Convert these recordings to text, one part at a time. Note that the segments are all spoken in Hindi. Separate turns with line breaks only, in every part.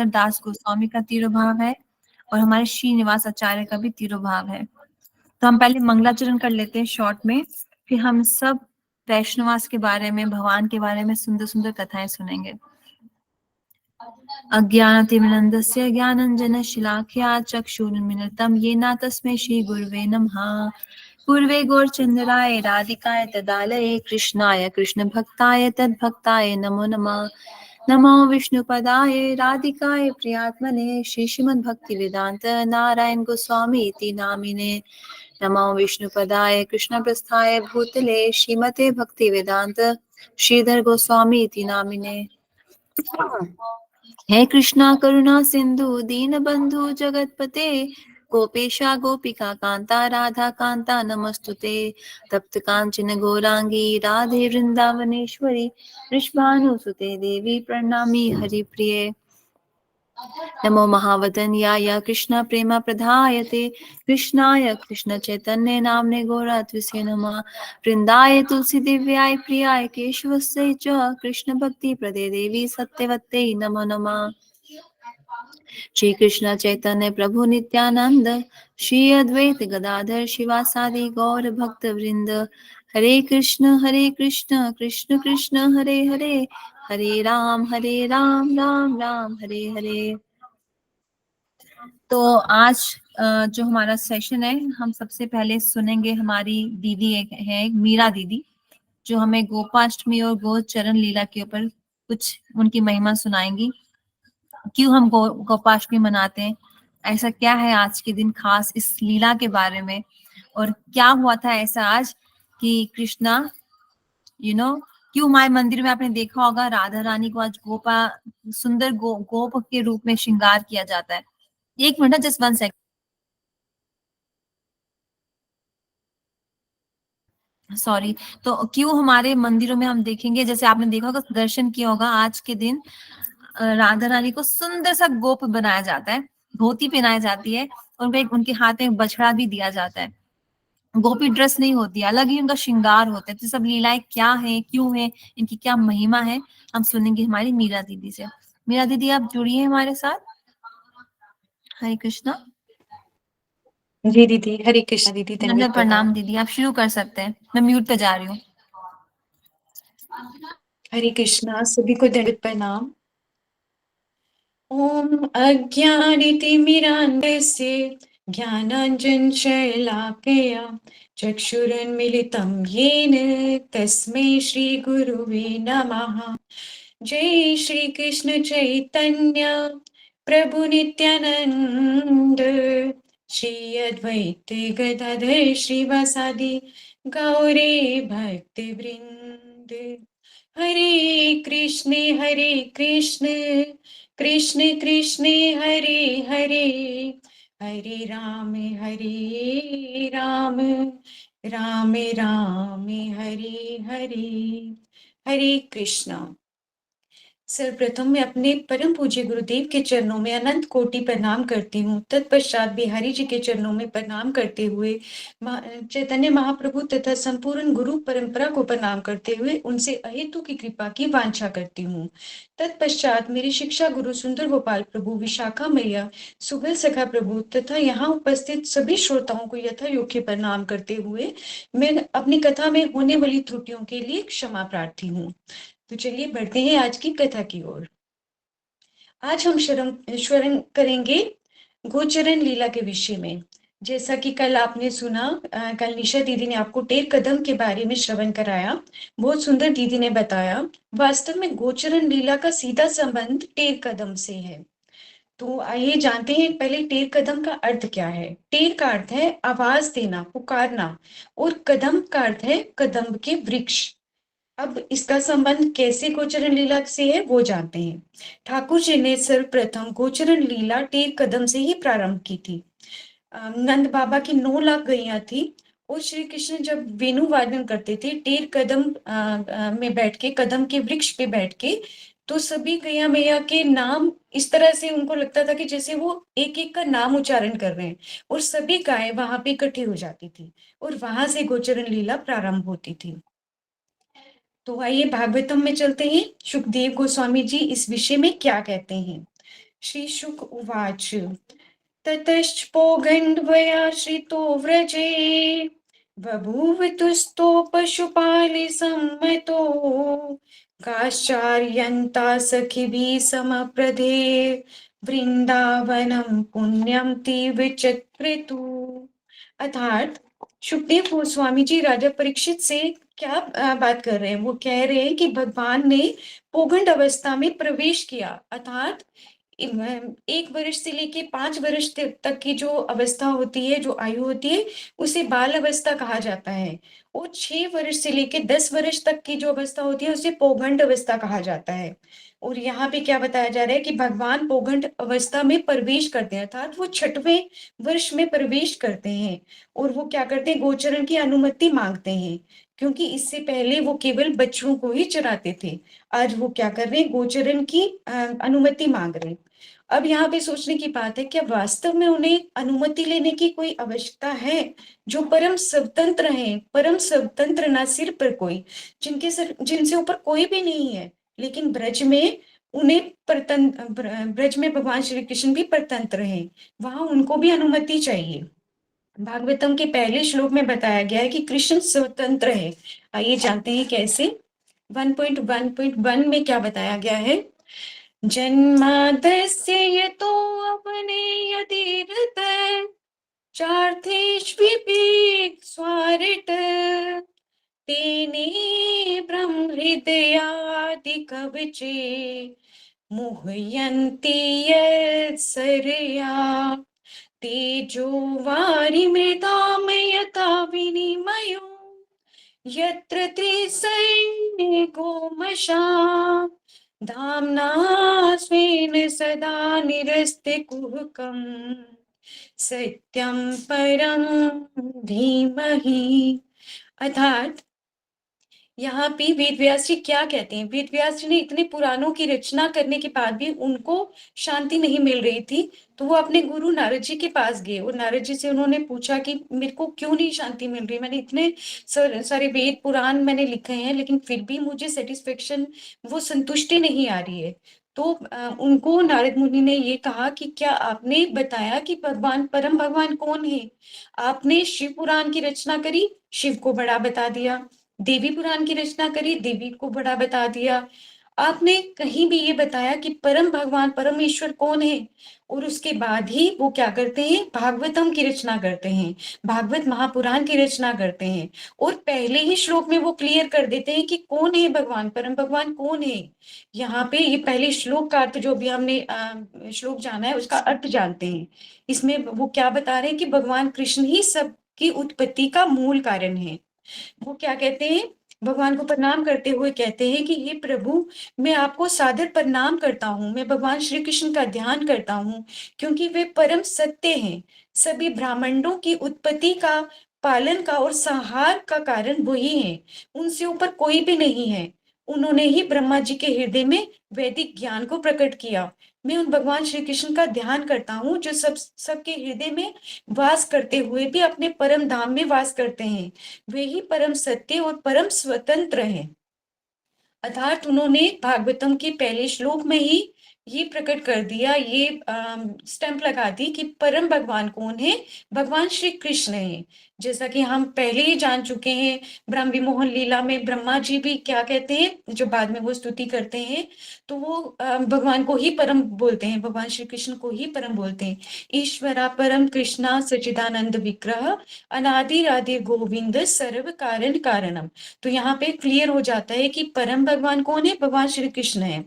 दास गोस्वामी का तिरुभाव है और हमारे श्रीनिवास आचार्य का भी तिरुभाव है। तो हम पहले मंगलाचरण कर लेते हैं शॉर्ट में, फिर हम सब वैष्णवास के बारे में, भगवान के बारे में सुंदर सुंदर कथाएं सुनेंगे। अज्ञानतिमिरन्दस्य ज्ञानञ्जनशलाकया चक्षुरुन्मिलितं येन तस्मै श्रीगुरुवे नमः। पूर्वे गौरचन्द्राय राधिकाय तदालये कृष्णाय कृष्णभक्ताय तद्भक्ताय नमो नमः। नमो विष्णुपदाय राधिकाय प्रियात्मने श्रीश्रीमद्भक्तिवेदान्त नारायण गोस्वामी इति नामिने। नमो विष्णुपदाय कृष्णप्रस्थाय भूतले श्रीमते भक्तिवेदान्त श्रीधर गोस्वामी इति नामिने। हे कृष्णा करुणा सिंधु दीनबंधु जगतपते गोपेशा गोपिका कांता राधा कांता नमस्तुते। तप्त कांचन गौरांगी राधे वृंदावनेश्वरी वृषभानुसुते देवी प्रणमामि हरिप्रिये। नमो महावदन्याय कृष्ण प्रेम प्रदायते कृष्णाय कृष्ण चैतन्य नामने गौरत्वसे नमः। वृंदाय तुलसी दिव्याय प्रियाय केशवस्य च कृष्ण भक्ति प्रदे देवी सत्यवत्ते नमो नमः। श्री कृष्ण चैतन्य प्रभु नित्यानंद श्री अद्वैत गदाधर शिवासादि गौर भक्त वृंद। हरे कृष्ण कृष्ण कृष्ण हरे हरे, हरे राम राम राम हरे हरे। तो आज जो हमारा सेशन है, हम सबसे पहले सुनेंगे हमारी दीदी एक है, मीरा दीदी, जो हमें गोपाष्टमी और गोचरण लीला के ऊपर कुछ उनकी महिमा सुनाएंगी। क्यों हम गोपाष्टमी मनाते हैं, ऐसा क्या है आज के दिन खास इस लीला के बारे में, और क्या हुआ था ऐसा आज कि कृष्णा क्यों हमारे मंदिर में आपने देखा होगा राधा रानी को आज सुंदर गोप के रूप में श्रृंगार किया जाता है। एक मिनट, जस्ट 1 सेकंड, सॉरी। तो क्यों हमारे मंदिरों में हम देखेंगे, जैसे आपने देखा होगा, दर्शन किया होगा, आज के दिन राधा रानी को सुंदर सा गोप बनाया जाता है, धोती पहनाई जाती है, उनके हाथ में बछड़ा भी दिया जाता है। गोपी ड्रेस नहीं होती, अलग ही उनका श्रृंगार होता है। तो सब लीलाएं क्या है, क्यों है, इनकी क्या महिमा है, हम सुनेंगे हमारी मीरा दीदी से। मीरा दीदी, आप जुड़िए हमारे साथ। हरे कृष्णा।
जी दीदी, हरे कृष्णा दीदी,
दंडवत प्रणाम दीदी, आप शुरू कर सकते हैं, मैं म्यूट पे जा रही हूँ।
हरे कृष्णा, सभी को दंडवत प्रणाम। ओम अज्ञानतिमिरान्धस्य ज्ञानाञ्जनशलाकया चक्षुरुन्मीलितं येन तस्मै श्रीगुरुवे नमः। जय श्री कृष्ण चैतन्य प्रभु नित्यानंद श्री अद्वैत गदाधर श्रीवासादि गौरे भक्त वृंद। हरे कृष्ण कृष्ण कृष्ण हरे हरे, हरे राम राम राम हरे हरे। हरे कृष्णा। सर्वप्रथम मैं अपने परम पूज्य गुरुदेव के चरणों में अनंत कोटि प्रणाम करती हूँ। तत्पश्चात बिहारी जी के चरणों में प्रणाम करते हुए चैतन्य महाप्रभु तथा संपूर्ण गुरु परंपरा को प्रणाम करते हुए उनसे अहेतु की कृपा की वांछा करती हूँ। तत्पश्चात मेरी शिक्षा गुरु सुंदर गोपाल प्रभु, विशाखा मैया, सुगल सखा प्रभु तथा यहाँ उपस्थित सभी श्रोताओं को यथा योग्य प्रणाम करते हुए मैं अपनी कथा में होने वाली त्रुटियों के लिए क्षमा प्रार्थी हूँ। तो चलिए बढ़ते हैं आज की कथा की ओर। आज हम श्रवण करेंगे गोचरण लीला के विषय में। जैसा कि कल आपने सुना, कल निशा दीदी ने आपको टेर कदम के बारे में श्रवण कराया, बहुत सुंदर दीदी ने बताया। वास्तव में गोचरण लीला का सीधा संबंध टेर कदम से है। तो आइए जानते हैं पहले टेर कदम का अर्थ क्या है। टेर का अर्थ है आवाज देना, पुकारना, और कदम का अर्थ है कदम के वृक्ष। अब इसका संबंध कैसे गोचरण लीला से है वो जानते हैं। ठाकुर जी ने सर्वप्रथम गोचरण लीला टेर कदम से ही प्रारंभ की थी। नंद बाबा की 9 लाख गैया थी और श्री कृष्ण जब वेणु वादन करते थे टेर कदम में बैठ के, कदम के वृक्ष पे बैठ के, तो सभी गैया मैया के नाम इस तरह से उनको लगता था कि जैसे वो एक एक का नाम उच्चारण कर रहे हैं, और सभी गायें वहां पे इकट्ठी हो जाती थी और वहां से गोचरण लीला प्रारंभ होती थी। तो आइए भागवतम में चलते हैं, सुखदेव गोस्वामी जी इस विषय में क्या कहते हैं। श्रीशुक उवाच ततश्च पौगण्डवयाश्रितो व्रजे बभूव तुस्तो पशुपालि सम्मतो काश्चार्यन्ता सखिभिः समप्रधे वृंदावनम पुण्यम तीव्र चक्रितु। अर्थात सुखदेव गोस्वामी जी राजा परीक्षित से क्या बात कर रहे हैं? वो कह रहे हैं कि भगवान ने पौगंड अवस्था में प्रवेश किया, अर्थात 1 वर्ष से लेके 5 वर्ष तक की जो अवस्था होती है, जो आयु होती है, उसे बाल अवस्था कहा जाता है। और 6 वर्ष से लेके 10 वर्ष तक की जो अवस्था होती है उसे पौगंड अवस्था कहा जाता है। और यहाँ पे क्या बताया जा रहा है कि भगवान पौगंड अवस्था में प्रवेश करते हैं, अर्थात वो 6वें वर्ष में प्रवेश करते हैं। और वो क्या करते हैं? गोचरण की अनुमति मांगते हैं, क्योंकि इससे पहले वो केवल बच्चों को ही चराते थे। आज वो क्या कर रहे हैं? गोचरण की अनुमति मांग रहे हैं। अब यहाँ पे सोचने की बात है, क्या वास्तव में उन्हें अनुमति लेने की कोई आवश्यकता है? जो परम स्वतंत्र हैं, परम स्वतंत्र ना सिर पर कोई, जिनसे ऊपर कोई भी नहीं है, लेकिन ब्रज में उन्हें ब्रज में भगवान श्री कृष्ण भी परतंत्र हैं, वहां उनको भी अनुमति चाहिए। भागवतम के पहले श्लोक में बताया गया है कि कृष्ण स्वतंत्र है। आइए जानते हैं कैसे। 1.1.1 में क्या बताया गया है? जन्मादस्य यतो अपने यदीरत चार्थेष्विपि स्वारिट तेने ब्रह्महृदयादि कवचे मुह्यन्ति यत्सरया तेजो वारिमृतां यथा विनिमयो यत्र त्रिसैनिको मशा धाम्ना स्वेन सदा निरस्ते कुहकम् सत्यम परम धीमहि। अर्थात यहाँ पे वेद व्यास जी क्या कहते हैं? वेद व्यास जी ने इतने पुराणों की रचना करने के बाद भी उनको शांति नहीं मिल रही थी, तो वो अपने गुरु नारद जी के पास गए और नारद जी से उन्होंने पूछा कि मेरे को क्यों नहीं शांति मिल रही? मैंने इतने सारे वेद पुराण मैंने लिखे हैं, लेकिन फिर भी मुझे सेटिस्फेक्शन, वो संतुष्टि नहीं आ रही है। तो उनको नारद मुनि ने ये कहा कि क्या आपने बताया कि परम भगवान कौन है? आपने शिव पुराण की रचना करी, शिव को बड़ा बता दिया। देवी पुराण की रचना करी, देवी को बड़ा बता दिया। आपने कहीं भी ये बताया कि परम भगवान परमेश्वर कौन है? और उसके बाद ही वो क्या करते हैं? भागवतम की रचना करते हैं, भागवत महापुराण की रचना करते हैं। और पहले ही श्लोक में वो क्लियर कर देते हैं कि कौन है भगवान, परम भगवान कौन है। यहाँ पे ये पहले श्लोक का अर्थ जो भी हमने श्लोक जाना है उसका अर्थ जानते हैं। इसमें वो क्या बता रहे हैं कि भगवान कृष्ण ही सबकी उत्पत्ति का मूल कारण है। वो क्या कहते हैं? भगवान को प्रणाम करते हुए कहते हैं कि हे प्रभु, मैं आपको सादर प्रणाम करता हूँ, मैं भगवान श्री कृष्ण का ध्यान करता हूँ, क्योंकि वे परम सत्य हैं। सभी ब्रह्मांडों की उत्पत्ति का, पालन का और संहार का कारण वही है, उनसे ऊपर कोई भी नहीं है। उन्होंने ही ब्रह्मा जी के हृदय में वैदिक ज्ञान को प्रकट किया। मैं उन भगवान श्री कृष्ण का ध्यान करता हूँ जो सबके हृदय में वास करते हुए भी अपने परम धाम में वास करते हैं। वे ही परम सत्य और परम स्वतंत्र हैं। अर्थात उन्होंने भागवतम के पहले श्लोक में ही ये प्रकट कर दिया, ये स्टैंप लगा दी कि परम भगवान कौन है? भगवान श्री कृष्ण है। जैसा कि हम पहले ही जान चुके हैं, ब्रह्म विमोहन लीला में ब्रह्मा जी भी क्या कहते हैं, जो बाद में वो स्तुति करते हैं, तो वो भगवान को ही परम बोलते हैं, भगवान श्री कृष्ण को ही परम बोलते हैं। ईश्वरा परम कृष्णा सच्चिदानंद विग्रह अनादि राधे गोविंद सर्व कारण कारणम। तो यहाँ पे क्लियर हो जाता है कि परम भगवान कौन है? भगवान श्री कृष्ण है।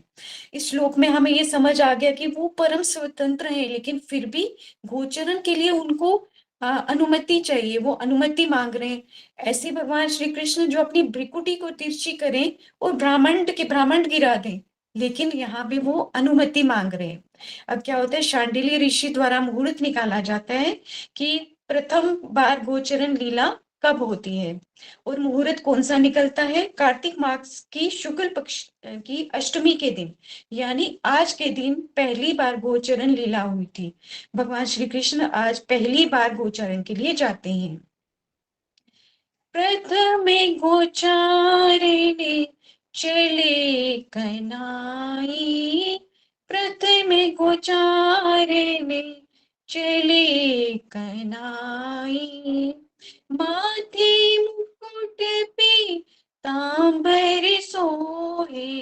इस श्लोक में हमें ये समझ आ गया कि वो परम स्वतंत्र है, लेकिन फिर भी गोचरण के लिए उनको अनुमति चाहिए, वो अनुमति मांग रहे हैं। ऐसे भगवान श्री कृष्ण जो अपनी भ्रिकुटी को तिरछी करें और ब्राह्मण गिरा दें, लेकिन यहाँ पे वो अनुमति मांग रहे हैं। अब क्या होता है? शांडिल्य ऋषि द्वारा मुहूर्त निकाला जाता है कि प्रथम बार गोचरण लीला कब होती है, और मुहूर्त कौन सा निकलता है? कार्तिक मास की शुक्ल पक्ष की अष्टमी के दिन, यानी आज के दिन पहली बार गोचरण लीला हुई थी। भगवान श्री कृष्ण आज पहली बार गोचरण के लिए जाते हैं। प्रथमे गोचारिणे चले कनाई प्रथम गोचारने चले कनाई। माथे मुकुट पीतांबर सोहे,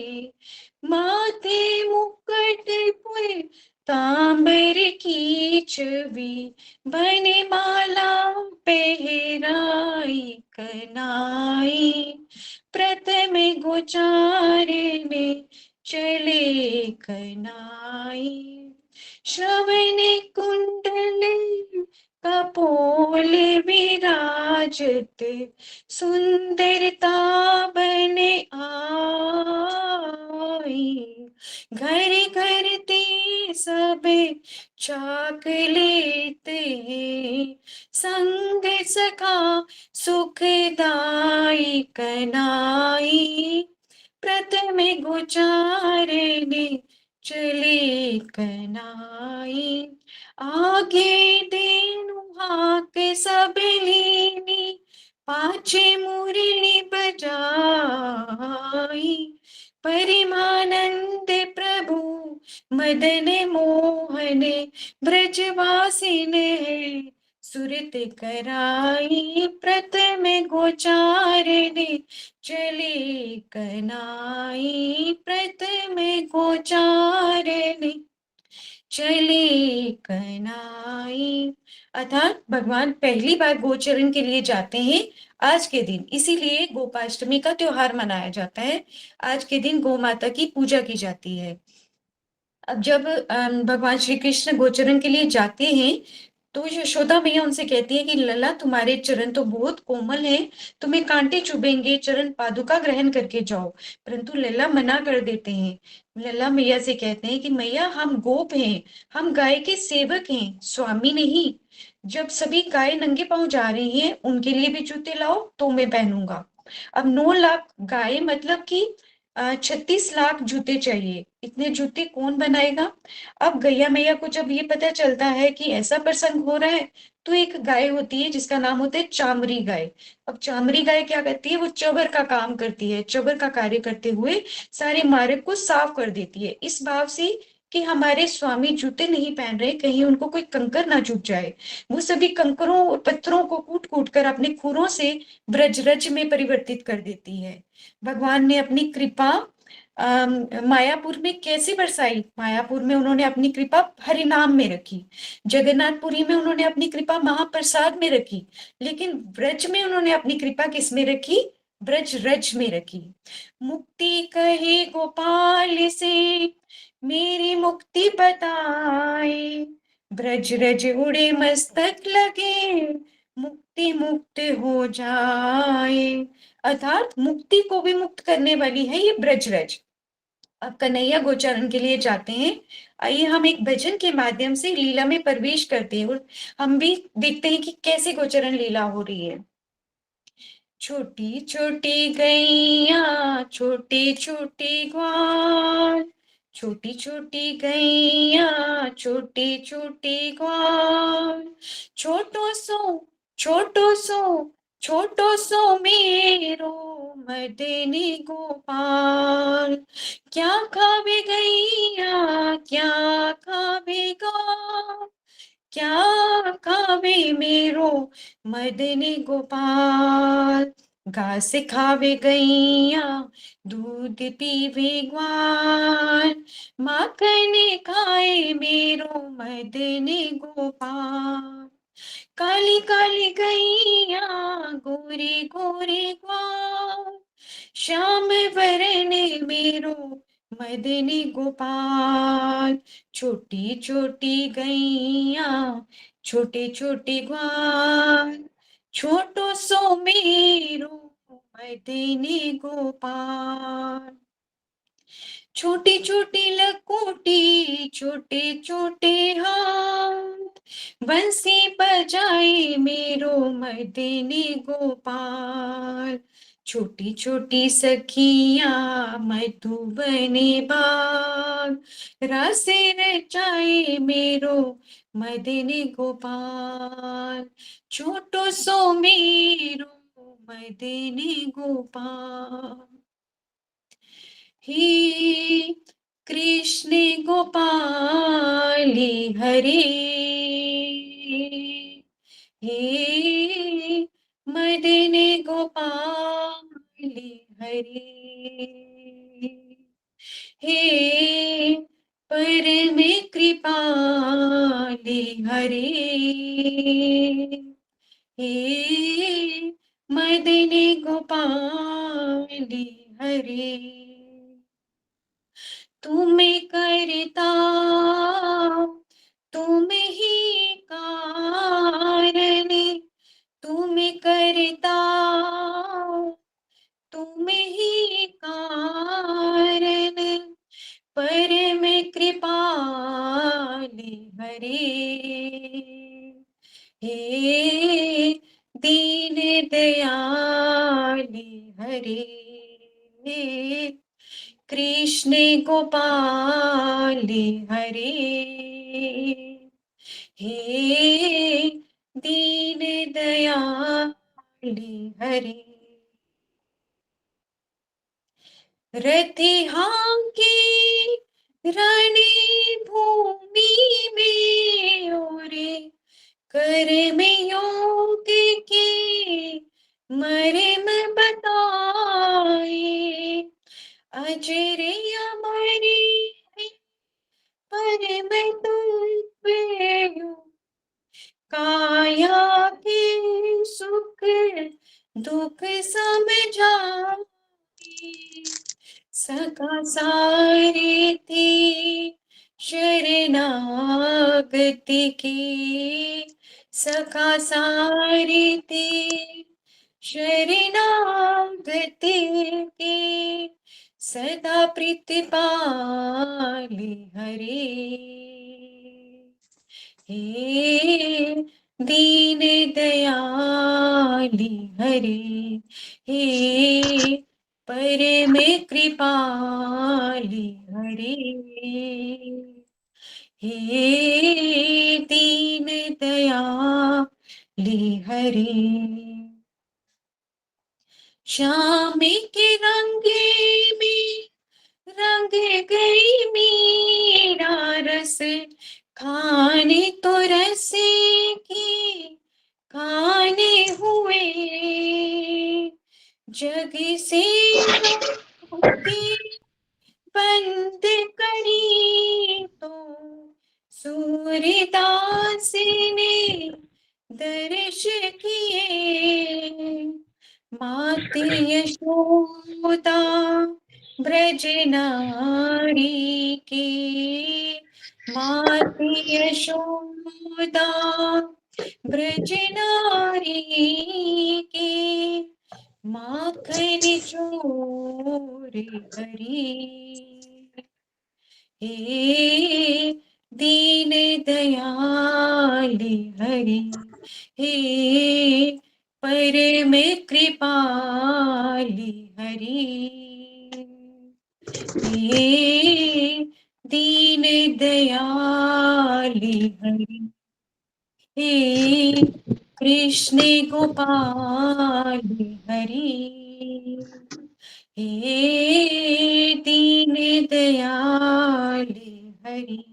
माथे मुकुट पीतांबर की छवि, बनमाला पहराई कनाई। प्रथम गोचारने चले कनाई। श्रवण कुंडल कपोल विराजत, सुंदरता बने आई। घर घर ते सब चाक लेते हैं, संग सखा सुखदाई कनाई। प्रथम गोचारने चले कनाई। आगे देनु हाक सब लीनी, पाछे मुरली बजाई। परिमानंद प्रभु मदन मोहन, ब्रजवासिन सुरत कराई। प्रथम गोचारने चले कनाई। प्रथम गोचारने चले कनाई। अर्थात भगवान पहली बार गोचरण के लिए जाते हैं आज के दिन, इसीलिए गोपाष्टमी का त्योहार मनाया जाता है। आज के दिन गौ माता की पूजा की जाती है। अब जब भगवान श्री कृष्ण गोचरण के लिए जाते हैं तो यशोदा मैया उनसे कहती है कि लला तुम्हारे चरण तो बहुत कोमल हैं, तुम्हें कांटे चुभेंगे, चरण पादुका ग्रहण करके जाओ। परंतु लला मना कर देते हैं। लला मैया से कहते हैं कि मैया हम गोप हैं, हम गाय के सेवक हैं, स्वामी नहीं। जब सभी गाय नंगे पांव जा रही हैं उनके लिए भी जूते लाओ तो मैं पहनूंगा। अब 9 लाख गाय मतलब कि 36 लाख जूते चाहिए। इतने जूते कौन बनाएगा। अब गैया मैया को जब ये पता चलता है कि ऐसा प्रसंग हो रहा है तो एक गाय होती है जिसका नाम होता है चामरी गाय। अब चामरी गाय क्या करती है, वो चबर का काम करती है, चबर का कार्य करते हुए सारे मार्ग को साफ कर देती है, इस भाव से कि हमारे स्वामी जूते नहीं पहन रहे, कहीं उनको कोई कंकर ना चुभ जाए। वो सभी कंकरों और पत्थरों को कूट कूट कर अपने खुरों से ब्रजरज में परिवर्तित कर देती है। भगवान ने अपनी कृपा मायापुर में कैसे बरसाई। मायापुर में उन्होंने अपनी कृपा हरिनाम में रखी, जगन्नाथपुरी में उन्होंने अपनी कृपा महाप्रसाद में रखी, लेकिन ब्रज में उन्होंने अपनी कृपा किस में रखी, ब्रज रज में रखी। मुक्ति कहे गोपाल से मेरी मुक्ति बताए, ब्रज रज उड़े मस्तक लगे, मुक्ति मुक्त हो जाए। अर्थात मुक्ति को भी मुक्त करने वाली है ये ब्रजरज। अब कन्हैया गोचारण के लिए जाते हैं। आइए हम एक भजन के माध्यम से लीला में प्रवेश करते हैं और हम भी देखते हैं कि कैसे गोचरण लीला हो रही है। छोटी छोटी गैया छोटे छोटे ग्वाल, छोटी छोटी गैया छोटे छोटे ग्वाल, छोटो सो छोटो सो छोटो सो मेरो मदनी गोपाल। क्या खावे गैया क्या खावेगा, क्या खावे मेरो मदनी गोपाल। घास खावे गैया दूध पीवे ग्वाल, माखन खाए मेरो मदनी गोपाल। काली काली गैया गोरे गोरे ग्वाल, श्याम वरण मेरो मदनी गोपाल। छोटी छोटी गैया छोटे छोटे ग्वाल, छोटो सो मेरो मदनी गोपाल। छोटी छोटी लकोटी छोटे छोटे हाथ, बंसी बजाए मेरो मदनी गोपाल। छोटी छोटी सखिया मधुबनी बाग, रस रचाए मेरो मदनी गोपाल। छोटो सो मेरो मदनी गोपाल। ही कृष्णे गोपाले हरे, हे मदने गोपाले हरे, हे परम कृपाले हरे, हे मदने गोपाले हरे, तुम्हें करता तुम ही कारण, तुम्हें करता तुम ही कारण, परम कृपाले हरे, हे दीन दयाले हरे, कृष्ण गोपाले हरे, हे दीन दयाले हरे, रति हांके रणे भूमि में ओरे, कर में योग के मर्म बताए, अजर अमर परम तुल्य, काया के सुख दुख समझाए, सका सारे थे शरणागति के, सका सारे थे शरणागति के, सदा प्रतिपाले हरे, हे दीन दयाली हरे, हे परम कृपाली हरे, हे दीन दयाली हरे, श्याम के रंगे में रंग गई मेरा रस, खाने तो रसे की खाने हुए, जग से होके बंद करी तो सूरदास ने दर्श किए, माते यशोदा ब्रज नारी के, माते यशोदा ब्रज नारी के, माखन चोर हरी, हे दीन दयाली हरि, हे परम कृपाली हरि, हे दीन दयाली हरि, हे कृष्ण गोपाली हरि, हे दीन दयाली हरि।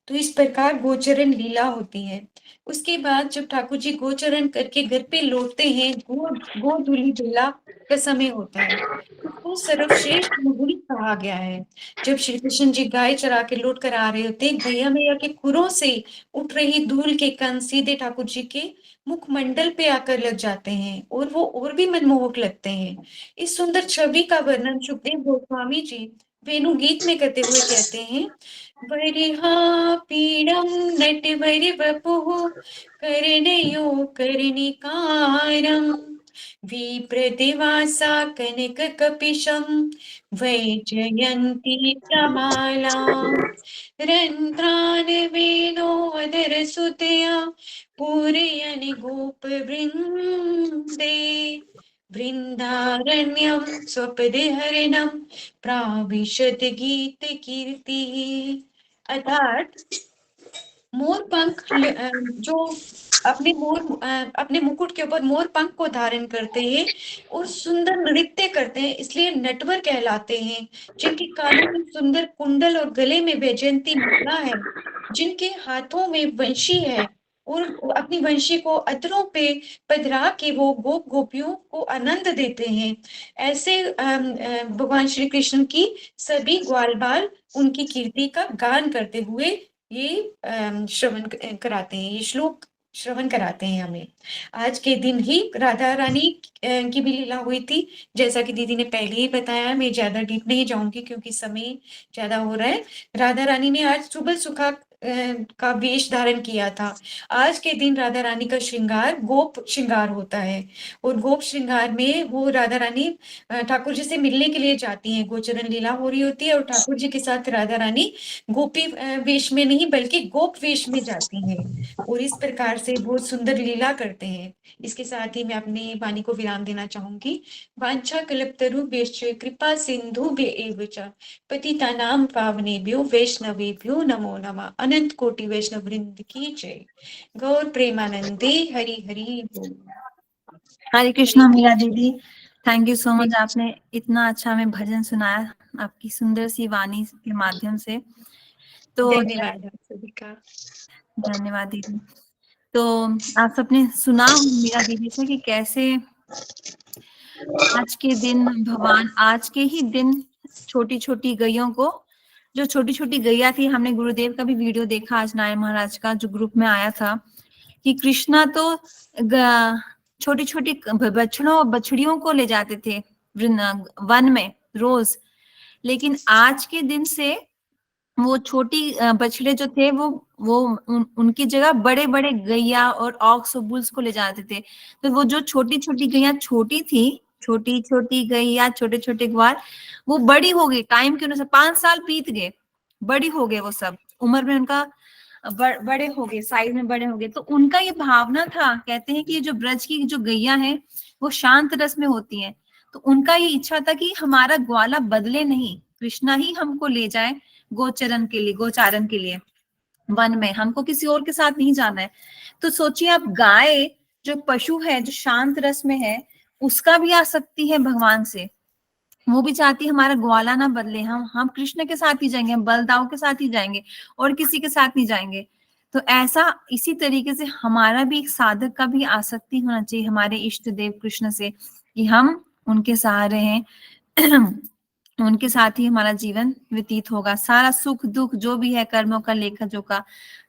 तो इस प्रकार गोचरण लीला होती है। उसके बाद जब ठाकुर जी गोचरण करके घर पे लौटते हैं, गोधूलि बेला का समय होता है, उसको सर्वश्रेष्ठ मुहूर्त कहा गया है। जब श्री कृष्ण जी गाय चरा के लौट कर आ रहे होते हैं, गैया मैया के खुरों से उठ रही धूल के कण सीधे ठाकुर जी के मुखमंडल पे आकर लग जाते हैं और वो और भी मनमोहक लगते हैं। इस सुंदर छवि का वर्णन सुखदेव गोस्वामी जी वेणु गीत में करते हुए कहते हैं, वरिहा पीडम नटवर वपुः कर्णयो कर्णिकारं, विप्रतिवासा कनक कपिशं वैजयन्ती प्रमालां, रन्ध्रान् वेणोदरसुतया पूरयन् गोपवृन्दे, वृन्दारण्यं स्वपदहरणं प्राविशद गीत कीर्ति। अर्थात मोर पंख जो अपने मुकुट के ऊपर मोर पंख को धारण करते हैं और सुंदर नृत्य करते हैं, इसलिए नटवर कहलाते हैं। जिनके कानों में सुंदर कुंडल और गले में वैजयंती माला है, जिनके हाथों में वंशी है और अपनी वंशी को अधरों पे पधरा के वो गोप गोपियों को आनंद देते हैं। ऐसे भगवान श्री कृष्ण की सभी ग्वाल बाल उनकी कीर्ति का गान करते हुए ये श्रवण कराते हैं, ये श्लोक श्रवण कराते हैं हमें। आज के दिन ही राधा रानी की भी लीला हुई थी, जैसा कि दीदी ने पहले ही बताया। मैं ज्यादा डीप नहीं जाऊंगी क्योंकि समय ज्यादा हो रहा है। राधा रानी ने आज सुबह सुखा का वेश धारण किया था। आज के दिन राधा रानी का श्रृंगार गोप श्रृंगार होता है और गोप श्रृंगार में वो राधा रानी ठाकुर जी से मिलने के लिए जाती हैं। गोचरण लीला हो रही होती है और ठाकुर जी के साथ राधा रानी गोपी वेश में नहीं बल्कि गोप वेश में जाती हैं और इस प्रकार से बहुत सुंदर लीला करते हैं। इसके साथ ही मैं अपनी वाणी को विराम देना चाहूंगी। वांछा कल्पतरुभ्यश्च कृपा सिंधुभ्य च पतितानां पावनेभ्यो वैष्णवेभ्यो नमो नमः। अनंत कोटि वैष्णव वृंद की जय। गौर प्रेमानंदे हरि हरि बोल।
हरे कृष्णा मीरा दीदी, thank you so
Hare
much. आपने इतना अच्छा हमें भजन सुनाया आपकी सुंदर सी वाणी के माध्यम से। तो
धन्यवाद आप सभी का।
धन्यवाद दीदी। तो आप सबने सुना मीरा दीदी से कि कैसे आज के दिन भगवान आज के ही दिन छोटी छोटी गैयों को, जो छोटी छोटी गैया थी, हमने गुरुदेव का भी वीडियो देखा आज नारायण महाराज का जो ग्रुप में आया था, कि कृष्णा तो छोटी छोटी बछड़ों और बछड़ियों को ले जाते थे वन में रोज, लेकिन आज के दिन से वो छोटी बछड़े जो थे वो उनकी जगह बड़े बड़े गैया और ऑक्स और बुल्स को ले जाते थे। तो वो जो छोटी छोटी गैया छोटी थी, छोटी छोटी गैया छोटे छोटे ग्वाल, वो बड़ी हो गई टाइम के अनुसार। 5 साल बीत गए, बड़ी हो गए वो सब, उम्र में उनका बड़े हो गए, साइज में बड़े हो गए। तो उनका ये भावना था, कहते हैं कि जो ब्रज की जो गैया है वो शांत रस में होती है, तो उनका ये इच्छा था कि हमारा ग्वाला बदले नहीं, कृष्णा ही हमको ले जाए गोचरण के लिए, गोचारण के लिए वन में, हमको किसी और के साथ नहीं जाना है। तो सोचिए आप, गाय जो पशु है जो शांत रस में है, उसका भी आसक्ति है भगवान से, वो भी चाहती है हमारा ग्वाला ना बदले, हम कृष्ण के साथ ही जाएंगे, हम बलदाव के साथ ही जाएंगे और किसी के साथ नहीं जाएंगे। तो ऐसा इसी तरीके से हमारा भी एक साधक का भी आसक्ति होना चाहिए हमारे इष्ट देव कृष्ण से, कि हम उनके सहारे हैं उनके साथ ही हमारा जीवन व्यतीत होगा, सारा सुख दुख जो भी है कर्मों का लेखा जोखा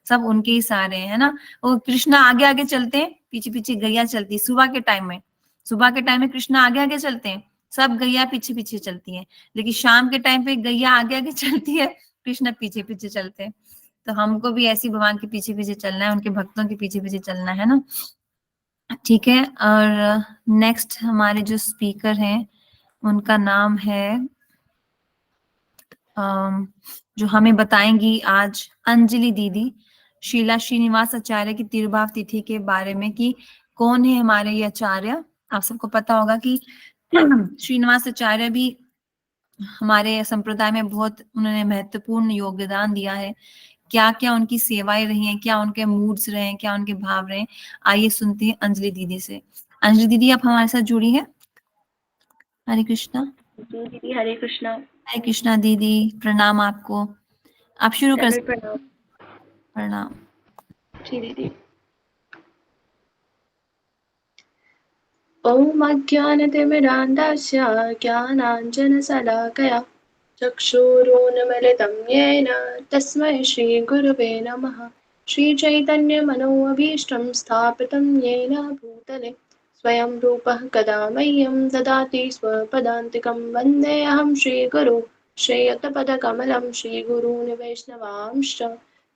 सब उनके ही सहारे है ना। वो कृष्णा आगे आगे चलते हैं, पीछे पीछे गैया चलती, सुबह के टाइम में, सुबह के टाइम में कृष्णा आगे आगे चलते हैं, सब गैया पीछे पीछे चलती हैं, लेकिन शाम के टाइम पे गैया आगे आगे चलती है, कृष्ण पीछे पीछे चलते हैं। तो हमको भी ऐसी भगवान के पीछे पीछे चलना है, उनके भक्तों के पीछे पीछे चलना है ना। ठीक है, और नेक्स्ट हमारे जो स्पीकर हैं उनका नाम है जो हमें बताएंगी आज अंजलि दीदी, शीला श्रीनिवास आचार्य की तिरुभाव तिथि के बारे में, कि कौन है हमारे ये आचार्य। आप सबको पता होगा कि श्रीनिवास आचार्य भी हमारे संप्रदाय में बहुत उन्होंने महत्वपूर्ण योगदान दिया है। क्या क्या उनकी सेवाएं रही हैं, क्या उनके मूड्स रहे हैं, क्या उनके भाव रहे हैं, आइए सुनते हैं अंजलि दीदी से। अंजलि दीदी आप हमारे साथ जुड़ी हैं। हरे कृष्णा।
जी दीदी, हरे कृष्णा।
हरे कृष्णा दीदी, प्रणाम आपको, आप शुरू कर सकते।
प्रणाम।
प्रणाम।
जी दीदी। ॐ अज्ञानतिमिरान्धस्य ज्ञानाञ्जनशलाकया चक्षुरुन्मीलितं येन तस्मै श्रीगुरवे नमः। श्रीचैतन्यमनोभीष्टं स्थापितं येन भूतले स्वयं रूपः कदा मह्यं ददाति स्वपदान्तिकं। वन्देऽहं श्रीगुरुं श्रीयुतपदकमलं श्रीगुरून् वैष्णवांश्च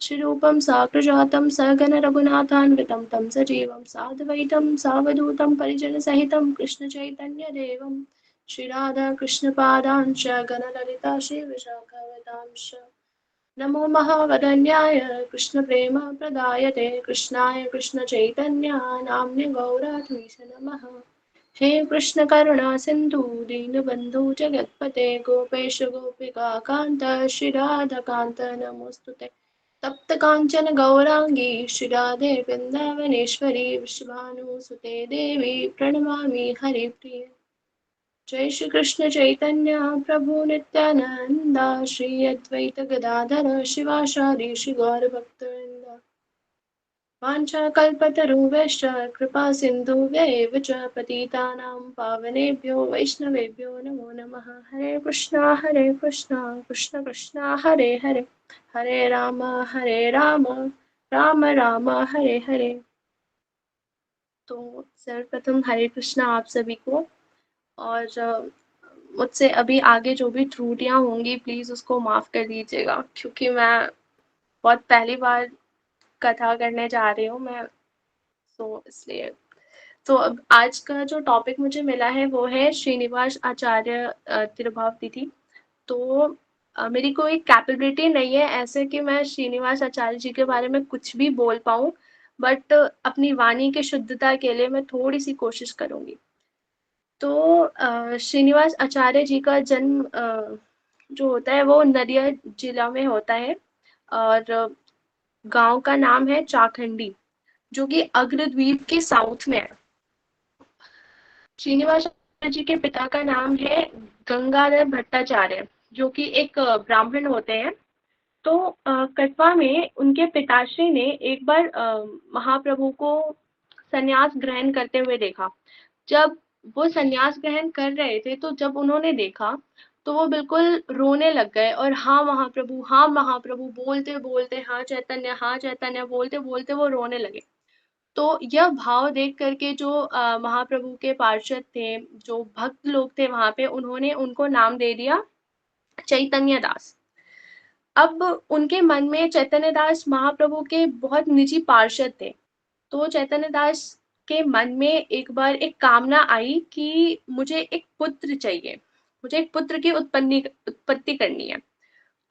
श्रीरूपं साग्रजातं सगण रघुनाथान्वितं तं सजीवं साद्वैतं सावधूतं परिजनसहितं कृष्णचैतन्यदेवं श्रीराधा कृष्णपादांश्च गणललिता श्रीविशाखावतांश्च। नमो महावदन्याय कृष्णप्रेमप्रदायते कृष्णाय कृष्णचैतन्य नाम्ने गौरात्मीश नमः। हे कृष्ण करुणा सिन्धु दीनबन्धु जगत्पते गोपेश गोपिका कान्त श्रीराधकान्त नमोस्तुते। तप्त कांचन गौरांगी श्रीराधे वृंदावनेश्वरी विश्वभानुसुते देवी प्रणमामि हरिप्रिये। जय श्री कृष्ण चैतन्य प्रभु नित्यानंद श्री अद्वैत गदाधर शिवासादि श्री गौर भक्तवृंद। वाञ्छाकल्पतरुभ्यश्च कृपा सिन्धुभ्यैव च पतितानां पावनेभ्यो वैष्णवेभ्यो नमो नमः। हरे कृष्णा कृष्ण कृष्णा हरे हरे, हरे राम राम राम हरे हरे। तो सर्वप्रथम हरे कृष्णा आप सभी को, और मुझसे अभी आगे जो भी त्रुटियां होंगी प्लीज उसको माफ कर दीजिएगा, क्योंकि मैं बहुत पहली बार कथा करने जा रही हूँ मैं, तो इसलिए। तो अब आज का जो टॉपिक मुझे मिला है वो है श्रीनिवास आचार्य तिरुभाव तिथि। तो मेरी कोई कैपेबिलिटी नहीं है ऐसे कि मैं श्रीनिवास आचार्य जी के बारे में कुछ भी बोल पाऊँ, बट अपनी वाणी की शुद्धता के लिए मैं थोड़ी सी कोशिश करूँगी। तो श्रीनिवास आचार्य जी का जन्म जो होता है वो नदिया जिला में होता है, और गांव का नाम है चाखंडी, जो कि अग्रद्वीप के साउथ में है। श्रीनिवास आचार्य जी के पिता का नाम है गंगाधर भट्टाचार्य, जो कि एक ब्राह्मण होते हैं। तो कटवा में उनके पिताश्री ने एक बार महाप्रभु को संन्यास ग्रहण करते हुए देखा। जब वो संन्यास ग्रहण कर रहे थे तो जब उन्होंने देखा तो वो बिल्कुल रोने लग गए, और हाँ महाप्रभु बोलते बोलते हाँ चैतन्य बोलते बोलते वो रोने लगे। तो यह भाव देख करके जो महाप्रभु के पार्षद थे, जो भक्त लोग थे वहां पे, उन्होंने उनको नाम दे दिया चैतन्य दास। अब उनके मन में चैतन्य दास महाप्रभु के बहुत निजी पार्षद थे। तो चैतन्य दास के मन में एक बार एक कामना आई कि मुझे एक पुत्र चाहिए, मुझे एक पुत्र की उत्पत्ति करनी है।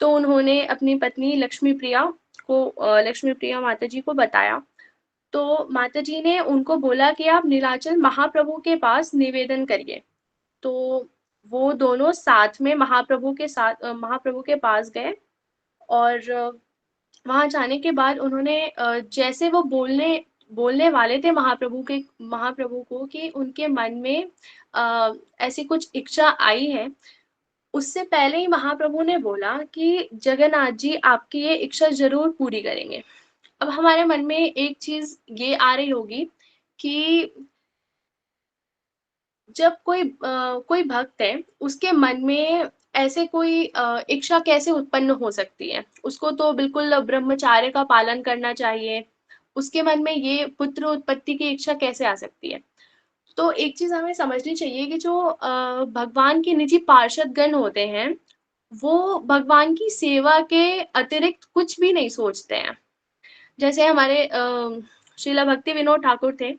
तो उन्होंने अपनी पत्नी लक्ष्मी प्रिया लक्ष्मी प्रिया माता जी को बताया। तो माता जी ने उनको बोला कि आप नीलाचल महाप्रभु के पास निवेदन करिए। तो वो दोनों साथ में महाप्रभु के पास गए, और वहां जाने के बाद उन्होंने जैसे वो बोलने वाले थे महाप्रभु को कि उनके मन में ऐसी कुछ इच्छा आई है, उससे पहले ही महाप्रभु ने बोला कि जगन्नाथ जी आपकी ये इच्छा जरूर पूरी करेंगे। अब हमारे मन में एक चीज ये आ रही होगी कि जब कोई भक्त है उसके मन में ऐसे कोई इच्छा कैसे उत्पन्न हो सकती है, उसको तो बिल्कुल ब्रह्मचार्य का पालन करना चाहिए, उसके मन में ये पुत्र उत्पत्ति की इच्छा कैसे आ सकती है। तो एक चीज हमें समझनी चाहिए कि जो भगवान के निजी पार्षद गण होते हैं वो भगवान की सेवा के अतिरिक्त कुछ भी नहीं सोचते हैं। जैसे हमारे श्रीला भक्ति विनोद ठाकुर थे,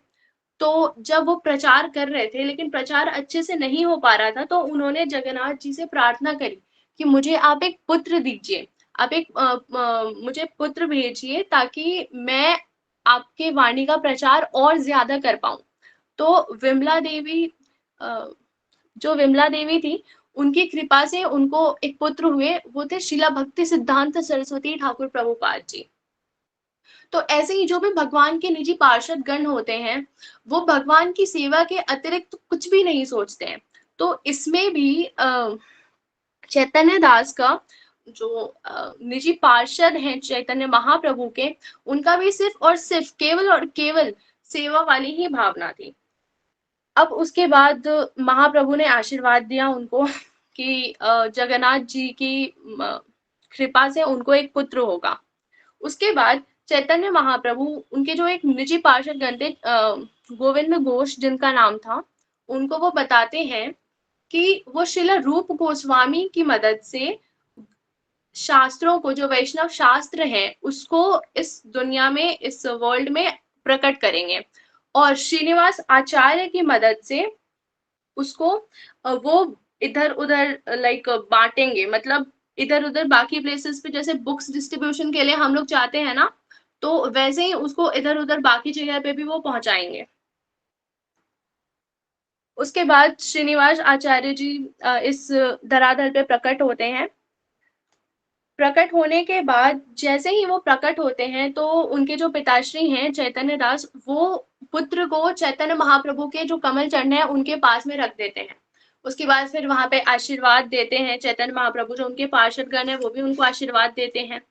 तो जब वो प्रचार कर रहे थे लेकिन प्रचार अच्छे से नहीं हो पा रहा था, तो उन्होंने जगन्नाथ जी से प्रार्थना करी कि मुझे आप एक पुत्र दीजिए, आप मुझे पुत्र भेजिए ताकि मैं आपके वाणी का प्रचार और ज्यादा कर पाऊं। तो विमला देवी जो विमला देवी थी, उनकी कृपा से उनको एक पुत्र हुए, वो थे शिला भक्ति सिद्धांत सरस्वती ठाकुर प्रभुपाद जी। तो ऐसे ही जो भी भगवान के निजी पार्षद गण होते हैं वो भगवान की सेवा के अतिरिक्त कुछ भी नहीं सोचते हैं। तो इसमें भी चैतन्य दास का जो निजी पार्षद हैं चैतन्य महाप्रभु के, उनका भी सिर्फ और सिर्फ केवल और केवल सेवा वाली ही भावना थी। अब उसके बाद महाप्रभु ने आशीर्वाद दिया उनको कि जगन्नाथ जी की कृपा से उनको एक पुत्र होगा। उसके बाद चैतन्य महाप्रभु, उनके जो एक निजी पार्षद गण थे गोविंद घोष जिनका नाम था, उनको वो बताते हैं कि वो श्रील रूप गोस्वामी की मदद से शास्त्रों को, जो वैष्णव शास्त्र हैं, उसको इस दुनिया में, इस वर्ल्ड में प्रकट करेंगे, और श्रीनिवास आचार्य की मदद से उसको वो इधर उधर लाइक बांटेंगे। मतलब इधर उधर बाकी प्लेसेस पे जैसे बुक्स डिस्ट्रीब्यूशन के लिए हम लोग चाहते हैं ना, तो वैसे ही उसको इधर उधर बाकी जगह पे भी वो पहुंचाएंगे। उसके बाद श्रीनिवास आचार्य जी इस धरातल पे प्रकट होते हैं। प्रकट होने के बाद जैसे ही वो प्रकट होते हैं तो उनके जो पिताश्री हैं चैतन्य दास, वो पुत्र को चैतन्य महाप्रभु के जो कमल चरण है उनके पास में रख देते हैं। उसके बाद फिर वहां पे आशीर्वाद देते हैं चैतन्य महाप्रभु, जो उनके पार्षदगण है वो भी उनको आशीर्वाद देते हैं।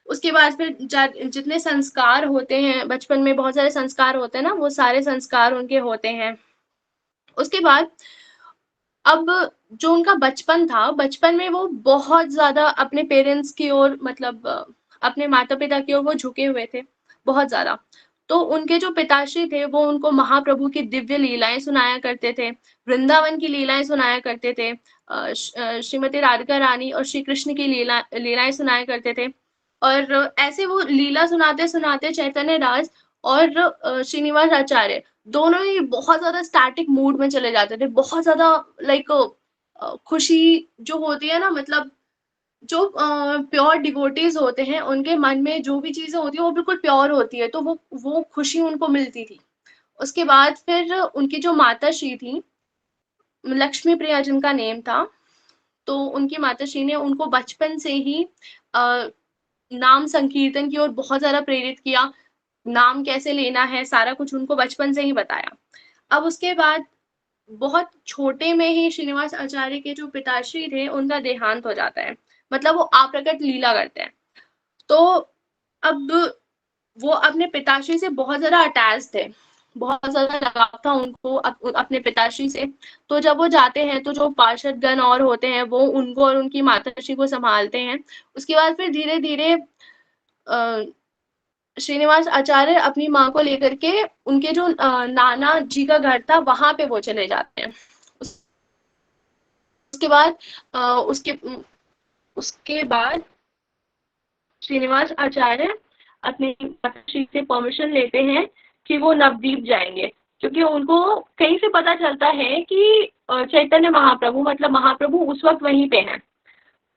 उसके बाद फिर जितने संस्कार होते हैं, बचपन में बहुत सारे संस्कार होते हैं ना, वो सारे संस्कार उनके होते हैं। उसके बाद अब जो उनका बचपन था, बचपन में वो बहुत ज्यादा अपने पेरेंट्स की ओर, मतलब अपने माता पिता की ओर वो झुके हुए थे बहुत ज्यादा। तो उनके जो पिताश्री थे वो उनको महाप्रभु की दिव्य लीलाएं सुनाया करते थे, वृंदावन की लीलाएं सुनाया करते थे, श्रीमती राधिका रानी और श्री कृष्ण की लीलाएं सुनाया करते थे। और ऐसे वो लीला सुनाते सुनाते चैतन्य दास और श्रीनिवास आचार्य दोनों ही बहुत ज्यादा स्टैटिक मूड में चले जाते थे, बहुत ज्यादा लाइक खुशी जो होती है ना, मतलब जो प्योर डिवोटीज होते हैं उनके मन में जो भी चीजें होती है वो बिल्कुल प्योर होती है, तो वो खुशी उनको मिलती थी। उसके बाद फिर उनकी जो माता श्री थी, लक्ष्मी प्रिया जिनका नेम था, तो उनकी माताश्री ने उनको बचपन से ही नाम संकीर्तन की ओर बहुत ज्यादा प्रेरित किया। नाम कैसे लेना है सारा कुछ उनको बचपन से ही बताया। अब उसके बाद बहुत छोटे में ही श्रीनिवास आचार्य के जो पिताश्री थे उनका देहांत हो जाता है, मतलब वो अप्रकट लीला करते हैं। तो अब वो अपने पिताश्री से बहुत ज्यादा अटैच थे, बहुत ज्यादा लगाव था उनको अपने पिताश्री से। तो जब वो जाते हैं तो जो पार्षद गण और होते हैं वो उनको और उनकी माताश्री को संभालते हैं। उसके बाद फिर धीरे धीरे श्रीनिवास आचार्य अपनी माँ को लेकर के उनके जो नाना जी का घर था वहां पे वो चले जाते हैं। उसके बाद उसके बाद श्रीनिवास आचार्य अपनी माताश्री से परमिशन लेते हैं कि वो नवद्वीप जाएंगे, क्योंकि उनको कहीं से पता चलता है कि चैतन्य महाप्रभु, मतलब महाप्रभु उस वक्त वहीं पे हैं।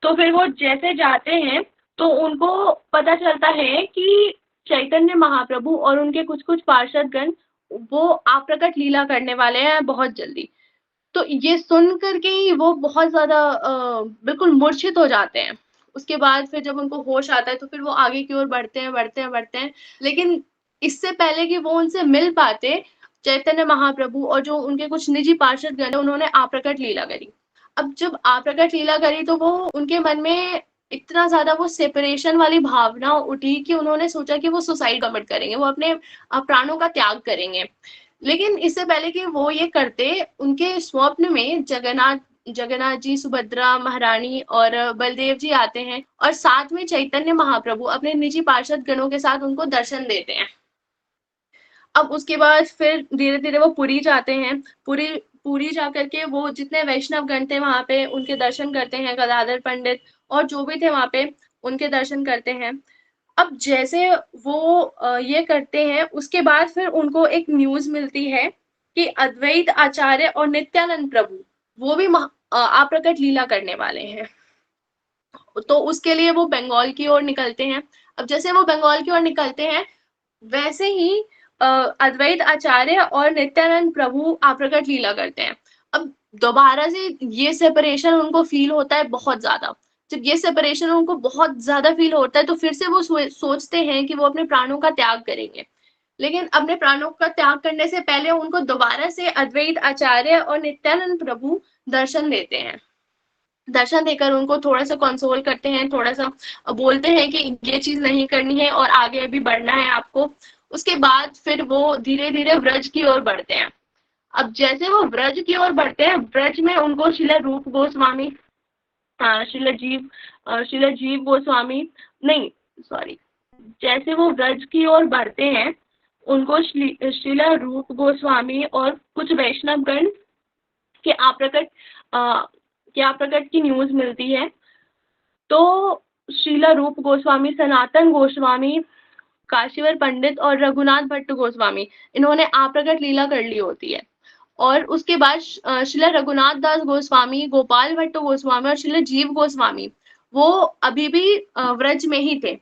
तो फिर वो जैसे जाते हैं तो उनको पता चलता है कि चैतन्य महाप्रभु और उनके कुछ कुछ पार्षदगण वो अप्रकट लीला करने वाले हैं बहुत जल्दी। तो ये सुन करके ही वो बहुत ज्यादा बिल्कुल मूर्छित हो जाते हैं। उसके बाद फिर जब उनको होश आता है तो फिर वो आगे की ओर बढ़ते हैं। लेकिन इससे पहले कि वो उनसे मिल पाते, चैतन्य महाप्रभु और जो उनके कुछ निजी पार्षदगण है उन्होंने अप्रकट लीला करी। अब जब अप्रकट लीला करी तो वो उनके मन में इतना ज्यादा वो सेपरेशन वाली भावना उठी कि उन्होंने सोचा कि वो सुसाइड कमिट करेंगे, वो अपने प्राणों का त्याग करेंगे। लेकिन इससे पहले कि वो ये करते, उनके स्वप्न में जगन्नाथ जी, सुभद्रा महारानी और बलदेव जी आते हैं और साथ में चैतन्य महाप्रभु अपने निजी पार्षद गणों के साथ उनको दर्शन देते हैं। अब उसके बाद फिर धीरे धीरे वो पुरी जाते हैं। पुरी जाकर के वो जितने वैष्णव गण थे वहां पे उनके दर्शन करते हैं, गदाधर पंडित और जो भी थे वहां पे उनके दर्शन करते हैं। अब जैसे वो ये करते हैं उसके बाद फिर उनको एक न्यूज मिलती है कि अद्वैत आचार्य और नित्यानंद प्रभु वो भी अप्रकट लीला करने वाले हैं। तो उसके लिए वो बंगाल की ओर निकलते हैं। अब जैसे वो बंगाल की ओर निकलते हैं वैसे ही अद्वैत आचार्य और नित्यानंद प्रभु अप्रकट लीला करते हैं। अब दोबारा से ये सेपरेशन उनको फील होता है बहुत ज्यादा। जब ये सेपरेशन उनको बहुत ज्यादा फील होता है तो फिर से वो सोचते हैं कि वो अपने प्राणों का त्याग करेंगे। लेकिन अपने प्राणों का त्याग करने से पहले उनको दोबारा से अद्वैत आचार्य और नित्यानंद प्रभु दर्शन देते हैं। दर्शन देकर उनको थोड़ा सा कंसोल करते हैं, थोड़ा सा बोलते हैं कि ये चीज नहीं करनी है और आगे अभी बढ़ना है आपको। उसके बाद फिर वो धीरे धीरे व्रज की ओर बढ़ते हैं। अब जैसे वो व्रज की ओर बढ़ते हैं, व्रज में उनको श्रील रूप गोस्वामी, श्रील जीव गोस्वामी, नहीं सॉरी, जैसे वो व्रज की ओर बढ़ते हैं उनको श्रील रूप गोस्वामी और कुछ वैष्णव गण के अप्रकट की न्यूज मिलती है। तो श्रील रूप गोस्वामी, सनातन गोस्वामी, काशीवर पंडित और रघुनाथ भट्ट गोस्वामी इन्होंने अप्रकट लीला कर ली होती है। और उसके बाद श्रील रघुनाथ दास गोस्वामी, गोपाल भट्ट गोस्वामी और श्रील जीव गोस्वामी वो अभी भी व्रज में ही थे।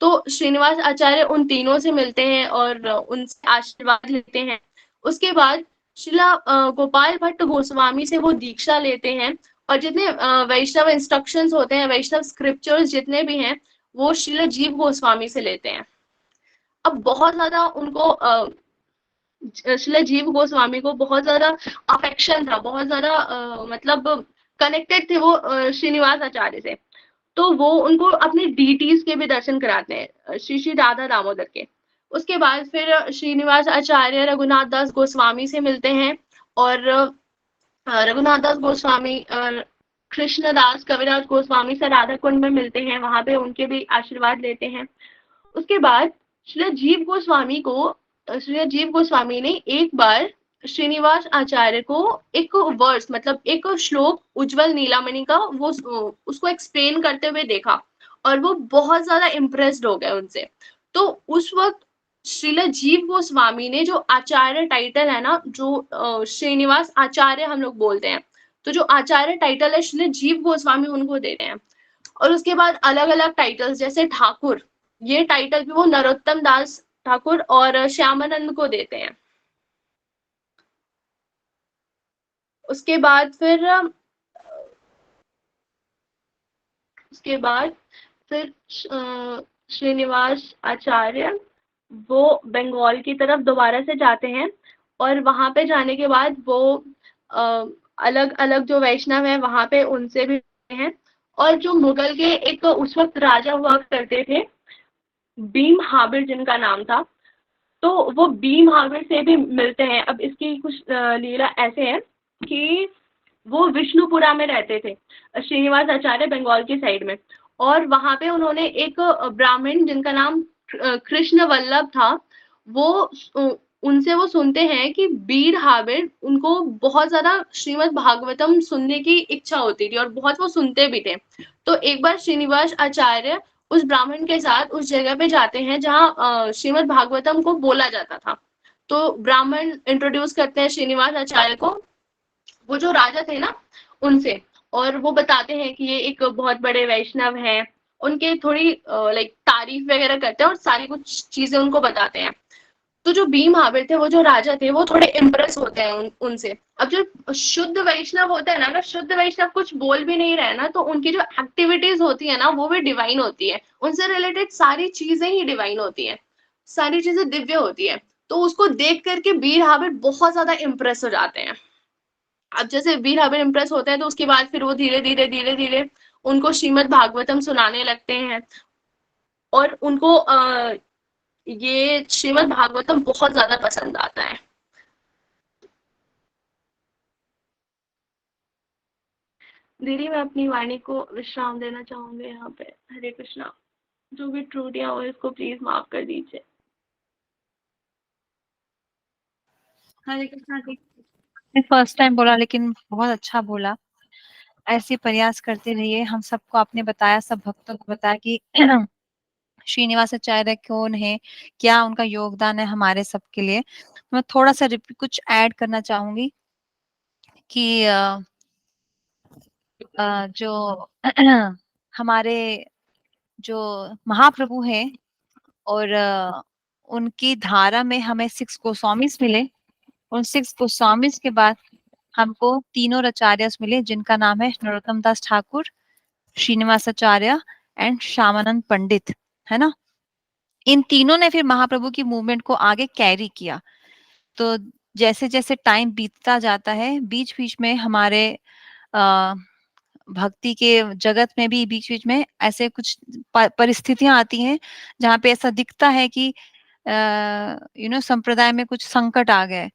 तो श्रीनिवास आचार्य उन तीनों से मिलते हैं और उनसे आशीर्वाद लेते हैं। उसके बाद श्रील गोपाल भट्ट गोस्वामी से वो दीक्षा लेते हैं और जितने वैष्णव इंस्ट्रक्शंस होते हैं, वैष्णव स्क्रिप्चर्स जितने भी हैं, वो श्रील जीव गोस्वामी से लेते हैं। अब बहुत ज्यादा उनको श्रील जीव गोस्वामी को बहुत ज्यादा अफेक्शन था, बहुत ज्यादा मतलब कनेक्टेड थे वो श्रीनिवास आचार्य से। तो वो उनको अपने डीटीज के भी दर्शन कराते हैं, श्री श्री राधा दामोदर के। उसके बाद फिर श्रीनिवास आचार्य रघुनाथ दास गोस्वामी से मिलते हैं, और रघुनाथ दास गोस्वामी कृष्णदास कविराज गोस्वामी से राधा कुंड में मिलते हैं, वहां पे उनके भी आशीर्वाद लेते हैं। उसके बाद श्री जीव गोस्वामी ने एक बार श्रीनिवास आचार्य को एक वर्स, मतलब एक श्लोक उज्जवल नीलामणि का, वो उसको एक्सप्लेन करते हुए देखा, और वो बहुत ज्यादा इम्प्रेस्ड हो गए उनसे। तो उस वक्त श्रील जीव गोस्वामी ने जो आचार्य टाइटल है ना, जो श्रीनिवास आचार्य हम लोग बोलते हैं, तो जो आचार्य टाइटल है श्रील जीव गोस्वामी उनको देते हैं। और उसके बाद अलग अलग टाइटल्स जैसे ठाकुर, ये टाइटल भी वो नरोत्तम दास ठाकुर और श्यामानंद को देते हैं। उसके बाद फिर श्रीनिवास आचार्य वो बंगाल की तरफ दोबारा से जाते हैं, और वहां पे जाने के बाद वो अलग अलग जो वैष्णव है वहां पे उनसे भी हैं। और जो मुगल के एक उस वक्त राजा हुआ करते थे, भीम हाबिर जिनका नाम था, तो वो भीम हाबिर से भी मिलते हैं। अब इसकी कुछ लीला ऐसे है कि वो विष्णुपुरा में रहते थे, श्रीनिवास आचार्य बंगाल की साइड में, और वहां पे उन्होंने एक ब्राह्मण जिनका नाम कृष्ण वल्लभ था, वो उनसे वो सुनते हैं कि बीर हाबिर, उनको बहुत ज्यादा श्रीमद् भागवतम सुनने की इच्छा होती थी और बहुत वो सुनते भी थे। तो एक बार श्रीनिवास आचार्य उस ब्राह्मण के साथ उस जगह पे जाते हैं जहाँ श्रीमद् भागवतम को बोला जाता था। तो ब्राह्मण इंट्रोड्यूस करते हैं श्रीनिवास आचार्य को वो जो राजा थे ना उनसे, और वो बताते हैं कि ये एक बहुत बड़े वैष्णव हैं, उनके थोड़ी लाइक तारीफ वगैरह करते हैं और सारी कुछ चीजें उनको बताते हैं। तो जो भीम हाबिर थे, वो जो राजा थे, वो थोड़े इम्प्रेस होते हैं उनसे। अब जो शुद्ध वैष्णव होते हैं ना, अगर शुद्ध वैष्णव कुछ बोल भी नहीं रहे ना, तो उनकी जो एक्टिविटीज होती है ना, वो भी डिवाइन होती है, उनसे रिलेटेड सारी चीजें ही डिवाइन होती है, सारी चीजें दिव्य होती है। तो उसको देख करके वीर हाबिर बहुत ज्यादा इम्प्रेस हो जाते हैं। अब जैसे वीर हाबिर इम्प्रेस होते हैं, तो उसके बाद फिर वो धीरे धीरे उनको श्रीमद् भागवतम सुनाने लगते हैं, और उनको ये श्रीमद् भागवतम बहुत ज्यादा पसंद आता है। दीदी मैं अपनी वाणी को विश्राम देना चाहूंगी यहाँ पे। हरे कृष्णा। जो भी त्रुटियां हो इसको प्लीज माफ कर दीजिए।
हरे कृष्णा जी, फर्स्ट टाइम बोला लेकिन बहुत अच्छा बोला। ऐसे प्रयास करते रहिए। हम सबको आपने बताया, सब भक्तों को बताया कि श्रीनिवास आचार्य कौन है, क्या उनका योगदान है हमारे सबके लिए। मैं थोड़ा सा कुछ ऐड करना चाहूंगी कि जो हमारे जो महाप्रभु हैं, और उनकी धारा में हमें 6 गोस्वामीज मिले। उन 6 गोस्वामीज के बाद हमको तीनों आचार्य मिले, जिनका नाम है नरोत्तम दास ठाकुर, श्रीनिवास आचार्य एंड श्यामानंद पंडित, है ना। इन तीनों ने फिर महाप्रभु की मूवमेंट को आगे कैरी किया। तो जैसे जैसे टाइम बीतता जाता है, बीच बीच में हमारे भक्ति के जगत में भी बीच बीच में ऐसे कुछ परिस्थितियां आती हैं जहाँ पे ऐसा दिखता है कि संप्रदाय में कुछ संकट आ गए।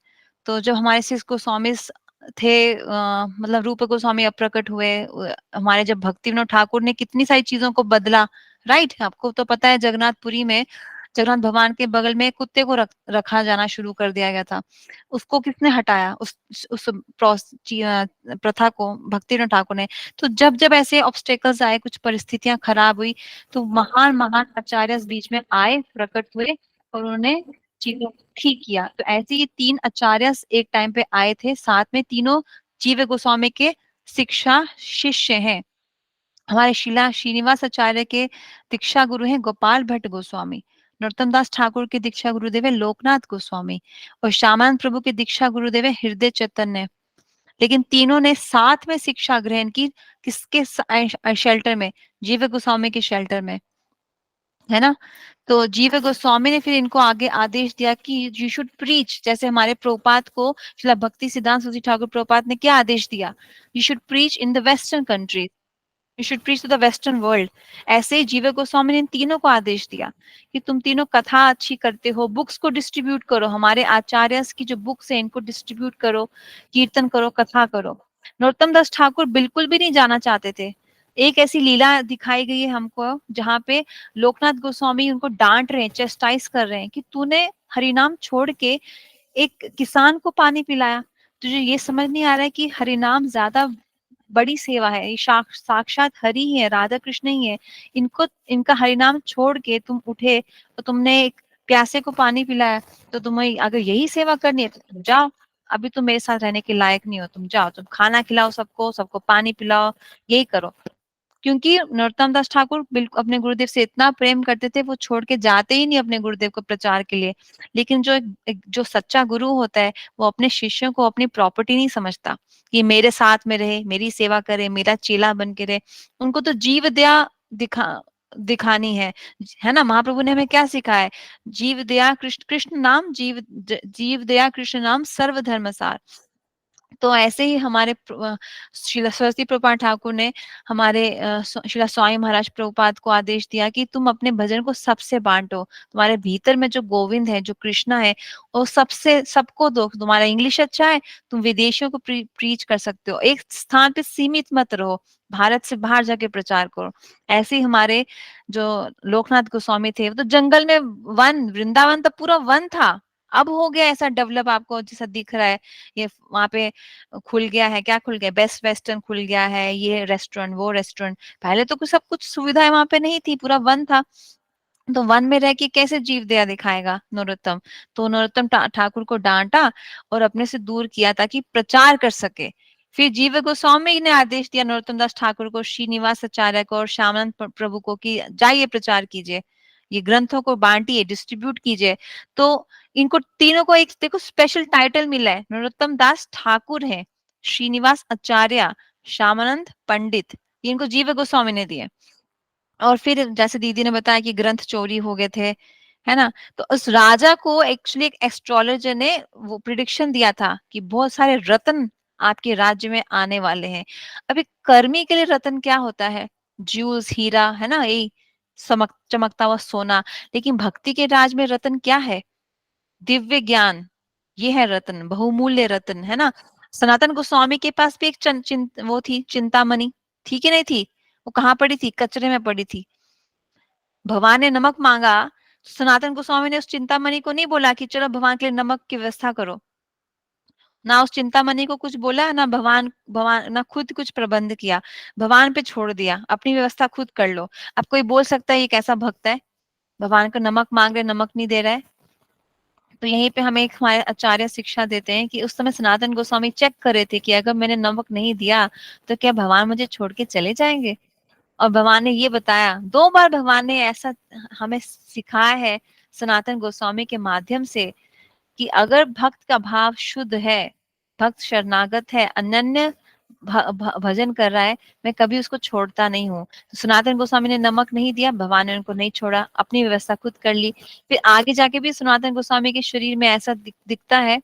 तो जब हमारे 6 गोस्वामी थे, मतलब रूप गोस्वामी अप्रकट हुए, हमारे जब भक्ति विनोद ठाकुर ने कितनी सारी चीजों को बदला, राइट। आपको तो पता है जगन्नाथपुरी में जगन्नाथ भगवान के बगल में कुत्ते को रखा जाना शुरू कर दिया गया था। उसको किसने हटाया, उस प्रथा को? भक्ति विनोद ठाकुर ने। तो जब जब ऐसे ऑब्स्टेकल्स आए, कुछ परिस्थितियां खराब हुई, तो महान महान आचार्य बीच में आए, प्रकट हुए और उन्होंने चीजों को ठीक किया। तो ऐसे ही 3 आचार्य एक टाइम पे आए थे, साथ में तीनों जीव गोस्वामी के शिक्षा शिष्य हैं। हमारे श्रीनिवास आचार्य के दीक्षा गुरु हैं गोपाल भट्ट गोस्वामी, नरोत्तम दास ठाकुर के दीक्षा गुरुदेव है लोकनाथ गोस्वामी, और श्यामानंद प्रभु के दीक्षा गुरुदेव है हृदय चैतन्य, लेकिन तीनों ने साथ में शिक्षा ग्रहण की, किसके शेल्टर में? जीव गोस्वामी के शेल्टर में, है ना। तो जीव गोस्वामी ने फिर इनको आगे आदेश दिया कि यू शुड प्रीच, जैसे हमारे प्रभुपाद को श्रील भक्ति सिद्धांत सरस्वती ठाकुर प्रभुपाद ने क्या आदेश दिया? You should preach in the western countries, you should preach to the western world. ऐसे ही जीव गोस्वामी ने इन तीनों को आदेश दिया कि तुम तीनों कथा अच्छी करते हो, बुक्स को डिस्ट्रीब्यूट करो, हमारे आचार्य की जो बुक्स है इनको डिस्ट्रीब्यूट करो, कीर्तन करो, कथा करो। नरोत्तम दास ठाकुर बिल्कुल भी नहीं जाना चाहते थे। एक ऐसी लीला दिखाई गई है हमको जहाँ पे लोकनाथ गोस्वामी उनको डांट रहे हैं, चेस्टाइज कर रहे हैं कि तूने हरिनाम छोड़ के एक किसान को पानी पिलाया। तुझे ये समझ नहीं आ रहा है कि हरिनाम ज्यादा बड़ी सेवा है, ये साक्षात हरि ही है, राधा कृष्ण ही है। इनको, इनका हरिनाम छोड़ के तुम उठे तो तुमने एक प्यासे को पानी पिलाया, तो तुम्हें अगर यही सेवा करनी है तो तुम जाओ, अभी तुम मेरे साथ रहने के लायक नहीं हो, तुम जाओ, तुम खाना खिलाओ सबको, सबको पानी पिलाओ, यही करो। क्योंकि नरोत्तम दास ठाकुर बिल्कुल अपने गुरुदेव से इतना प्रेम करते थे, वो छोड़ के जाते ही नहीं अपने गुरुदेव को प्रचार के लिए। लेकिन जो सच्चा गुरु होता है वो अपने शिष्यों को अपनी प्रॉपर्टी नहीं समझता कि मेरे साथ में रहे, मेरी सेवा करे, मेरा चेला बन के रहे। उनको तो जीव दया दिखानी है ना। महाप्रभु ने हमें क्या सिखाया है? जीव दया कृष्ण, कृष्ण नाम जीव दया कृष्ण नाम सर्वधर्म सार। तो ऐसे ही हमारे श्रीला सरस्वती प्रभुपाद ठाकुर ने हमारे श्रीला स्वामी महाराज प्रभुपाद को आदेश दिया कि तुम अपने भजन को सबसे बांटो, तुम्हारे भीतर में जो गोविंद है, जो कृष्णा है, वो सबसे सबको दो। तुम्हारा इंग्लिश अच्छा है, तुम विदेशियों को प्रीच कर सकते हो, एक स्थान पे सीमित मत रहो, भारत से बाहर जाके प्रचार करो। ऐसे ही हमारे जो लोकनाथ गोस्वामी थे, वो तो जंगल में, वन, वृंदावन तो पूरा वन था, अब हो गया ऐसा डेवलप आपको जैसा दिख रहा है। ये वहां पे खुल गया है, क्या खुल गया, बेस्ट वेस्टर्न खुल गया है, ये रेस्टोरेंट, वो रेस्टोरेंट। पहले तो कुछ सब कुछ सुविधाएं वहां पे नहीं थी, पूरा वन था। तो वन में रह के कैसे जीव दया दिखाएगा नरोत्तम? तो नरोत्तम ठाकुर को डांटा और अपने से दूर किया ताकि प्रचार कर सके। फिर जीव गोस्वामी ने आदेश दिया नरोत्तम दास ठाकुर को, श्रीनिवास आचार्य को और श्यामानंद प्रभु को कि जाइए प्रचार कीजिए, ये ग्रंथों को बांटिए, डिस्ट्रीब्यूट कीजिए। तो इनको तीनों को एक देखो स्पेशल टाइटल मिला है, नरोत्तम दास ठाकुर है, श्रीनिवास आचार्य, श्यामानंद पंडित, इनको जीव गोस्वामी ने दिए। और फिर जैसे दीदी ने बताया कि ग्रंथ चोरी हो गए थे, है ना। तो उस राजा को एक्चुअली एक एस्ट्रोलॉजर ने वो प्रिडिक्शन दिया था कि बहुत सारे रत्न आपके राज्य में आने वाले हैं। अभी कर्मी के लिए रत्न क्या होता है? ज्यूल्स, हीरा, है ना, यही चमकता हुआ सोना। लेकिन भक्ति के राज में रत्न क्या है? दिव्य ज्ञान, ये है रत्न, बहुमूल्य रत्न, है ना। सनातन गोस्वामी के पास भी एक वो थी चिंतामणि, थी कि नहीं थी? वो कहाँ पड़ी थी? कचरे में पड़ी थी। भगवान ने नमक मांगा, सनातन गोस्वामी ने उस चिंतामणि को नहीं बोला कि चलो भगवान के लिए नमक की व्यवस्था करो, ना उस चिंतामणि को कुछ बोला, ना भगवान भगवान ना खुद कुछ प्रबंध किया, भगवान पे छोड़ दिया, अपनी व्यवस्था खुद कर लो। अब कोई बोल सकता है ये कैसा भक्त है, भगवान का नमक मांग रहे, नमक नहीं दे रहा है। तो यहीं पे हमें एक हमारे आचार्य शिक्षा देते हैं कि उस समय सनातन गोस्वामी चेक कर रहे थे कि अगर मैंने नमक नहीं दिया तो क्या भगवान मुझे छोड़ के चले जाएंगे। और भगवान ने ये बताया, 2 बार भगवान ने ऐसा हमें सिखाया है सनातन गोस्वामी के माध्यम से कि अगर भक्त का भाव शुद्ध है, भक्त शरणागत है, अनन्य भजन कर रहा है, मैं कभी उसको छोड़ता नहीं हूँ। तो सनातन गोस्वामी ने नमक नहीं दिया, भगवान ने उनको नहीं छोड़ा, अपनी व्यवस्था खुद कर ली। फिर आगे जाके भी सनातन गोस्वामी के शरीर में ऐसा दिखता है,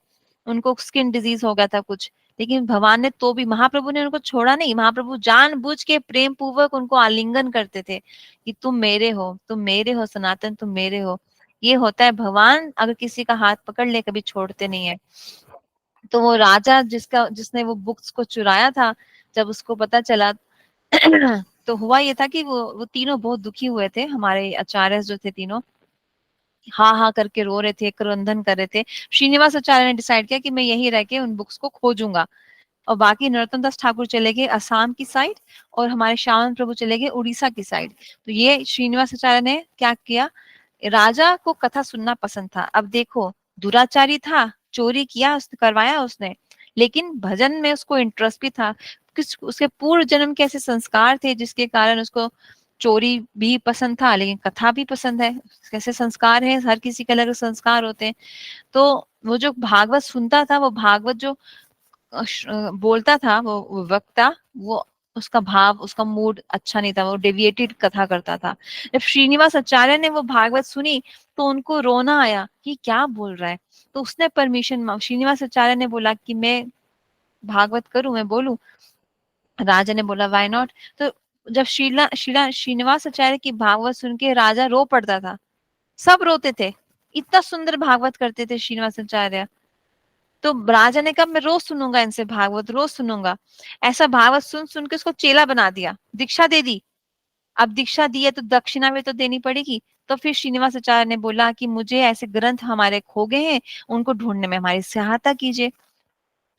उनको स्किन डिजीज हो गया था कुछ, लेकिन भगवान ने तो भी, महाप्रभु ने उनको छोड़ा नहीं। महाप्रभु जानबूझ के प्रेम पूर्वक उनको आलिंगन करते थे कि तुम मेरे हो, तुम मेरे हो सनातन, तुम मेरे हो। ये होता है, भगवान अगर किसी का हाथ पकड़ ले कभी छोड़ते नहीं है। तो वो राजा जिसने वो बुक्स को चुराया था, जब उसको पता चला तो हुआ ये था कि वो तीनों बहुत दुखी हुए थे, हमारे आचार्य जो थे तीनों हाँ हाँ करके रो रहे थे, क्रंदन कर रहे थे। श्रीनिवास आचार्य ने डिसाइड किया कि मैं यहीं रह के उन बुक्स को खोजूंगा। और बाकी नरोत्तम दास ठाकुर चले गए असम की साइड और हमारे श्यामन प्रभु चले गए उड़ीसा की साइड। तो ये श्रीनिवास आचार्य ने क्या किया, राजा को कथा सुनना पसंद था। अब देखो, दुराचारी था, चोरी किया, उसने करवाया उसने, लेकिन भजन में उसको इंटरेस्ट भी था। किस उसके पूर्व जन्म के ऐसे संस्कार थे जिसके कारण उसको चोरी भी पसंद था, लेकिन कथा भी पसंद है। कैसे संस्कार है, हर किसी के अलग संस्कार होते हैं। तो वो जो भागवत सुनता था, वो भागवत जो बोलता था वो वक्ता, वो उसका भाव, उसका मूड अच्छा नहीं था, वो डेविएटेड कथा करता था। जब श्रीनिवास आचार्य ने वो भागवत सुनी तो उनको रोना आया कि क्या बोल रहा है। तो उसने परमिशन, श्रीनिवास आचार्य ने बोला कि मैं भागवत करूं, मैं बोलूं। राजा ने बोला व्हाई नॉट। तो जब शीला शीला श्रीनिवास आचार्य की भागवत सुन के राजा रो पड़ता था, सब रोते थे, इतना सुंदर भागवत करते थे श्रीनिवास आचार्य। तो राजा ने कहा मैं रोज सुनूंगा इनसे भागवत, रोज सुनूंगा। ऐसा भागवत सुन सुन के उसको चेला बना दिया, दीक्षा दे दी। अब दीक्षा दी है तो दक्षिणा भी तो देनी पड़ेगी। तो फिर श्रीनिवास आचार्य ने बोला कि मुझे ऐसे ग्रंथ हमारे खो गए हैं, उनको ढूंढने में हमारी सहायता कीजिए।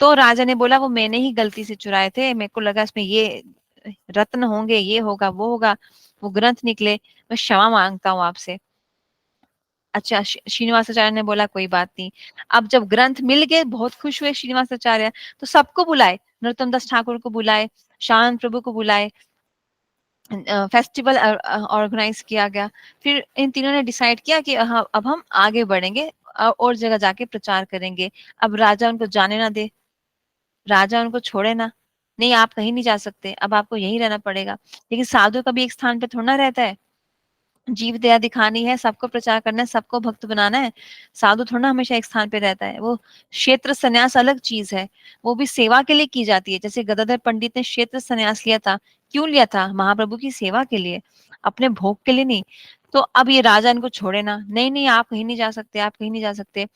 तो राजा ने बोला वो मैंने ही गलती से चुराए थे, मेरे को लगा इसमें ये रत्न होंगे, ये होगा वो होगा, वो ग्रंथ निकले, मैं क्षमा मांगता हूँ आपसे। अच्छा, श्रीनिवासाचार्य ने बोला कोई बात नहीं। अब जब ग्रंथ मिल गए, बहुत खुश हुए श्रीनिवासाचार्य, तो सबको बुलाए, नरोत्तम दास ठाकुर को बुलाए, शांत प्रभु को बुलाए, फेस्टिवल ऑर्गेनाइज किया गया। फिर इन तीनों ने डिसाइड किया कि अब हम आगे बढ़ेंगे और जगह जाके प्रचार करेंगे। अब राजा उनको जाने ना दे, राजा उनको छोड़े ना, नहीं आप कहीं नहीं जा सकते, अब आपको यहीं रहना पड़ेगा। लेकिन साधु कभी एक स्थान पे थोड़ा ना रहता है, जीव दया दिखानी है, सबको प्रचार करना है, सबको भक्त बनाना है। साधु थोड़ा हमेशा एक स्थान पे रहता है। वो क्षेत्र संन्यास अलग चीज है, वो भी सेवा के लिए की जाती है। जैसे गदाधर पंडित ने क्षेत्र संन्यास लिया था, क्यों लिया था? महाप्रभु की सेवा के लिए, अपने भोग के लिए नहीं। तो अब ये राजा इनको छोड़े ना, नहीं नहीं आप कहीं नहीं जा सकते, आप कहीं नहीं जा सकते।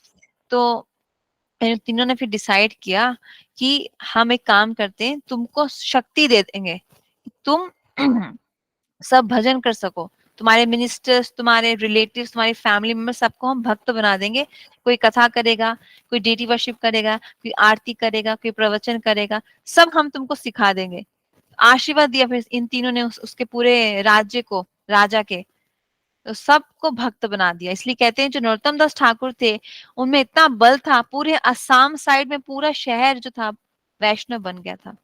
तो इन तीनों ने फिर डिसाइड किया कि हम एक काम करते हैं, तुमको शक्ति दे देंगे, तुम सब भजन कर सको। तुम्हारे मिनिस्टर्स, तुम्हारे रिलेटिव्स, तुम्हारे फैमिली मेंबर, सबको हम भक्त बना देंगे। कोई कथा करेगा, कोई डेटी वर्शिप करेगा, कोई आरती करेगा, कोई प्रवचन करेगा, सब हम तुमको सिखा देंगे। आशीर्वाद दिया फिर इन तीनों ने उसके पूरे राज्य को, राजा के, तो सबको भक्त बना दिया। इसलिए कहते हैं जो नरोत्तम दास ठाकुर थे, उनमें इतना बल था, पूरे असम साइड में पूरा शहर जो था वैष्णव बन गया था।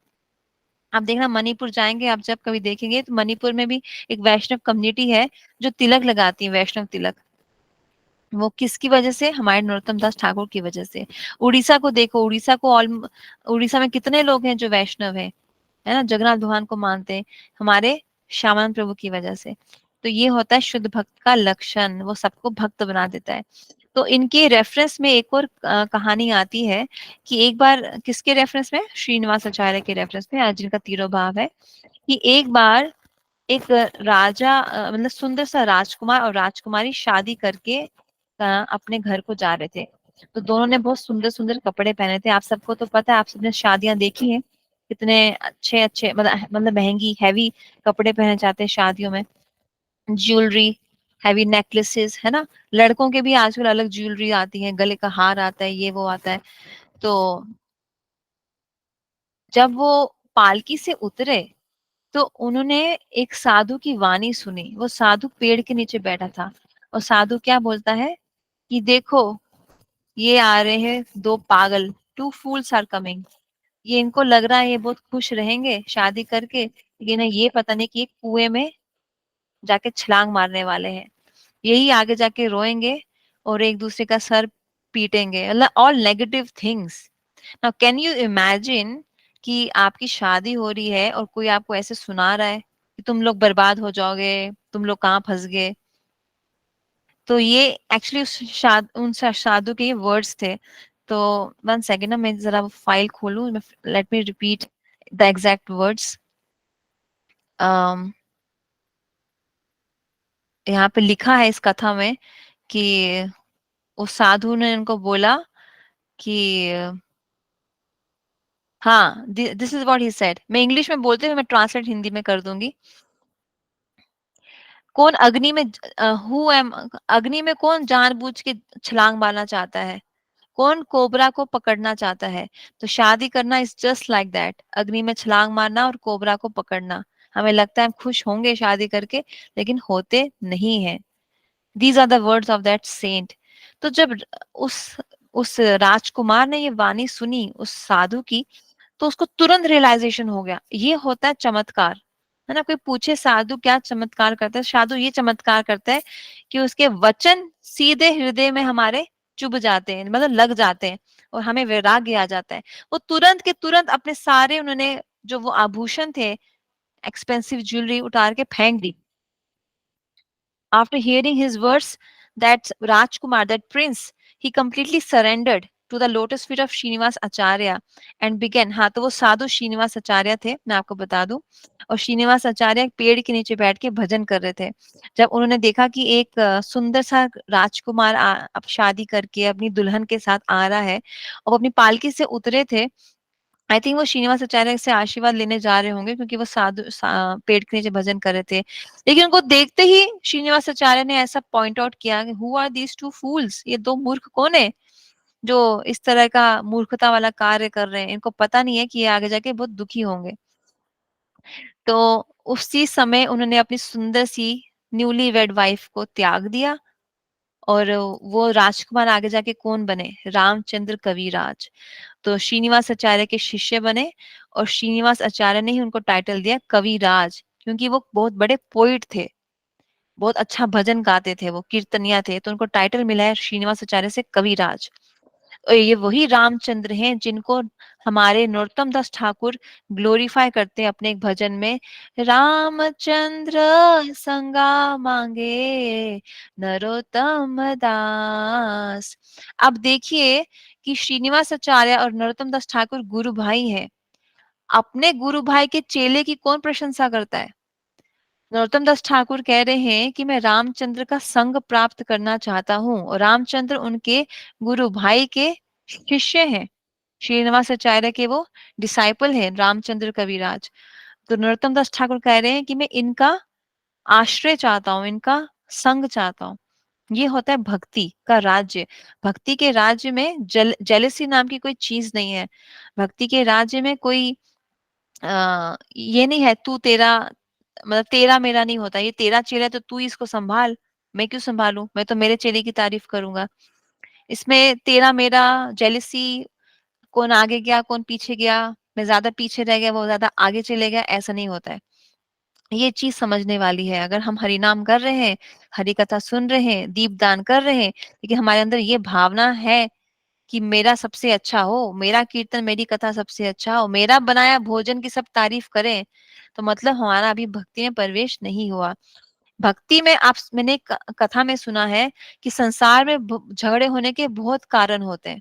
आप देखना मणिपुर जाएंगे, आप जब कभी देखेंगे तो मणिपुर में भी एक वैष्णव कम्युनिटी है जो तिलक लगाती है, वैष्णव तिलक। वो किसकी वजह से? हमारे नरोत्तम दास ठाकुर की वजह से। उड़ीसा को देखो, उड़ीसा में कितने लोग हैं जो वैष्णव है ना, जगन्नाथ भगवान को मानते हैं, हमारे श्यामानंद प्रभु की वजह से। तो ये होता है शुद्ध भक्त का लक्षण, वो सबको भक्त बना देता है। तो इनके रेफरेंस में एक और कहानी आती है कि एक बार, किसके रेफरेंस में? श्रीनिवास आचार्य के रेफरेंस में, आज जिनका तीरो भाव है, कि एक बार एक राजा, मतलब सुंदर सा राजकुमार और राजकुमारी शादी करके अपने घर को जा रहे थे। तो दोनों ने बहुत सुंदर सुंदर कपड़े पहने थे। आप सबको तो पता है, आप सबने शादियां देखी हैं, कितने अच्छे अच्छे, मतलब महंगी हैवी कपड़े पहने जाते हैं शादियों में, ज्वेलरी, हैवी नेकलेसेस, है ना। लड़कों के भी आजकल अलग ज्वेलरी आती है, गले का हार आता है, ये वो आता है। तो जब वो पालकी से उतरे तो उन्होंने एक साधु की वाणी सुनी। वो साधु पेड़ के नीचे बैठा था, और साधु क्या बोलता है कि देखो ये आ रहे हैं दो पागल, टू फूल्स आर कमिंग। ये इनको लग रहा है ये बहुत खुश रहेंगे शादी करके, लेकिन ये पता नहीं कि एक कुएं में जाके छलांग मारने वाले हैं। यही आगे जाके रोएंगे और एक दूसरे का सर पीटेंगे, मतलब all negative things. Now can you imagine कि आपकी शादी हो रही है और कोई आपको ऐसे सुना रहा है कि तुम लोग बर्बाद हो जाओगे, तुम लोग कहाँ फंस गए। तो ये एक्चुअली उन साधु के ये वर्ड्स थे। तो 1 सेकेंड ना, मैं जरा फाइल खोलूं, let me repeat the exact words. यहाँ पे लिखा है इस कथा में कि उस साधु ने उनको बोला कि हाँ, this is what he said. मैं इंग्लिश में बोलते हुए मैं ट्रांसलेट हिंदी में कर दूंगी। कौन अग्नि में हु एम अग्नि में कौन जानबूझ के छलांग मारना चाहता है? कौन कोबरा को पकड़ना चाहता है? तो शादी करना इज जस्ट लाइक दैट, अग्नि में छलांग मारना और कोबरा को पकड़ना। हमें लगता है हम खुश होंगे शादी करके, लेकिन होते नहीं है। These are the words of that saint. तो जब उस उस राजकुमार ने ये वाणी सुनी उस साधु की, तो उसको तुरंत रियलाइजेशन हो गया। ये होता है चमत्कार, है ना। कोई पूछे साधु क्या चमत्कार करता है, साधु ये चमत्कार करता है कि उसके वचन सीधे हृदय में हमारे चुभ जाते हैं, मतलब लग जाते हैं और हमें वैराग्य आ जाता है। वो तुरंत के तुरंत अपने सारे उन्होंने जो वो आभूषण थे, एक्सपेंसिव ज्वेलरी उतार के फेंक दी। After hearing his words, that Rajkumar, that prince, he completely surrendered to the lotus feet of Srinivas Acharya and began. हाँ, तो वो साधु श्रीनिवास आचार्य थे, मैं आपको बता दूं। और श्रीनिवास आचार्य एक पेड़ के नीचे बैठ के भजन कर रहे थे। जब उन्होंने देखा कि एक सुंदर सा राजकुमार अब शादी करके अपनी दुल्हन के साथ आ रहा है और वो अपनी पालकी से उतरे थे। आई थिंक वो श्रीनिवास आचार्य से आशीर्वाद लेने जा रहे होंगे, क्योंकि वो पेड़ के नीचे भजन कर रहे थे। लेकिन उनको देखते ही श्रीनिवास आचार्य ने ऐसा पॉइंट आउट किया कि हु आर दीज टू फूल्स, ये दो मूर्ख कौन है जो इस तरह का मूर्खता वाला कार्य कर रहे हैं, इनको पता नहीं है कि ये आगे जाके बहुत दुखी होंगे। तो उसी समय उन्होंने अपनी सुंदर सी न्यूली वेड वाइफ को त्याग दिया और वो राजकुमार आगे जाके कौन बने, रामचंद्र कविराज। तो श्रीनिवास आचार्य के शिष्य बने और श्रीनिवास आचार्य ने ही उनको टाइटल दिया कविराज, क्योंकि वो बहुत बड़े पोइट थे, बहुत अच्छा भजन गाते थे, वो कीर्तनिया थे, तो उनको टाइटल मिला है श्रीनिवास आचार्य से कविराज। और ये वही रामचंद्र हैं जिनको हमारे नरोत्तम दास ठाकुर ग्लोरीफाई करते हैं अपने एक भजन में, रामचंद्र संगा मांगे नरोत्तम दास। अब देखिए कि श्रीनिवास आचार्य और नरोत्तम दास ठाकुर गुरु भाई हैं। अपने गुरु भाई के चेले की कौन प्रशंसा करता है? नरोत्तम दास ठाकुर कह रहे हैं कि मैं रामचंद्र का संग प्राप्त करना चाहता हूँ और रामचंद्र उनके गुरु भाई के शिष्य हैं, श्रीनिवास आचार्य के वो डिसाइपल हैं रामचंद्र कविराज। तो नरोत्तम दास ठाकुर कह रहे हैं कि मैं इनका आश्रय चाहता हूँ, इनका संग चाहता हूँ। ये होता है भक्ति का राज्य। भक्ति के राज्य में जेलसी नाम की कोई चीज नहीं है। भक्ति के राज्य में कोई ये नहीं है तू तेरा, मतलब तेरा मेरा नहीं होता, ये तेरा चेला है तो तू इसको संभाल, मैं क्यों संभालूं, मैं तो मेरे चेले की तारीफ करूंगा। इसमें तेरा मेरा जेलिसी, कौन आगे गया कौन पीछे गया, मैं ज्यादा पीछे रह गया वो ज्यादा आगे चले गया, ऐसा नहीं होता है। ये चीज समझने वाली है। अगर हम हरि नाम कर रहे हैं, हरि कथा सुन रहे हैं, दीपदान कर रहे हैं, लेकिन हमारे अंदर ये भावना है कि मेरा सबसे अच्छा हो, मेरा कीर्तन मेरी कथा सबसे अच्छा हो, मेरा बनाया भोजन की सब तारीफ करें, तो मतलब हमारा अभी भक्ति में प्रवेश नहीं हुआ। भक्ति में मैंने कथा में सुना है कि संसार में झगड़े होने के बहुत कारण होते हैं,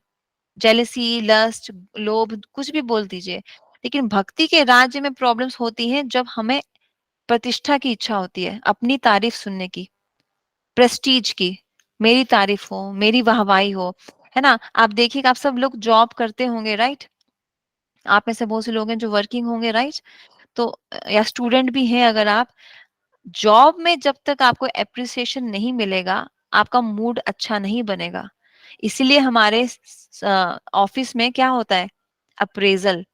जेलसी, लस्ट, लोभ, कुछ भी बोल दीजिए। लेकिन भक्ति के राज्य में प्रॉब्लम्स होती हैं जब हमें प्रतिष्ठा की इच्छा होती है, अपनी तारीफ सुनने की, प्रेस्टीज की, मेरी तारीफ हो, मेरी वाहवाही हो, है ना। आप देखिएगा, आप सब लोग जॉब करते होंगे, राइट? आप में से बहुत से लोग हैं जो वर्किंग होंगे, राइट? तो या स्टूडेंट भी हैं अगर आप, जॉब में जब तक आपको एप्रिसिएशन नहीं मिलेगा, आपका मूड अच्छा नहीं बनेगा। इसीलिए हमारे ऑफिस में क्या होता है, अप्रेजल।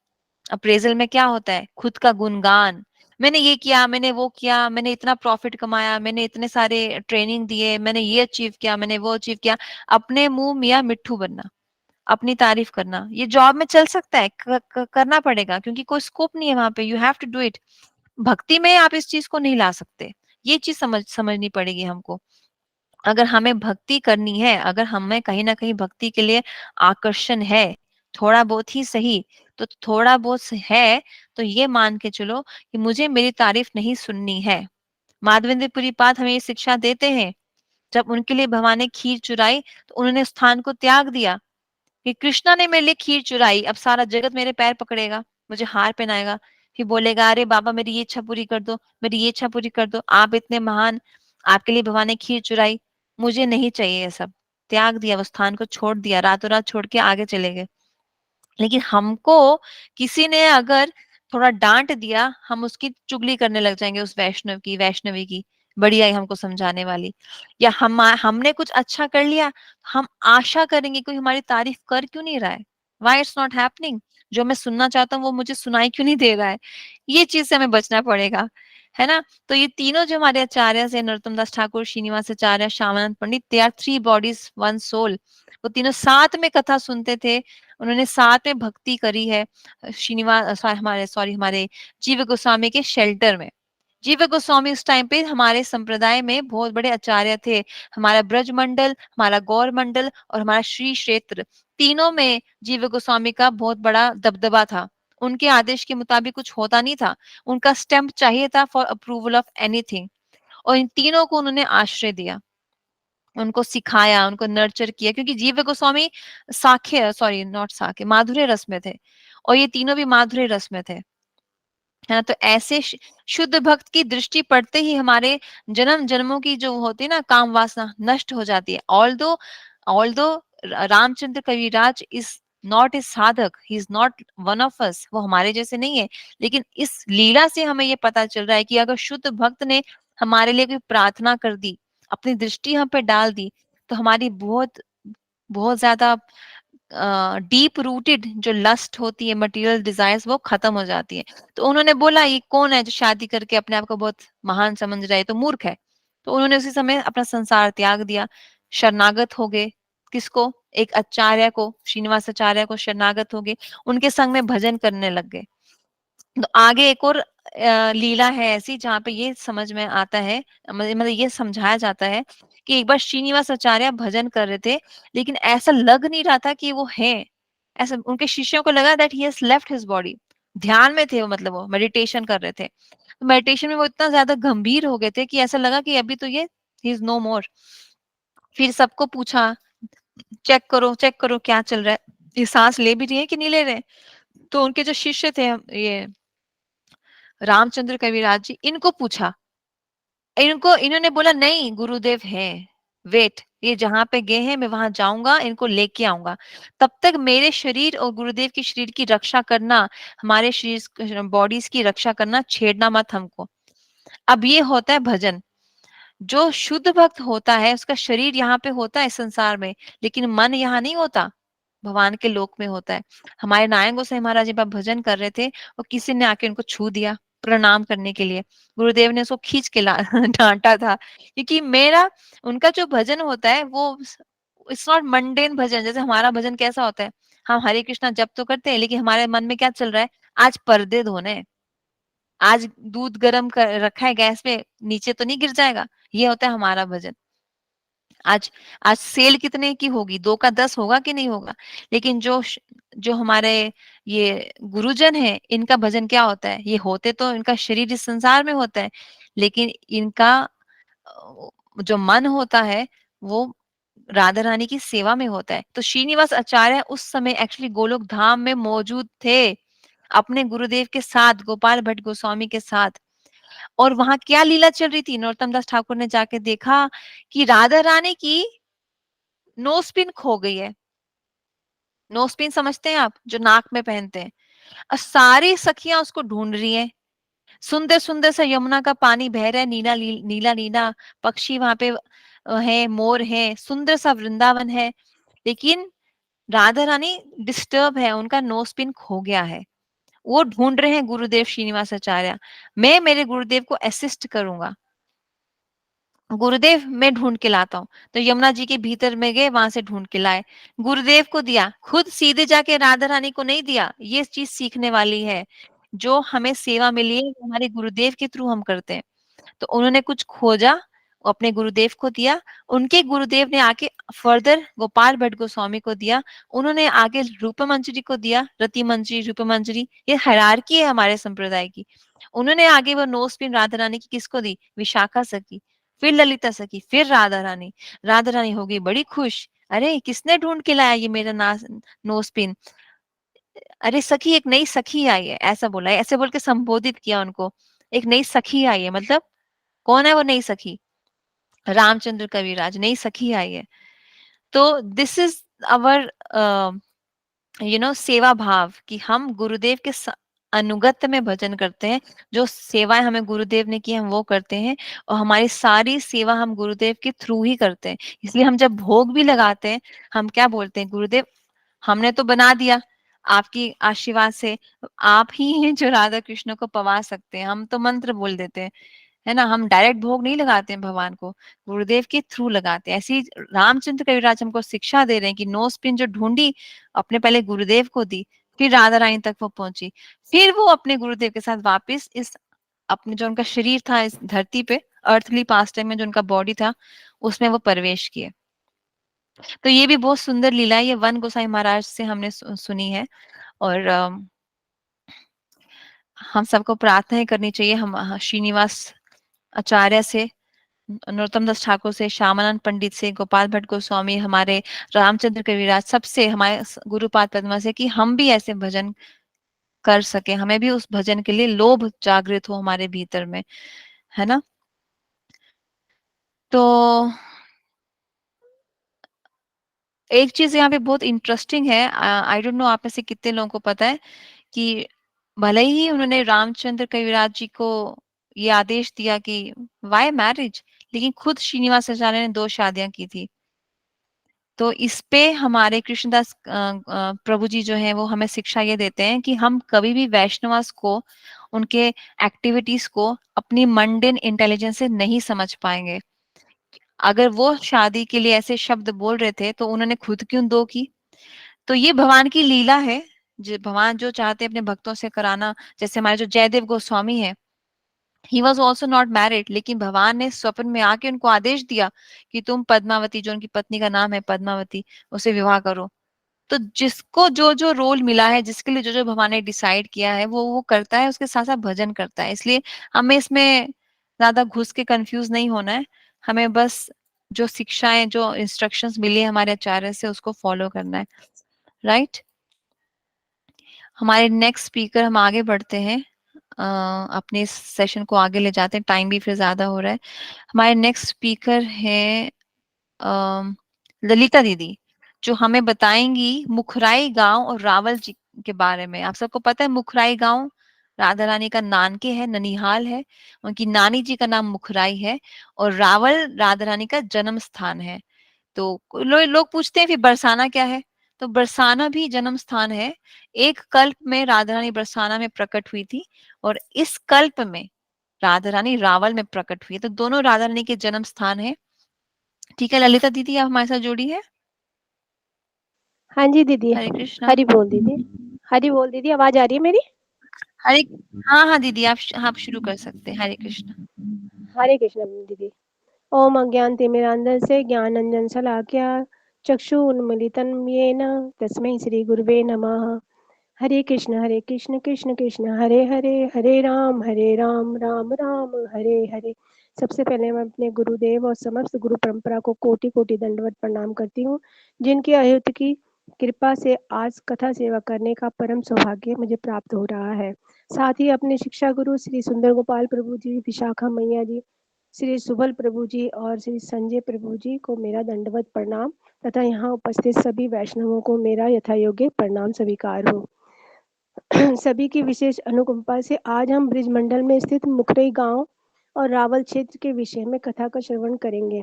अप्रेजल में क्या होता है, खुद का गुणगान, मैंने ये किया, मैंने वो किया, मैंने इतना प्रॉफिट कमाया, मैंने इतने सारे ट्रेनिंग दिए, मैंने ये अचीव किया, मैंने वो अचीव किया। अपने मुंह मियां मिट्ठू बनना, अपनी तारीफ करना, ये जॉब में चल सकता है, करना पड़ेगा, क्योंकि कोई स्कोप नहीं है वहां पे, you have to do it. भक्ति में आप इस चीज को नहीं ला सकते, ये चीज समझनी पड़ेगी हमको। अगर हमें भक्ति करनी है, अगर हमें कहीं ना कहीं भक्ति के लिए आकर्षण है, थोड़ा बहुत ही सही, तो थोड़ा बहुत है, तो ये मान के चलो कि मुझे मेरी तारीफ नहीं सुननी है। माधवेंद्र पाद हमें ये शिक्षा देते हैं। जब उनके लिए भगवान ने खीर चुराई तो उन्होंने स्थान को त्याग दिया कि कृष्णा ने मेरे लिए खीर चुराई, अब सारा जगत मेरे पैर पकड़ेगा, मुझे हार पहनाएगा, फिर बोलेगा अरे बाबा मेरी ये इच्छा पूरी कर दो, मेरी ये इच्छा पूरी कर दो, आप इतने महान, आपके लिए भगवान ने खीर चुराई, मुझे नहीं चाहिए ये सब। त्याग दिया, वो स्थान को छोड़ दिया, रातों रात छोड़ के आगे चले गए। लेकिन हमको किसी ने अगर थोड़ा डांट दिया, हम उसकी चुगली करने लग जाएंगे, उस वैष्णवी की, बढ़िया है हमको समझाने वाली। या हमने कुछ अच्छा कर लिया, हम आशा करेंगे कोई हमारी तारीफ कर क्यों नहीं रहा है, वाई इट्स नॉट हैपनिंग, जो मैं सुनना चाहता हूँ वो मुझे सुनाई क्यों नहीं दे रहा है। ये चीज से हमें बचना पड़ेगा, है ना। तो ये तीनों जो हमारे आचार्य है, नरोत्तम दास ठाकुर, श्रीनिवास आचार्य, श्यामानंद पंडित, दे आर 3 बॉडीज 1 सोल। वो तीनों साथ में कथा सुनते थे, उन्होंने साथ में भक्ति करी है, हमारे जीव गोस्वामी के शेल्टर में। जीव गोस्वामी उस टाइम पे हमारे संप्रदाय में बहुत बड़े आचार्य थे। हमारा ब्रज मंडल, हमारा गौर मंडल और हमारा श्री क्षेत्र, तीनों में जीव गोस्वामी का बहुत बड़ा दबदबा था। उनके आदेश के मुताबिक कुछ होता नहीं था, उनका स्टैम्प चाहिए था फॉर अप्रूवल ऑफ एनीथिंग। और इन तीनों को उन्होंने आश्रय दिया, उनको सिखाया, उनको नर्चर किया, क्योंकि जीव गोस्वामी साख्य, सॉरी नॉट साख्य, माधुर्य रस में थे और ये तीनों भी माधुर्य रस में थे, है ना। तो ऐसे शुद्ध भक्त की दृष्टि पड़ते ही हमारे जन्म जन्मों की जो होती है ना काम वासना नष्ट हो जाती है। Although Ramchandra Kaviraj is not a sadhak, he is not one of us, वो हमारे जैसे नहीं है, लेकिन इस लीला से हमें ये पता चल रहा है कि अगर शुद्ध भक्त ने हमारे लिए कोई प्रार्थना कर दी, अपनी दृष्टि हम पे डाल दी, तो हमारी बहुत बहुत ज्यादा डीप रूटेड जो लस्ट होती है, मटेरियल डिजायर्स, वो खत्म हो जाती है। तो उन्होंने बोला ये कौन है जो शादी करके अपने आप को बहुत महान समझ रहा है, तो मूर्ख है। तो उन्होंने उसी समय अपना संसार त्याग दिया, शरणागत हो गए। किसको? एक आचार्य को, श्रीनिवास आचार्य को शरणागत हो गए, उनके संग में भजन करने लग गए। तो आगे एक और लीला है ऐसी जहाँ पे ये समझ में आता है, मतलब ये समझाया जाता है कि एक बार श्रीनिवास आचार्य भजन कर रहे थे, लेकिन ऐसा लग नहीं रहा था कि वो है। ऐसा उनके शिष्यों को लगा that he has left his body. ध्यान में थे वो, मतलब वो मेडिटेशन कर रहे थे। तो मेडिटेशन में वो इतना ज्यादा गंभीर हो गए थे कि ऐसा लगा कि अभी तो ये ही इज नो मोर। फिर सबको पूछा, चेक करो क्या चल रहा है, ये सांस ले भी रही है कि नहीं ले रहे। तो उनके जो शिष्य थे, ये रामचंद्र कविराज जी, इनको पूछा, इन्होंने बोला नहीं गुरुदेव है, वेट, ये जहां पे गए हैं मैं वहां जाऊंगा, इनको लेके आऊंगा। तब तक मेरे शरीर और गुरुदेव के शरीर की रक्षा करना, हमारे शरीर बॉडीज की रक्षा करना, छेड़ना मत हमको। अब ये होता है भजन। जो शुद्ध भक्त होता है उसका शरीर यहाँ पे होता है संसार में, लेकिन मन यहाँ नहीं होता, भगवान के लोक में होता है। हमारे नारायण गोसाई महाराज जब भजन कर रहे थे और किसी ने आके उनको छू दिया प्रणाम करने के लिए, गुरुदेव ने उसको खींच के डांटा था, क्योंकि मेरा उनका जो भजन होता है वो इट्स नॉट मंडेन भजन। जैसे हमारा भजन कैसा होता है, हम हरे कृष्णा जप तो करते हैं, लेकिन हमारे मन में क्या चल रहा है, आज पर्दे धोने हैं, आज दूध गर्म कर रखा है गैस पे, नीचे तो नहीं गिर जाएगा। ये होता है हमारा भजन। आज आज सेल कितने की होगी, 2 का 10 होगा कि नहीं होगा। लेकिन जो हमारे ये गुरुजन है, इनका भजन क्या होता है, ये होते तो इनका शरीर इस संसार में होता है, लेकिन इनका जो मन होता है वो राधा रानी की सेवा में होता है। तो श्रीनिवास आचार्य उस समय एक्चुअली गोलोक धाम में मौजूद थे, अपने गुरुदेव के साथ, गोपाल भट्ट गोस्वामी के साथ। और वहां क्या लीला चल रही थी, नरोत्तम दास ठाकुर ने जाके देखा कि राधा रानी की नोस्पिन खो गई है। नोस्पिन समझते हैं आप, जो नाक में पहनते हैं। और सारी सखियां उसको ढूंढ रही हैं। सुंदर सुंदर सा यमुना का पानी बह रहा है, नीला नीला पक्षी वहां पे है, मोर है, सुंदर सा वृंदावन है, लेकिन राधा रानी डिस्टर्ब है, उनका नोस्पिन खो गया है। वो ढूंढ रहे हैं गुरुदेव श्रीनिवास आचार्य। मैं मेरे गुरुदेव को असिस्ट करूंगा, गुरुदेव मैं ढूंढ के लाता हूँ। तो यमुना जी के भीतर में गए, वहां से ढूंढ के लाए, गुरुदेव को दिया, खुद सीधे जाके राधा रानी को नहीं दिया। ये चीज सीखने वाली है, जो हमें सेवा मिली है वो हमारे गुरुदेव के थ्रू हम करते हैं। तो उन्होंने कुछ खोजा, अपने गुरुदेव को दिया, उनके गुरुदेव ने आके फर्दर गोपाल भट्ट गोस्वामी को दिया, उन्होंने आगे रूप मंजरी को दिया, रति मंजरी, रूप मंजरी, ये हायरार्की है हमारे संप्रदाय की। उन्होंने आगे वो नोस्पिन राधा रानी की किसको दी, विशाखा सखी, फिर ललिता सखी, फिर राधा रानी। राधा रानी हो गई बड़ी खुश, अरे किसने ढूंढ के लाया ये मेरा नोस्पिन, अरे सखी एक नई सखी आई है, ऐसा बोला है, ऐसे बोल के संबोधित किया उनको, एक नई सखी आई है। मतलब कौन है वो नई सखी, रामचंद्र कविराज, नई सखी आई है। तो दिस इज अवर सेवा भाव, कि हम गुरुदेव के अनुगत्य में भजन करते हैं, जो सेवाएं हमें गुरुदेव ने की हम वो करते हैं, और हमारी सारी सेवा हम गुरुदेव के थ्रू ही करते हैं। इसलिए हम जब भोग भी लगाते हैं, हम क्या बोलते हैं, गुरुदेव हमने तो बना दिया, आपकी आशीर्वाद से आप ही हैं जो राधा कृष्ण को पवा सकते हैं। हम तो मंत्र बोल देते हैं, है ना, हम डायरेक्ट भोग नहीं लगाते हैं भगवान को, गुरुदेव के थ्रू लगाते हैं। ऐसे ही रामचंद्र कविराज हमको शिक्षा दे रहे हैं कि नो स्पिन जो ढूंढी, अपने पहले गुरुदेव को दी, फिर राधा रानी तक वो पहुंची, फिर वो अपने गुरुदेव के साथ वापस इस अपने जो उनका शरीर था इस धरती पे, अर्थली पास्ट टाइम में जो उनका बॉडी था, उसमें वो प्रवेश किए। तो ये भी बहुत सुंदर लीला है, ये वन गोसाई महाराज से हमने सुनी है। और हम सबको प्रार्थना करनी चाहिए, हम श्रीनिवास आचार्य से, नरोत्तम दास ठाकुर से, श्यामानंद पंडित से, गोपाल भट्ट गोस्वामी, हमारे रामचंद्र कविराज, सबसे, हमारे गुरुपाद पद्मा से, कि हम भी ऐसे भजन कर सके, हमें भी उस भजन के लिए लोभ जागृत हो हमारे भीतर में, है ना। तो एक चीज यहाँ पे बहुत इंटरेस्टिंग है, आई डोंट नो आप में से कितने लोगों को पता है कि भले ही उन्होंने रामचंद्र कविराज जी को ये आदेश दिया कि वाई मैरिज, लेकिन खुद श्रीनिवासाचार्य ने 2 शादियां की थी। तो इस पे हमारे कृष्णदास प्रभु जी जो है वो हमें शिक्षा ये देते हैं कि हम कभी भी वैष्णवास को, उनके एक्टिविटीज को अपनी मंडेन इंटेलिजेंस से नहीं समझ पाएंगे। अगर वो शादी के लिए ऐसे शब्द बोल रहे थे तो उन्होंने खुद क्यों 2 की? तो ये भगवान की लीला है, जो भगवान जो चाहते हैं अपने भक्तों से कराना। जैसे हमारे जो जयदेव गोस्वामी है, he was also not married, लेकिन भगवान ने स्वप्न में आके उनको आदेश दिया कि तुम पद्मावती, जो उनकी पत्नी का नाम है पद्मावती, उसे विवाह करो। तो जिसको जो जो रोल मिला है, जिसके लिए जो जो भगवान ने डिसाइड किया है, वो करता है, उसके साथ साथ भजन करता है। इसलिए हमें इसमें ज्यादा घुस के कंफ्यूज नहीं होना है, हमें बस जो शिक्षाएं, जो इंस्ट्रक्शंस मिली है हमारे आचार्य से, उसको फॉलो करना है, राइट। हमारे नेक्स्ट स्पीकर, हम आगे बढ़ते हैं, अपने इस सेशन को आगे ले जाते हैं, टाइम भी फिर ज्यादा हो रहा है। हमारे नेक्स्ट स्पीकर है ललिता दीदी, जो हमें बताएंगी मुखराई गांव और रावल जी के बारे में। आप सबको पता है मुखराई गांव राधा रानी का नानके है, ननिहाल है, उनकी नानी जी का नाम मुखराई है, और रावल राधा रानी का जन्म स्थान है। तो लोग पूछते हैं फिर बरसाना क्या है? तो बरसाना भी जन्म स्थान है। एक कल्प में राधा रानी बरसाना में प्रकट हुई थी, और इस कल्प में राधा रानी रावल में प्रकट हुई है। तो दोनों राधा रानी के जन्म स्थान है। ठीक है ललिता दीदी, आप हमारे साथ जुड़ी है।
हाँ जी दीदी,
हरे कृष्णा।
हरि बोल दीदी, हरि बोल दीदी, आवाज आ रही है मेरी?
हरे, हाँ हाँ दीदी, आप शुरू कर सकते हैं। हरे कृष्णा।
हरे कृष्ण दीदी। ओम अज्ञानतिमिरान्धस्य ज्ञानाञ्जन शलाकया चक्षुरुन्मीलितं येन तस्मै श्री गुरुवे नमः। हरे कृष्ण कृष्ण कृष्ण हरे हरे, हरे राम राम राम हरे हरे। सबसे पहले मैं अपने गुरुदेव और समस्त गुरु परंपरा को कोटि कोटि दंडवत प्रणाम करती हूँ, जिनकी अहित की कृपा से आज कथा सेवा करने का परम सौभाग्य मुझे प्राप्त हो रहा है। साथ ही अपने शिक्षा गुरु श्री सुंदर गोपाल प्रभु जी, विशाखा मैया जी, श्री सुबल प्रभु जी और श्री संजय प्रभु जी को मेरा दंडवत प्रणाम, तथा यहाँ उपस्थित सभी वैष्णवों को मेरा यथायोग्य प्रणाम स्वीकार हो। सभी की विशेष अनुकंपा से आज हम ब्रिजमंडल में स्थित मुखरई गांव और रावल क्षेत्र के विषय में कथा का श्रवण करेंगे।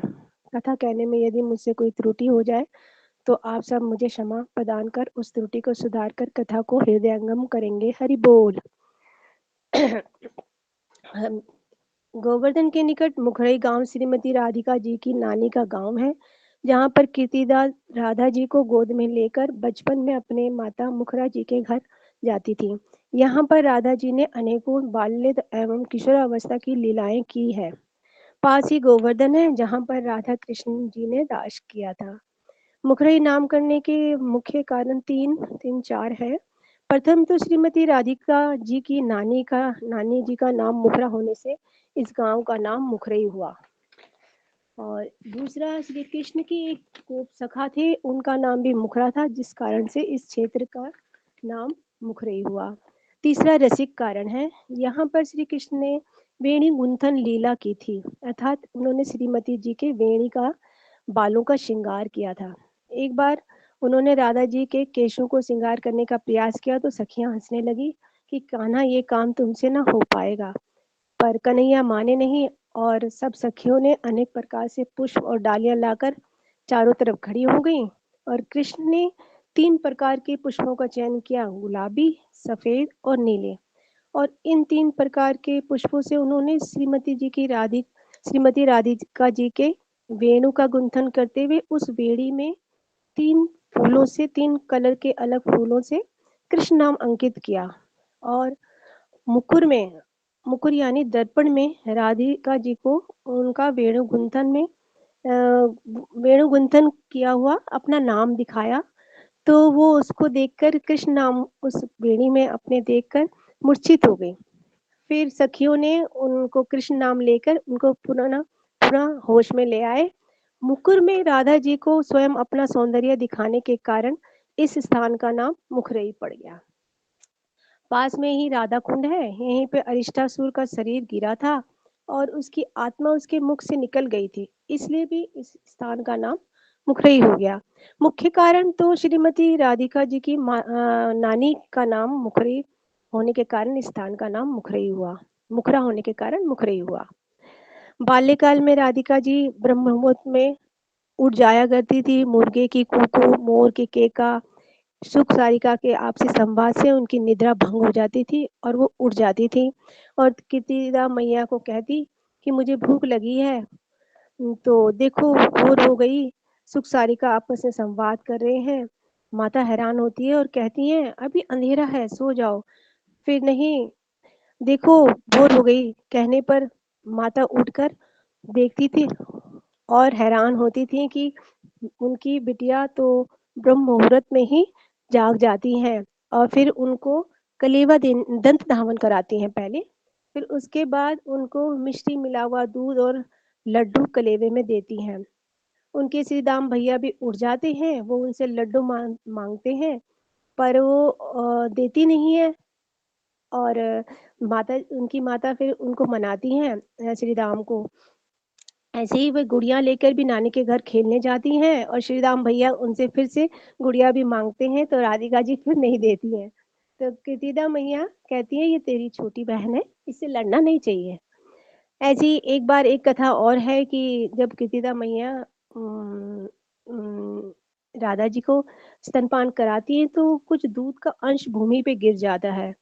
कथा कहने में यदि मुझसे कोई त्रुटि हो जाए तो आप सब मुझे क्षमा प्रदान कर उस त्रुटि को सुधार कर कथा को हृदयंगम करेंगे। हरि बोल। गोवर्धन के निकट मुखरई गांव श्रीमती राधिका जी की नानी का गांव है, जहां पर कीर्तिदास राधा जी को गोद में लेकर बचपन में अपने माता मुखरा जी के घर जाती थी। यहाँ पर राधा जी ने अनेकों बाल्य एवं किशोरावस्था की लीलाएं की है। पास ही गोवर्धन है, जहाँ पर राधा कृष्ण जी ने राज किया था। मुखरई नाम करने के मुख्य कारण तीन चार है। प्रथम तो श्रीमती राधिका जी की नानी जी का नाम मुखरा होने से इस गांव का नाम मुखरई हुआ। और दूसरा, श्री कृष्ण की एक गोप सखा थे, उनका नाम भी मुखरा था, जिस कारण से इस क्षेत्र का नाम मुखरई हुआ। तीसरा रसिक कारण है, यहाँ पर श्री कृष्ण ने वेणी गुंथन लीला की थी, अर्थात उन्होंने श्रीमती जी के वेणी का बालों का श्रृंगार किया था। एक बार उन्होंने राधा जी के केशों को श्रृंगार करने का प्रयास किया तो सखियां हंसने लगी कि कान्हा, ये काम तुमसे ना हो पाएगा। पर कन्हैया माने नहीं और सब सखियों ने अनेक प्रकार से पुष्प और डालियां लाकर चारों तरफ खड़ी हो गईं, और कृष्ण ने 3 प्रकार के पुष्पों का चयन किया, गुलाबी, सफेद और नीले। और इन 3 प्रकार के पुष्पों से उन्होंने श्रीमती राधिका जी के वेणु का गुंथन करते हुए उस वेणी में 3 कलर के अलग फूलों से कृष्ण नाम अंकित किया, और मुकुर में मुकुर यानी दर्पण में राधिका जी को उनका वेणु गुंथन किया हुआ अपना नाम दिखाया, तो वो उसको देखकर कृष्ण नाम उस वेणी में अपने देखकर मूर्छित हो गई। फिर सखियों ने उनको कृष्ण नाम लेकर उनको पुनः होश में ले आए। मुकुर में राधा जी को स्वयं अपना सौंदर्य दिखाने के कारण इस स्थान का नाम मुखरई पड़ गया। पास में ही राधा कुंड है, यहीं पे अरिष्टासुर का शरीर गिरा था और उसकी आत्मा उसके मुख से निकल गई थी, इसलिए भी इस स्थान का नाम मुखरई हो गया। मुख्य कारण तो श्रीमती राधिका जी की नानी का नाम मुखरई होने के कारण इस स्थान का नाम मुखरई हुआ, मुखरा होने के कारण मुखरई हुआ। बाल्यकाल में राधिका जी ब्रह्म मुहूर्त में उठ जाया करती थी। मुर्गे की कूकू, मोर की केका, सुख सारिका के आपसी संवाद से उनकी निद्रा भंग हो जाती थी और वो उठ जाती थी और कीर्तिदा मैया को कहती कि मुझे भूख लगी है। तो देखो भोर हो गई, सुख सारिका आपस में संवाद कर रहे हैं। माता हैरान होती है और कहती हैं अभी अंधेरा है, सो जाओ। फिर नहीं, देखो भोर हो गई कहने पर माता उठकर देखती थी और हैरान होती थी कि उनकी बिटिया तो ब्रह्म मुहूर्त में ही जाग जाती हैं और फिर उनको कलेवा दंत धावन कराती हैं पहले, फिर उसके बाद उनको मिश्री मिला हुआ दूध और लड्डू कलेवे में देती हैं। उनके श्री दाम भैया भी उठ जाते हैं, वो उनसे लड्डू मांगते हैं पर वो देती नहीं है और उनकी माता फिर उनको मनाती हैं श्री राम को। ऐसे ही वे गुड़िया लेकर भी नानी के घर खेलने जाती हैं और श्री राम भैया उनसे फिर से गुड़िया भी मांगते हैं तो राधिका जी फिर नहीं देती हैं। तो कीर्तिदा मैया कहती है ये तेरी छोटी बहन है, इससे लड़ना नहीं चाहिए। ऐसी एक बार एक कथा और है कि जब कीर्तिदा मैया अम, अम, राधा जी को स्तनपान कराती है तो कुछ दूध का अंश भूमि पे गिर जाता है,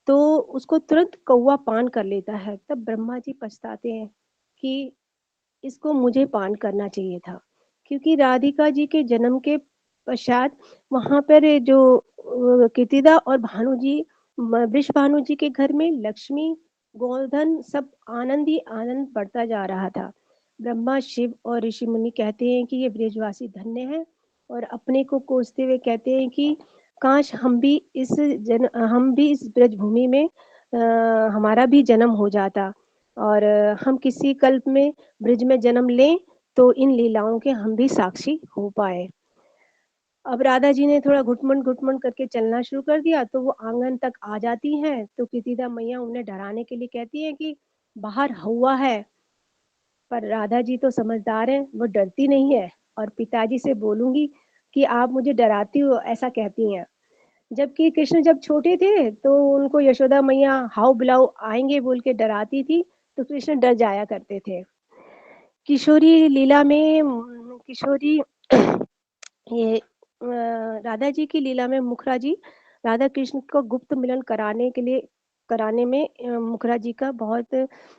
तो उसको तुरंत कौवा पान कर लेता है। तब ब्रह्मा जी पछताते हैं कि इसको मुझे पान करना चाहिए था, क्योंकि राधिका जी के जन्म के पश्चात वहां पर जो कीर्तिदा और भानु जी, वृष भानु जी के घर में लक्ष्मी, गोवर्धन सब आनंद ही आनंद बढ़ता जा रहा था। ब्रह्मा, शिव और ऋषि मुनि कहते हैं कि ये ब्रजवासी धन्य है और अपने को कोसते हुए कहते हैं कि काश हम भी इस ब्रज भूमि में हमारा भी जन्म हो जाता और हम किसी कल्प में ब्रिज में जन्म लें तो इन लीलाओं के हम भी साक्षी हो पाए। अब राधा जी ने थोड़ा घुटमन घुटमन करके चलना शुरू कर दिया तो वो आंगन तक आ जाती हैं, तो कीर्तिदा मैया उन्हें डराने के लिए कहती है कि बाहर हवा है। पर राधा जी तो समझदार हैं, वो डरती नहीं है और पिताजी से बोलूंगी कि आप मुझे डराती हो, ऐसा कहती हैं। जबकि कृष्ण जब छोटे थे तो उनको यशोदा मैया हाउ बुलाओ आएंगे बोल के डराती थी, तो कृष्ण डर जाया करते थे। किशोरी लीला में किशोरी ये राधा जी की लीला में मुखरा जी राधा कृष्ण को गुप्त मिलन कराने में मुखरा जी का बहुत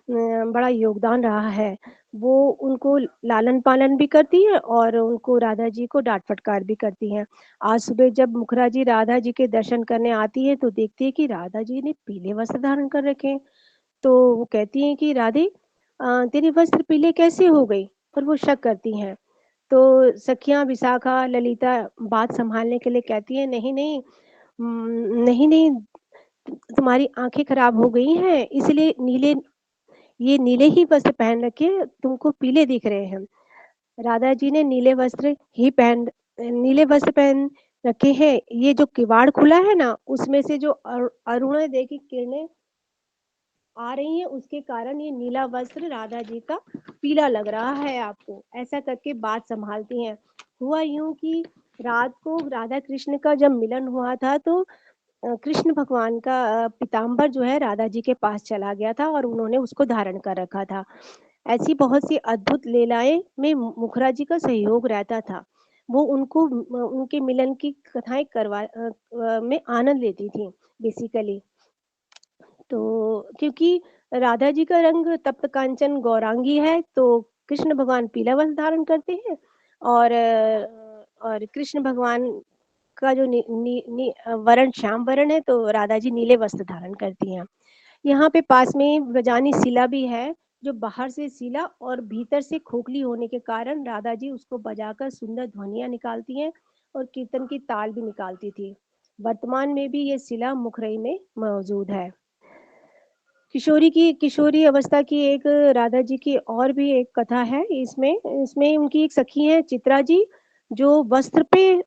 बड़ा योगदान रहा है। वो उनको लालन पालन भी करती है और उनको राधा जी को डांट फटकार भी करती हैं। आज सुबह जब मुखरा जी राधा जी के दर्शन करने आती है तो देखती है कि राधा जी ने पीले वस्त्र धारण कर रखे हैं। तो वो कहती हैं कि राधे तेरे वस्त्र पीले कैसे हो गई, और वो शक करती हैं। तो सखियां विशाखा ललिता बात संभालने के लिए कहती है नहीं नहीं, नहीं नहीं, तुम्हारी आंखें खराब हो गई हैं इसलिए नीले ही वस्त्र पहन रखे, तुमको पीले दिख रहे हैं। राधा जी ने नीले वस्त्र पहन रखे हैं। ये जो किवाड़ खुला है ना, उसमें से जो अरुणोदय की किरणें आ रही हैं उसके कारण ये नीला वस्त्र राधा जी का पीला लग रहा है आपको, ऐसा करके बात संभालती हैं। हुआ यूं कि रात को राधा कृष्ण का जब मिलन हुआ था तो कृष्ण भगवान का पीताम्बर जो है राधा जी के पास चला गया था और उन्होंने उसको धारण कर रखा था। ऐसी बहुत सी अद्भुत लीलाएं में मुखरा जी का सहयोग रहता था। वो उनको उनके मिलन की कथाएं में आनंद लेती थी बेसिकली। तो क्योंकि राधा जी का रंग तप्त कांचन गौरांगी है तो कृष्ण भगवान पीला वस्त्र धारण करते हैं और कृष्ण भगवान का जो वर्ण श्याम वर्ण है तो राधा जी नीले वस्त्र धारण करती हैं। यहाँ पे पास में वजानी शिला भी है, जो बाहर से शिला और भीतर से खोखली होने के कारण राधा जी उसको बजाकर सुंदर ध्वनियाँ निकालती हैं और कीर्तन की ताल भी निकालती थी। वर्तमान में भी ये शिला मुखरई में मौजूद है। किशोरी अवस्था की एक राधा जी की और भी एक कथा है इसमें। इसमें उनकी एक सखी है चित्रा जी, जो वस्त्र पे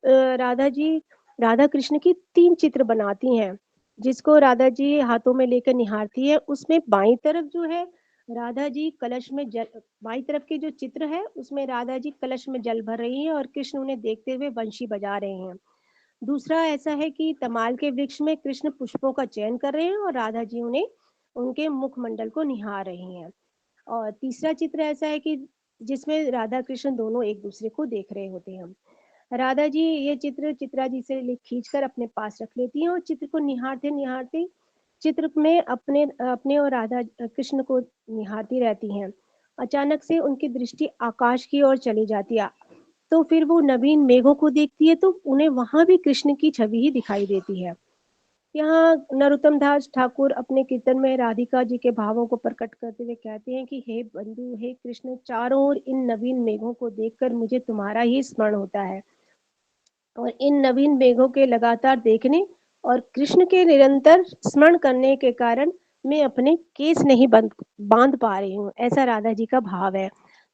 राधा कृष्ण की 3 चित्र बनाती हैं, जिसको राधा जी हाथों में लेकर निहारती है। उसमें बाईं तरफ जो है राधा जी कलश में जल बाईं तरफ के जो चित्र है उसमें राधा जी कलश में जल भर रही हैं और कृष्ण उन्हें देखते हुए बंशी बजा रहे हैं। दूसरा ऐसा है कि तमाल के वृक्ष में कृष्ण पुष्पों का चयन कर रहे हैं और राधा जी उन्हें उनके मुखमंडल को निहार रही हैं। और तीसरा चित्र ऐसा है कि जिसमें राधा कृष्ण दोनों एक दूसरे को देख रहे होते हैं। राधा जी ये चित्र चित्रा जी से खींच कर अपने पास रख लेती हैं और चित्र को निहारते निहारते चित्र में अपने अपने और राधा कृष्ण को निहारती रहती हैं। अचानक से उनकी दृष्टि आकाश की ओर चली जाती है, तो फिर वो नवीन मेघों को देखती है तो उन्हें वहां भी कृष्ण की छवि ही दिखाई देती है। यहाँ नरोत्तम दास ठाकुर अपने कीर्तन में राधिका जी के भावों को प्रकट करते हुए कहते हैं कि हे बंधु, हे कृष्ण, चारों ओर इन नवीन मेघों को देखकर मुझे तुम्हारा ही स्मरण होता है और इन नवीन मेघों के लगातार देखने और कृष्ण के निरंतर स्मरण करने के कारण मैं अपने केस नहीं बांध पा रही हूँ। ऐसा राधा जी का भाव है।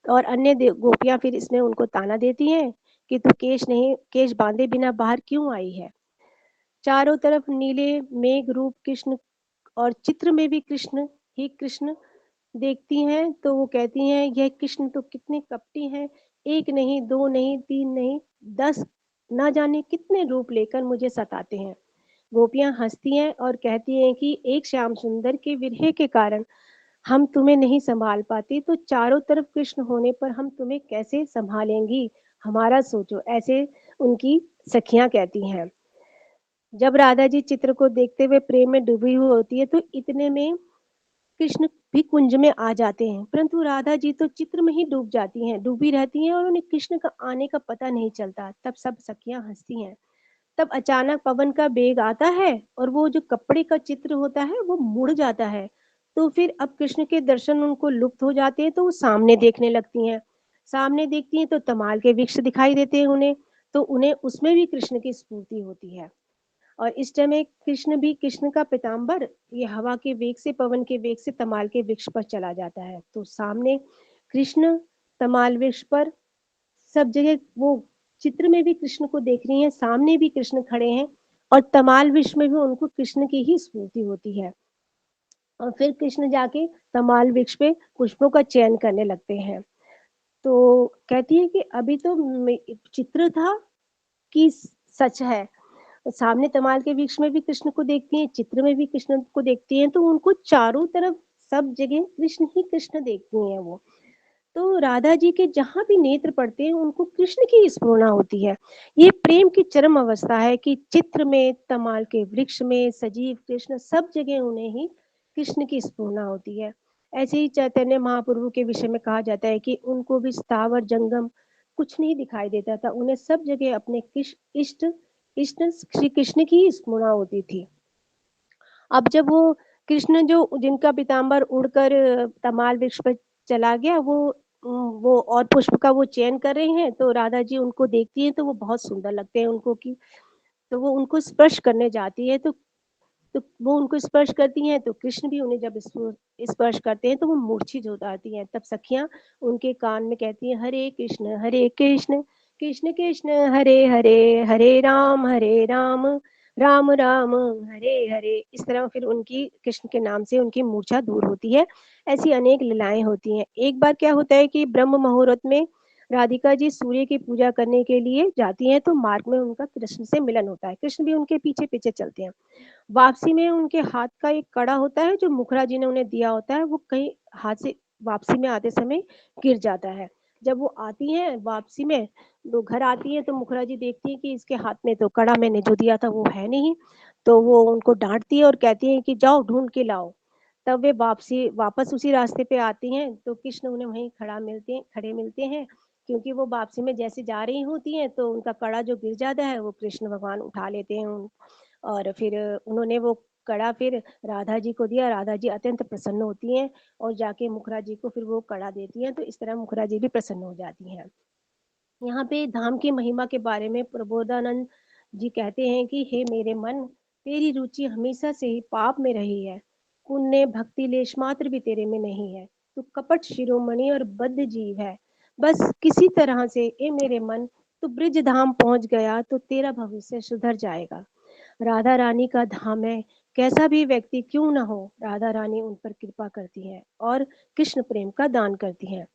और अन्य गोपियां फिर इसमें उनको ताना देती हैं कि तू केश बांधे बिना बाहर क्यों आई है। चारों तरफ नीले मेघ रूप कृष्ण और चित्र में भी कृष्ण ही कृष्ण देखती हैं तो वो कहती हैं यह कृष्ण तो कितने कपटी हैं, एक नहीं, दो नहीं, तीन नहीं, 10 ना जाने कितने रूप लेकर मुझे सताते हैं। गोपियां हंसती हैं और कहती हैं कि एक श्याम सुंदर के विरह के कारण हम तुम्हें नहीं संभाल पाती, तो चारों तरफ कृष्ण होने पर हम तुम्हें कैसे संभालेंगी, हमारा सोचो। ऐसे उनकी सखियां कहती हैं। जब राधा जी चित्र को देखते हुए प्रेम में डूबी हुई होती है तो इतने में कृष्ण भी कुंज में आ जाते हैं, परंतु राधा जी तो चित्र में ही डूबी रहती हैं और उन्हें कृष्ण का आने का पता नहीं चलता। तब सब सखियां हंसती हैं। तब अचानक पवन का बेग आता है और वो जो कपड़े का चित्र होता है वो मुड़ जाता है। तो फिर अब कृष्ण के दर्शन उनको लुप्त हो जाते हैं तो वो सामने देखने लगती हैं। सामने देखती हैं तो तमाल के वृक्ष दिखाई देते हैं उन्हें, तो उन्हें उसमें भी कृष्ण की स्फूर्ति होती है। और इस समय कृष्ण का पीताम्बर ये हवा के वेग से, पवन के वेग से तमाल के वृक्ष पर चला जाता है। तो सामने कृष्ण तमाल वृक्ष पर, सब जगह वो चित्र में भी कृष्ण को देख रही हैं, सामने भी कृष्ण खड़े हैं और तमाल वृक्ष में भी उनको कृष्ण की ही स्फूर्ति होती है। और फिर कृष्ण जाके तमाल वृक्ष पे पुष्पों का चयन करने लगते हैं। तो कहती है कि अभी तो चित्र था कि सच है। सामने तमाल के वृक्ष में भी कृष्ण को देखती हैं, चित्र में भी कृष्ण को देखती हैं, तो उनको चारों तरफ सब जगह कृष्ण ही कृष्ण देखती हैं वो। तो राधा जी के जहां भी नेत्र पड़ते हैं उनको कृष्ण की स्फुरना होती है। ये प्रेम की चरम अवस्था है कि चित्र में, तमाल के वृक्ष में, सजीव कृष्ण, सब जगह उन्हें ही कृष्ण की स्फुरना होती है। ऐसे ही चैतन्य महाप्रभु के विषय में कहा जाता है कि उनको भी स्थावर जंगम कुछ नहीं दिखाई देता था, उन्हें सब जगह अपने इष्ट इष्ट श्री कृष्ण की ही स्मृणा होती थी। अब जब वो कृष्ण जो जिनका पीताम्बर उड़कर तमाल वृक्ष पर चला गया, वो और पुष्प का वो चयन कर रहे हैं तो राधा जी उनको देखती हैं तो वो बहुत सुंदर लगते हैं उनको कि, तो वो उनको स्पर्श करने जाती है तो वो उनको स्पर्श करती हैं तो कृष्ण भी उन्हें जब स्पर्श करते हैं तो वो मूर्छित हो जाती हैं। तब सखियां उनके कान में कहती हैं हरे कृष्ण कृष्ण कृष्ण हरे हरे, हरे राम राम राम हरे हरे। इस तरह फिर उनकी कृष्ण के नाम से उनकी मूर्छा दूर होती है। ऐसी अनेक लीलाएं होती हैं। एक बार क्या होता है कि ब्रह्म मुहूर्त में राधिका जी सूर्य की पूजा करने के लिए जाती हैं तो मार्ग में उनका कृष्ण से मिलन होता है। कृष्ण भी उनके पीछे पीछे चलते हैं। वापसी में उनके हाथ का एक कड़ा होता है जो मुखरा जी ने उन्हें दिया होता है, वो कहीं हाथ से वापसी में आते समय गिर जाता है। जब वो आती हैं वापसी में, तो घर आती हैं तो मुखरा जी देखती है कि इसके हाथ में तो कड़ा मैंने जो दिया था वो है नहीं। तो वो उनको डांटती है और कहती है कि जाओ ढूंढ के लाओ। तब वे वापस उसी रास्ते पे आती हैं तो कृष्ण उन्हें वहीं खड़े मिलते हैं, क्योंकि वो वापसी में जैसे जा रही होती हैं तो उनका कड़ा जो गिर जाता है वो कृष्ण भगवान उठा लेते हैं और फिर उन्होंने वो कड़ा फिर राधा जी को दिया। राधा जी अत्यंत प्रसन्न होती हैं और जाके मुखरा जी को फिर वो कड़ा देती हैं, तो इस तरह मुखरा जी भी प्रसन्न हो जाती हैं। यहाँ पे धाम की महिमा के बारे में प्रबोधानंद जी कहते हैं कि हे मेरे मन, तेरी रुचि हमेशा से ही पाप में रही है। पुण्य भक्ति लेश मात्र भी तेरे में नहीं है। तू कपट शिरोमणि और बद्ध जीव है। बस किसी तरह से ए मेरे मन, तू ब्रिज धाम पहुंच गया तो तेरा भविष्य सुधर जाएगा। राधा रानी का धाम है, कैसा भी व्यक्ति क्यों ना हो, राधा रानी उन पर कृपा करती है और कृष्ण प्रेम का दान करती है।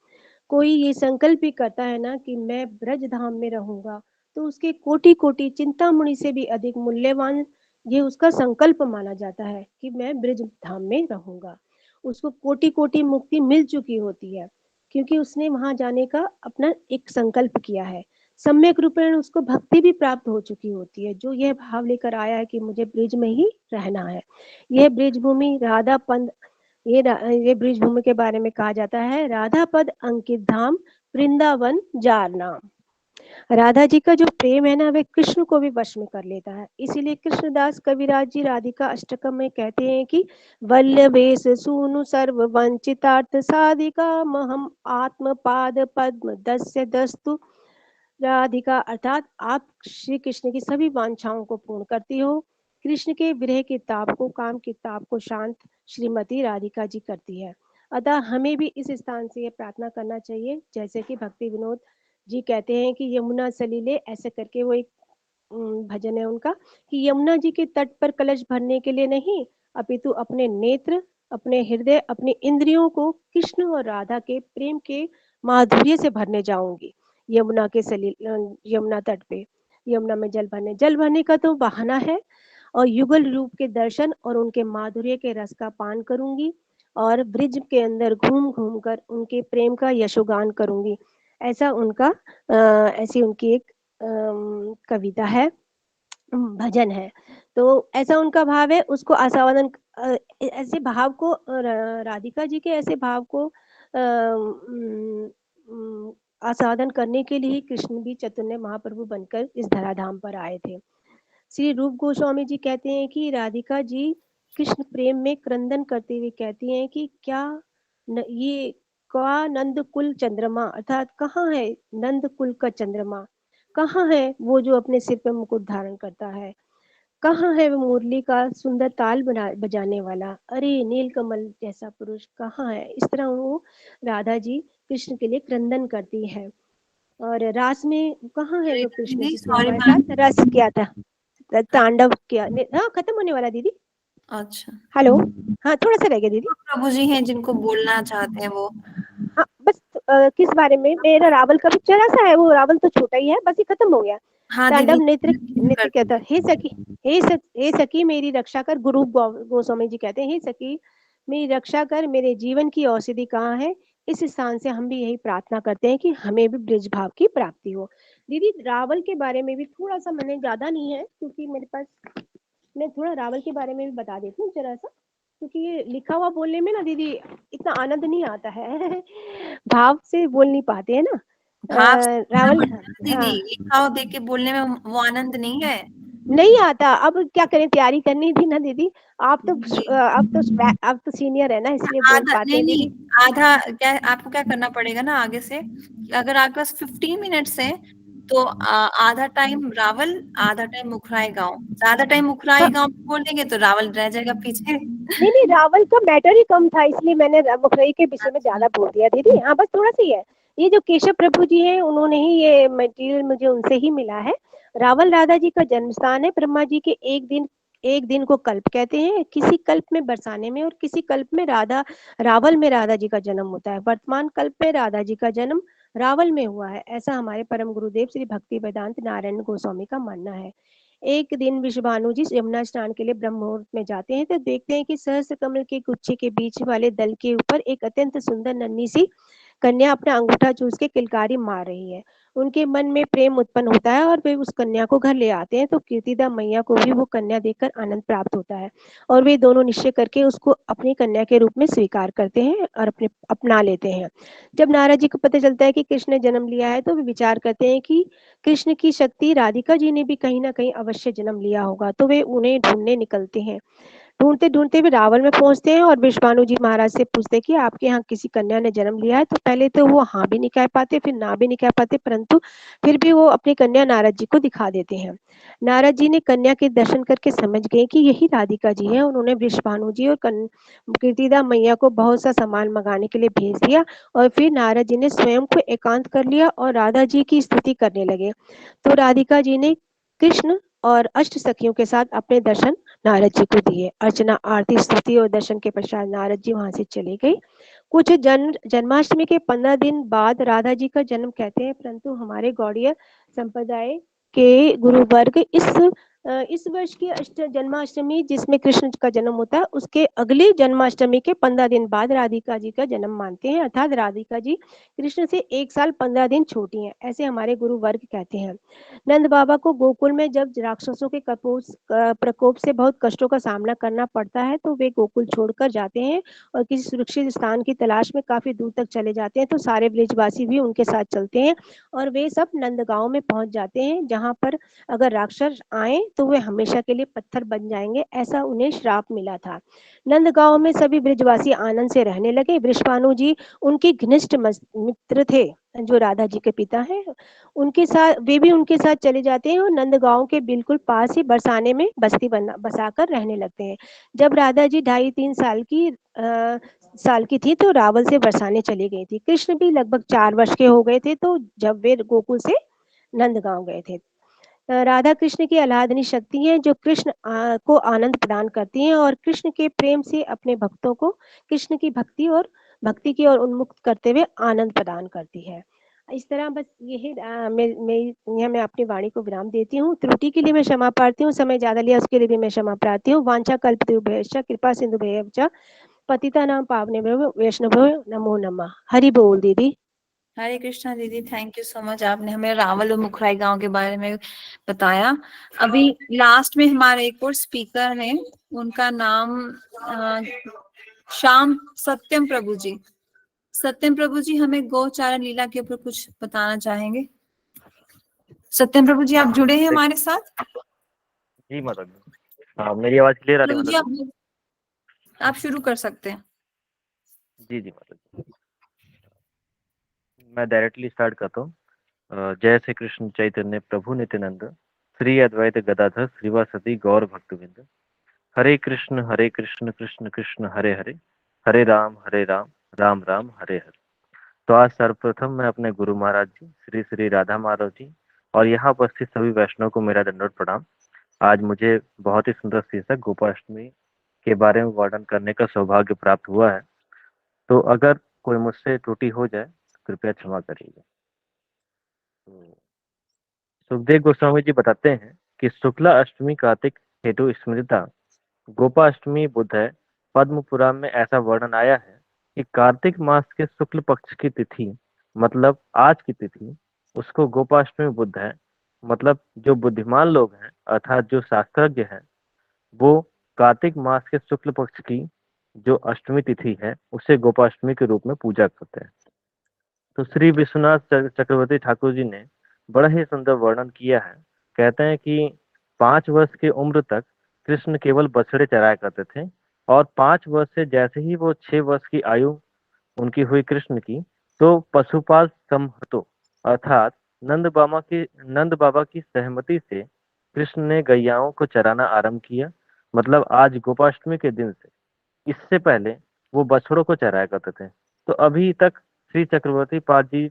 कोई ये संकल्प भी करता है ना कि मैं ब्रज धाम में रहूंगा, तो उसके कोटि कोटि चिंतामणि से भी अधिक मूल्यवान ये उसका संकल्प माना जाता है कि मैं ब्रज धाम में रहूंगा। उसको कोटि कोटि मुक्ति मिल चुकी होती है, क्योंकि उसने वहां जाने का अपना एक संकल्प किया है। सम्यक रूपेण उसको भक्ति भी प्राप्त हो चुकी होती है, जो यह भाव लेकर आया है कि मुझे ब्रिज में ही रहना है। यह ब्रिज भूमि राधा पंथ, ये ब्रिज भूमि के बारे में कहा जाता है, राधा पद अंकित धाम, वृंदावन जार नाम। राधा जी का जो प्रेम है ना, वे कृष्ण को भी वश में कर लेता है। इसीलिए कृष्णदास कविराज जी राधिका अष्टकम में कहते हैं कि वल्लभेश सूनु सर्व वंचितार्थ साधिका महम आत्म पाद पद्म दस्य दस्तु राधिका, अर्थात आप श्री कृष्ण की सभी वांछाओं को पूर्ण करती हो। कृष्ण के विरह के ताप को, काम के ताप को शांत श्रीमती राधिका जी करती है। अतः हमें भी इस स्थान से ये प्रार्थना करना चाहिए, जैसे कि भक्ति विनोद जी कहते हैं कि यमुना सलीले, ऐसे करके वो एक भजन है उनका, कि यमुना जी के तट पर कलश भरने के लिए नहीं, अपितु अपने नेत्र, अपने हृदय, अपने इंद्रियों को कृष्ण और राधा के प्रेम के माधुर्य से भरने जाऊंगी। यमुना के सलील, यमुना तट पे यमुना में जल भरने का तो बहाना है, और युगल रूप के दर्शन और उनके माधुर्य के रस का पान करूंगी और ब्रिज के अंदर घूम घूम कर उनके प्रेम का यशोगान करूंगी। ऐसा उनका ऐसी उनकी एक कविता है, भजन है। तो ऐसा उनका भाव है, उसको आस्वादन ऐसे भाव को राधिका जी के ऐसे भाव को आस्वादन करने के लिए ही कृष्ण भी चैतन्य महाप्रभु बनकर इस धराधाम पर आए थे। श्री रूप गोस्वामी जी कहते हैं कि राधिका जी कृष्ण प्रेम में क्रंदन करते हुए कहती हैं कि ये का नंद कुल चंद्रमा, अर्थात कहाँ है नंद कुल का चंद्रमा, कहाँ है वो जो अपने सिर पे मुकुट धारण करता है, कहाँ है वो मुरली का सुंदर ताल बजाने वाला, अरे नीलकमल जैसा पुरुष कहाँ है। इस तरह वो राधा जी कृष्ण के लिए क्रंदन करती है। और रास में कहाँ है वो कृष्ण
दीदी
जिसने
सॉरी
हमारे साथ रस किया था, तांडव किया। हाँ, खत्म होने वाला दीदी।
अच्छा,
हेलो, हाँ थोड़ा सा रह गया दीदी।
प्रभु जी हैं जिनको बोलना चाहते हैं वो।
हाँ बस, किस बारे में, मेरा रावल का पिक्चर ऐसा है, वो रावल तो छोटा ही है, बस ये खत्म हो गया।
हाँ
तांडव
दीदी
नृत्य कहता, हे सखी मेरी रक्षा कर। गुरु गोस्वामी जी कहते हैं, हे सखी मेरी रक्षा कर, मेरे जीवन की औषधि कहाँ है। इस स्थान से हम भी यही प्रार्थना करते हैं कि हमें भी ब्रिज भाव की प्राप्ति हो। दीदी रावल के बारे में भी थोड़ा सा, मैंने ज्यादा नहीं है क्योंकि मेरे पास, मैं थोड़ा रावल के बारे में भी बता देती हूँ जरा सा, क्योंकि ये लिखा हुआ बोलने में ना दीदी इतना आनंद नहीं आता है भाव से बोल नहीं पाते हैं ना।
भाव से बोलना
रावल,
पड़ता है ना दीदी,
हाँ
लिखा देख के बोलने में वो आनंद नहीं है।
नहीं आता। अब क्या करें, तैयारी करनी थी ना दीदी।
जी।
आप तो सीनियर है ना, इसलिए बोल
आधा
पाते
नहीं
हैं
नहीं,
दीदी।
आधा क्या आपको क्या करना पड़ेगा ना आगे से, कि अगर आपके पास 15 मिनट्स है तो आधा टाइम रावल, आधा टाइम मुखराई गांव, ज्यादा टाइम मुखराई
हाँ,
गांव बोलेंगे तो रावल रह जाएगा पीछे।
नहीं नहीं, रावल का मैटर ही कम था, इसलिए मैंने मुखरई के विषय में
अच्छा।
ज्यादा बोल दिया दीदी। हाँ बस थोड़ा सा ही है। ये जो केशव प्रभु जी हैं, उन्होंने ही ये मटेरियल मुझे उनसे ही मिला है। रावल राधा जी का जन्म स्थान है। ब्रह्मा जी के एक दिन को कल्प कहते हैं, किसी कल्प में बरसाने में और किसी कल्प में रावल में राधा जी का जन्म होता है। वर्तमान कल्प में राधा जी का जन्म रावल में हुआ है, ऐसा हमारे परम गुरुदेव श्री भक्ति वेदांत नारायण गोस्वामी का मानना है। एक दिन विश्वभानु जी यमुना स्नान के लिए ब्रह्म मुहूर्त में जाते हैं, तो देखते हैं कि सहस्त्र कमल के गुच्छे के बीच वाले दल के ऊपर एक अत्यंत सुंदर नन्ही सी कन्या अपना अंगूठा चूस के किलकारी मार रही है। उनके मन में प्रेम उत्पन्न होता है और वे उस कन्या को घर ले आते हैं। तो कीर्तिदा मैया को भी वो कन्या देखकर आनंद प्राप्त होता है और वे दोनों निश्चय करके उसको अपनी कन्या के रूप में स्वीकार करते हैं और अपना लेते हैं। जब नारद जी को पता चलता है कि कृष्ण ने जन्म लिया है, तो वे विचार करते हैं कि कृष्ण की शक्ति राधिका जी ने भी कहीं ना कहीं अवश्य जन्म लिया होगा, तो वे उन्हें ढूंढने निकलते हैं। ढूंढते वे रावण में पहुंचते हैं और विश्वानु जी महाराज से पूछते हैं कि आपके यहाँ किसी कन्या ने जन्म लिया है। तो पहले तो वो हाँ भी नहीं कह पाते, फिर ना भी नहीं कह पाते, परंतु फिर भी वो अपनी कन्या नारद जी को दिखा देते हैं। नारद जी ने कन्या के दर्शन करके समझ गए कि यही राधिका जी है। उन्होंने विश्वानु जी और कीर्तिदा मैया को बहुत सा सामान मंगाने के लिए भेज दिया और फिर नारद जी ने स्वयं को एकांत कर लिया और राधा जी की स्तुति करने लगे। तो राधिका जी ने कृष्ण और अष्ट सखियों के साथ अपने दर्शन नारद जी को दिए। अर्चना, आरती, स्तुति और दर्शन के पश्चात नारद जी वहां से चले गए। कुछ जन्माष्टमी के 15 दिन बाद राधा जी का जन्म कहते हैं, परंतु हमारे गौड़ीय संप्रदाय के गुरु वर्ग इस वर्ष की जन्माष्टमी जिसमें कृष्ण का जन्म होता है उसके अगली जन्माष्टमी के 15 दिन बाद राधिका जी का जन्म मानते हैं, अर्थात राधिका जी कृष्ण से 1 साल 15 दिन छोटी हैं, ऐसे हमारे गुरु वर्ग कहते हैं। नंद बाबा को गोकुल में जब राक्षसों के प्रकोप से बहुत कष्टों का सामना करना पड़ता है तो वे गोकुल छोड़कर जाते हैं और किसी सुरक्षित स्थान की तलाश में काफी दूर तक चले जाते हैं। तो सारे ब्रिजवासी भी उनके साथ चलते हैं और वे सब नंदगांव में पहुंच जाते हैं, जहां पर अगर राक्षस आए तो वे हमेशा के लिए पत्थर बन जाएंगे, ऐसा उन्हें श्राप मिला था। नंदगांव में सभी ब्रिजवासी आनंद से रहने लगे। वृषभानु जी उनके घनिष्ठ मित्र थे, जो राधा जी के पिता हैं। उनके साथ वे भी उनके साथ चले जाते हैं और नंदगांव के बिल्कुल पास ही बरसाने में बस्ती बसाकर रहने लगते हैं। जब राधा जी 2.5-3 साल की थी तो रावल से बरसाने चली गई थी। कृष्ण भी लगभग 4 वर्ष के हो गए थे तो जब वे गोकुल से नंदगांव गए थे। राधा कृष्ण की आह्लादनी शक्ति है जो कृष्ण को आनंद प्रदान करती हैं और कृष्ण के प्रेम से अपने भक्तों को कृष्ण की भक्ति की ओर उन्मुक्त करते हुए आनंद प्रदान करती है। इस तरह बस यही मैं अपनी वाणी को विराम देती हूँ। त्रुटि के लिए मैं क्षमा प्रार्थी हूँ, समय ज्यादा लिया उसके लिए भी मैं क्षमा प्रार्थी हूँ। वांछा कल्पतरुभ्यश्च कृपा सिंधुभ्यश्च पतितानां पावनेभ्यो वैष्णवेभ्यो नमो नमः। हरि बोल दीदी।
हरे कृष्णा दीदी, थैंक यू सो मच, आपने हमें रावल और मुखराई गांव के बारे में बताया। अभी लास्ट में हमारे एक और स्पीकर हैं, उनका नाम श्याम सत्यम प्रभु जी। सत्यम प्रभु जी हमें गोचारण लीला के ऊपर कुछ बताना चाहेंगे। सत्यम प्रभु जी, आप जुड़े हैं हमारे साथ?
जी माता जी। हाँ, मेरी आवाज क्लियर आ रही
प्रभु
है
जी,
माता जी?
आप शुरू कर सकते हैं।
जी जी माता जी, मैं डायरेक्टली स्टार्ट करता हूँ। जय श्री कृष्ण चैतन्य प्रभु नित्यानंद, श्री अद्वैत गदाधर श्रीवासदि गौर भक्तविंद, हरे कृष्ण कृष्ण कृष्ण हरे हरे, हरे राम राम राम हरे हरे। तो आज सर्वप्रथम मैं अपने गुरु महाराज जी श्री श्री राधा माधव जी और यहाँ उपस्थित सभी वैष्णव को मेरा दंडवत प्रणाम। आज मुझे बहुत ही सुंदर शीर्षक गोपाष्टमी के बारे में वर्णन करने का सौभाग्य प्राप्त हुआ है, तो अगर कोई मुझसे त्रुटि हो जाए तो कृपया क्षमा करिएगा। तो सुखदेव गोस्वामी जी बताते हैं कि शुक्ला अष्टमी कार्तिक हेतु स्मृता गोपाष्टमी बुध है। पद्म पुराण में ऐसा वर्णन आया है कि कार्तिक मास के शुक्ल पक्ष की तिथि, मतलब आज की तिथि, उसको गोपाष्टमी बुध है। मतलब जो बुद्धिमान लोग हैं अर्थात जो शास्त्रज्ञ हैं, वो कार्तिक मास के शुक्ल पक्ष की जो अष्टमी तिथि है उसे गोपाष्टमी के रूप में पूजा करते हैं। तो श्री विश्वनाथ चक्रवर्ती ठाकुर जी ने बड़ा ही सुंदर वर्णन किया है। कहते हैं कि 5 वर्ष की उम्र तक कृष्ण केवल बछड़े चराया करते थे और 5 वर्ष से जैसे ही वो 6 वर्ष की आयु उनकी हुई कृष्ण की, तो पशुपाल संहतो अर्थात नंद बाबा की सहमति से कृष्ण ने गैयाओं को चराना आरंभ किया। मतलब आज गोपाष्टमी के दिन से, इससे पहले वो बछड़ों को चराया करते थे। तो अभी तक श्री चक्रवर्ती पाद जी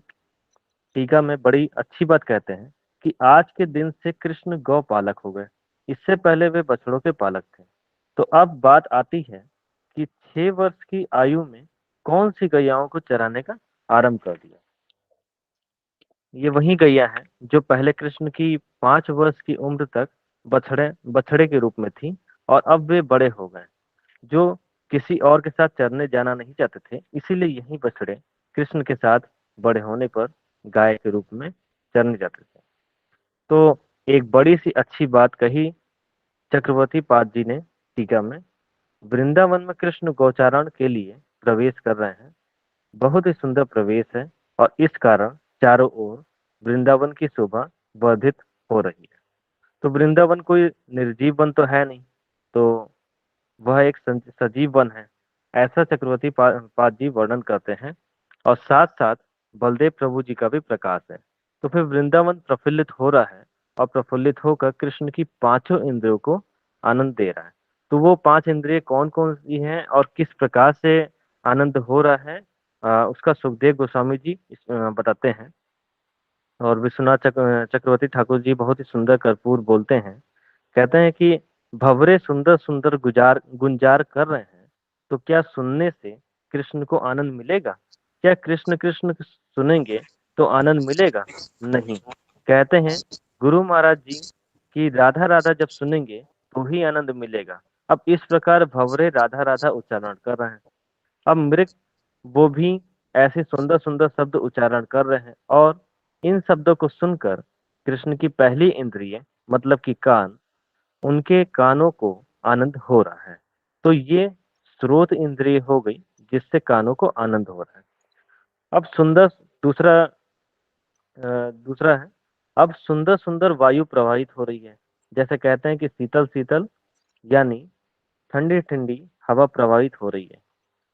टीका में बड़ी अच्छी बात कहते हैं कि आज के दिन से कृष्ण गौ पालक हो गए, इससे पहले वे बछड़ों के पालक थे। तो अब बात आती है कि 6 वर्ष की आयु में कौन सी गैयाओं को चराने का आरंभ कर दिया। ये वही गैया है जो पहले कृष्ण की 5 वर्ष की उम्र तक बछड़े के रूप में थी और अब वे बड़े हो गए, जो किसी और के साथ चरने जाना नहीं चाहते थे, इसीलिए यही बछड़े कृष्ण के साथ बड़े होने पर गाय के रूप में चरने जाते थे। तो एक बड़ी सी अच्छी बात कही चक्रवर्ती पाद जी ने टीका में। वृंदावन में कृष्ण गौचारण के लिए प्रवेश कर रहे हैं। बहुत ही सुंदर प्रवेश है और इस कारण चारों ओर वृंदावन की शोभा वर्धित हो रही है। तो वृंदावन कोई निर्जीव वन तो है नहीं, तो वह एक सजीव वन है, ऐसा चक्रवर्ती पाद जी वर्णन करते हैं। और साथ साथ बलदेव प्रभु जी का भी प्रकाश है। तो फिर वृंदावन प्रफुल्लित हो रहा है और प्रफुल्लित होकर कृष्ण की पांचों इंद्रियों को आनंद दे रहा है। तो वो पांच इंद्रिय कौन कौन सी हैं और किस प्रकार से आनंद हो रहा है, उसका सुखदेव गोस्वामी जी बताते हैं। और विश्वनाथ चक्रवर्ती ठाकुर जी बहुत ही सुंदर कर्पूर बोलते हैं। कहते हैं कि भंवरे सुंदर सुंदर गुजार गुंजार कर रहे हैं, तो क्या सुनने से कृष्ण को आनंद मिलेगा? क्या कृष्ण कृष्ण सुनेंगे तो आनंद मिलेगा? नहीं। कहते हैं गुरु महाराज जी की राधा राधा जब सुनेंगे तो ही आनंद मिलेगा। अब इस प्रकार भंवरे राधा राधा उच्चारण कर रहे हैं। अब मृग वो भी ऐसे सुंदर सुंदर शब्द उच्चारण कर रहे हैं, और इन शब्दों को सुनकर कृष्ण की पहली इंद्रिय मतलब कि कान, उनके कानों को आनंद हो रहा है। तो ये स्रोत इंद्रिय हो गई जिससे कानों को आनंद हो रहा है। अब सुंदर दूसरा दूसरा है, अब सुंदर सुंदर वायु प्रवाहित हो रही है। जैसे कहते हैं कि शीतल शीतल यानी ठंडी ठंडी हवा प्रवाहित हो रही है,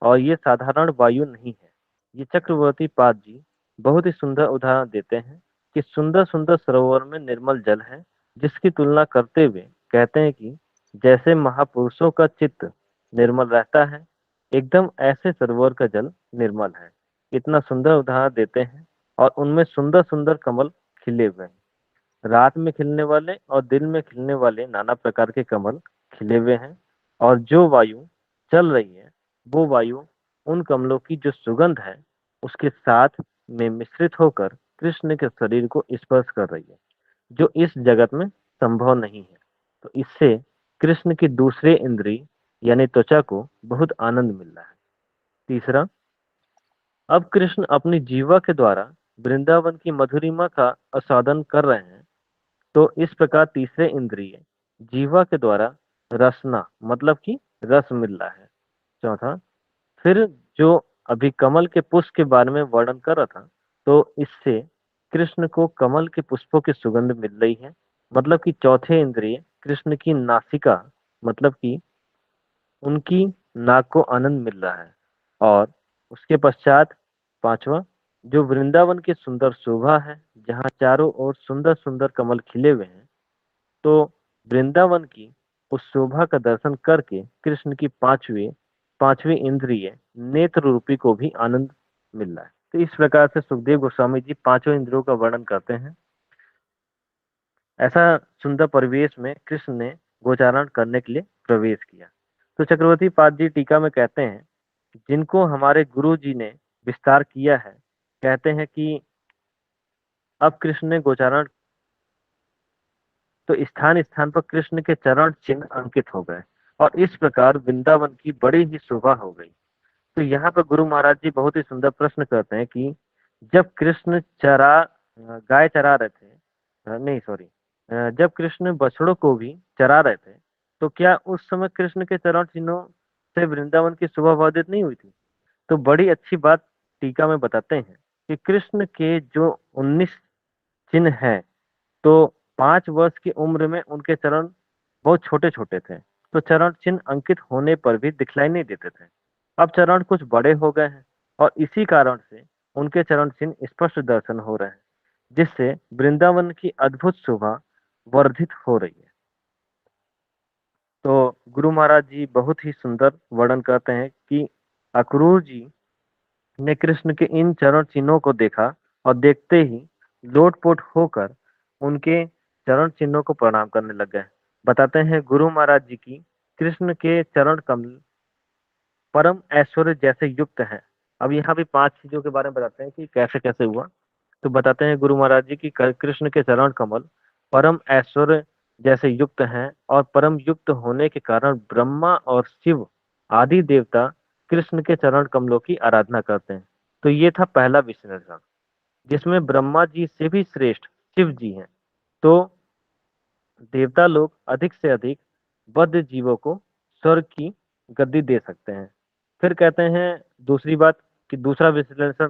और ये साधारण वायु नहीं है। ये चक्रवर्ती पाद जी बहुत ही सुंदर उदाहरण देते हैं कि सुंदर सुंदर सरोवर में निर्मल जल है, जिसकी तुलना करते हुए कहते हैं कि जैसे महापुरुषों का चित्त निर्मल रहता है, एकदम ऐसे सरोवर का जल निर्मल है। इतना सुंदर उदाहरण देते हैं। और उनमें सुंदर सुंदर कमल खिले हुए हैं, रात में खिलने वाले और दिन में खिलने वाले नाना प्रकार के कमल खिले हुए हैं। और जो वायु चल रही है वो वायु उन कमलों की जो सुगंध है उसके साथ में मिश्रित होकर कृष्ण के शरीर को स्पर्श कर रही है, जो इस जगत में संभव नहीं है। तो इससे कृष्ण की दूसरे इंद्रिय यानी त्वचा को बहुत आनंद मिल रहा है। तीसरा, अब कृष्ण अपनी जीवा के द्वारा वृंदावन की मधुरिमा का आस्वादन कर रहे हैं। तो इस प्रकार तीसरे इंद्रिय जीवा के द्वारा रसना मतलब कि रस मिल रहा है। चौथा, फिर जो अभी कमल के पुष्प के बारे में वर्णन कर रहा था, तो इससे कृष्ण को कमल के पुष्पों की सुगंध मिल रही है। मतलब कि चौथे इंद्रिय कृष्ण की नासिका मतलब कि उनकी नाक को आनंद मिल रहा है। और उसके पश्चात पांचवा, जो वृंदावन की सुंदर शोभा है, जहाँ चारों ओर सुंदर सुंदर कमल खिले हुए हैं, तो वृंदावन की उस शोभा का दर्शन करके कृष्ण की पांचवी इंद्रिय नेत्र रूपी को भी आनंद मिल रहा है। तो इस प्रकार से सुखदेव गोस्वामी जी पांचों इंद्रियों का वर्णन करते हैं। ऐसा सुंदर परिवेश में कृष्ण ने गोचारण करने के लिए प्रवेश किया। तो चक्रवर्ती पाद जी टीका में कहते हैं, जिनको हमारे गुरु जी ने विस्तार किया है, कहते हैं कि अब कृष्ण ने गोचारण, तो स्थान स्थान पर कृष्ण के चरण चिन्ह अंकित हो गए, और इस प्रकार वृंदावन की बड़ी ही शोभा हो गई। तो यहाँ पर गुरु महाराज जी बहुत ही सुंदर प्रश्न करते हैं कि जब कृष्ण गाय चरा रहे थे, नहीं सॉरी, जब कृष्ण बछड़ों को भी चरा रहे थे, तो क्या उस समय कृष्ण के चरण चिन्हों से वृंदावन की शोभा वर्धित नहीं हुई थी? तो बड़ी अच्छी बात टीका में बताते हैं कि कृष्ण के जो 19 चिन्ह हैं, तो 5 वर्ष की उम्र में उनके चरण बहुत छोटे छोटे थे, तो चरण चिन्ह अंकित होने पर भी दिखलाई नहीं देते थे। अब चरण कुछ बड़े हो गए हैं, और इसी कारण से उनके चरण चिन्ह स्पष्ट दर्शन हो रहे हैं, जिससे वृंदावन की अद्भुत शोभा वर्धित हो रही है। तो गुरु महाराज जी बहुत ही सुंदर वर्णन करते हैं कि अक्रूर जी ने कृष्ण के इन चरण चिन्हों को देखा, और देखते ही लोटपोट होकर उनके चरण चिन्हों को प्रणाम करने लग गए। बताते हैं गुरु महाराज जी की कृष्ण के चरण कमल परम ऐश्वर्य जैसे युक्त हैं। अब यहाँ भी 5 चीजों के बारे में बताते हैं कि कैसे कैसे हुआ। तो बताते हैं गुरु महाराज जी की कृष्ण के चरण कमल परम ऐश्वर्य जैसे युक्त हैं, और परम युक्त होने के कारण ब्रह्मा और शिव आदि देवता कृष्ण के चरण कमलों की आराधना करते हैं। तो ये था पहला विश्लेषण, जिसमें ब्रह्मा जी से भी श्रेष्ठ शिव जी हैं। तो देवता लोग अधिक से अधिक बद्ध जीवों को स्वर्ग की गद्दी दे सकते हैं। फिर कहते हैं दूसरी बात कि दूसरा विश्लेषण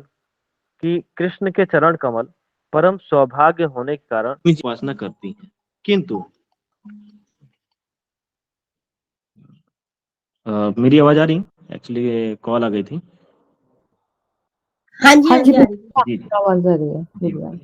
कि कृष्ण के चरण कमल परम सौभाग्य होने के कारण उपासना करती हैं, किंतु मेरी आवाज आ रही? एक्चुअली कॉल आ गई थी।
हाँ जी,
हाँ
हाँ
जी,
जी, आ रही है।
जी जी
आवाज आ रही है।
जी।
बिल्कुल।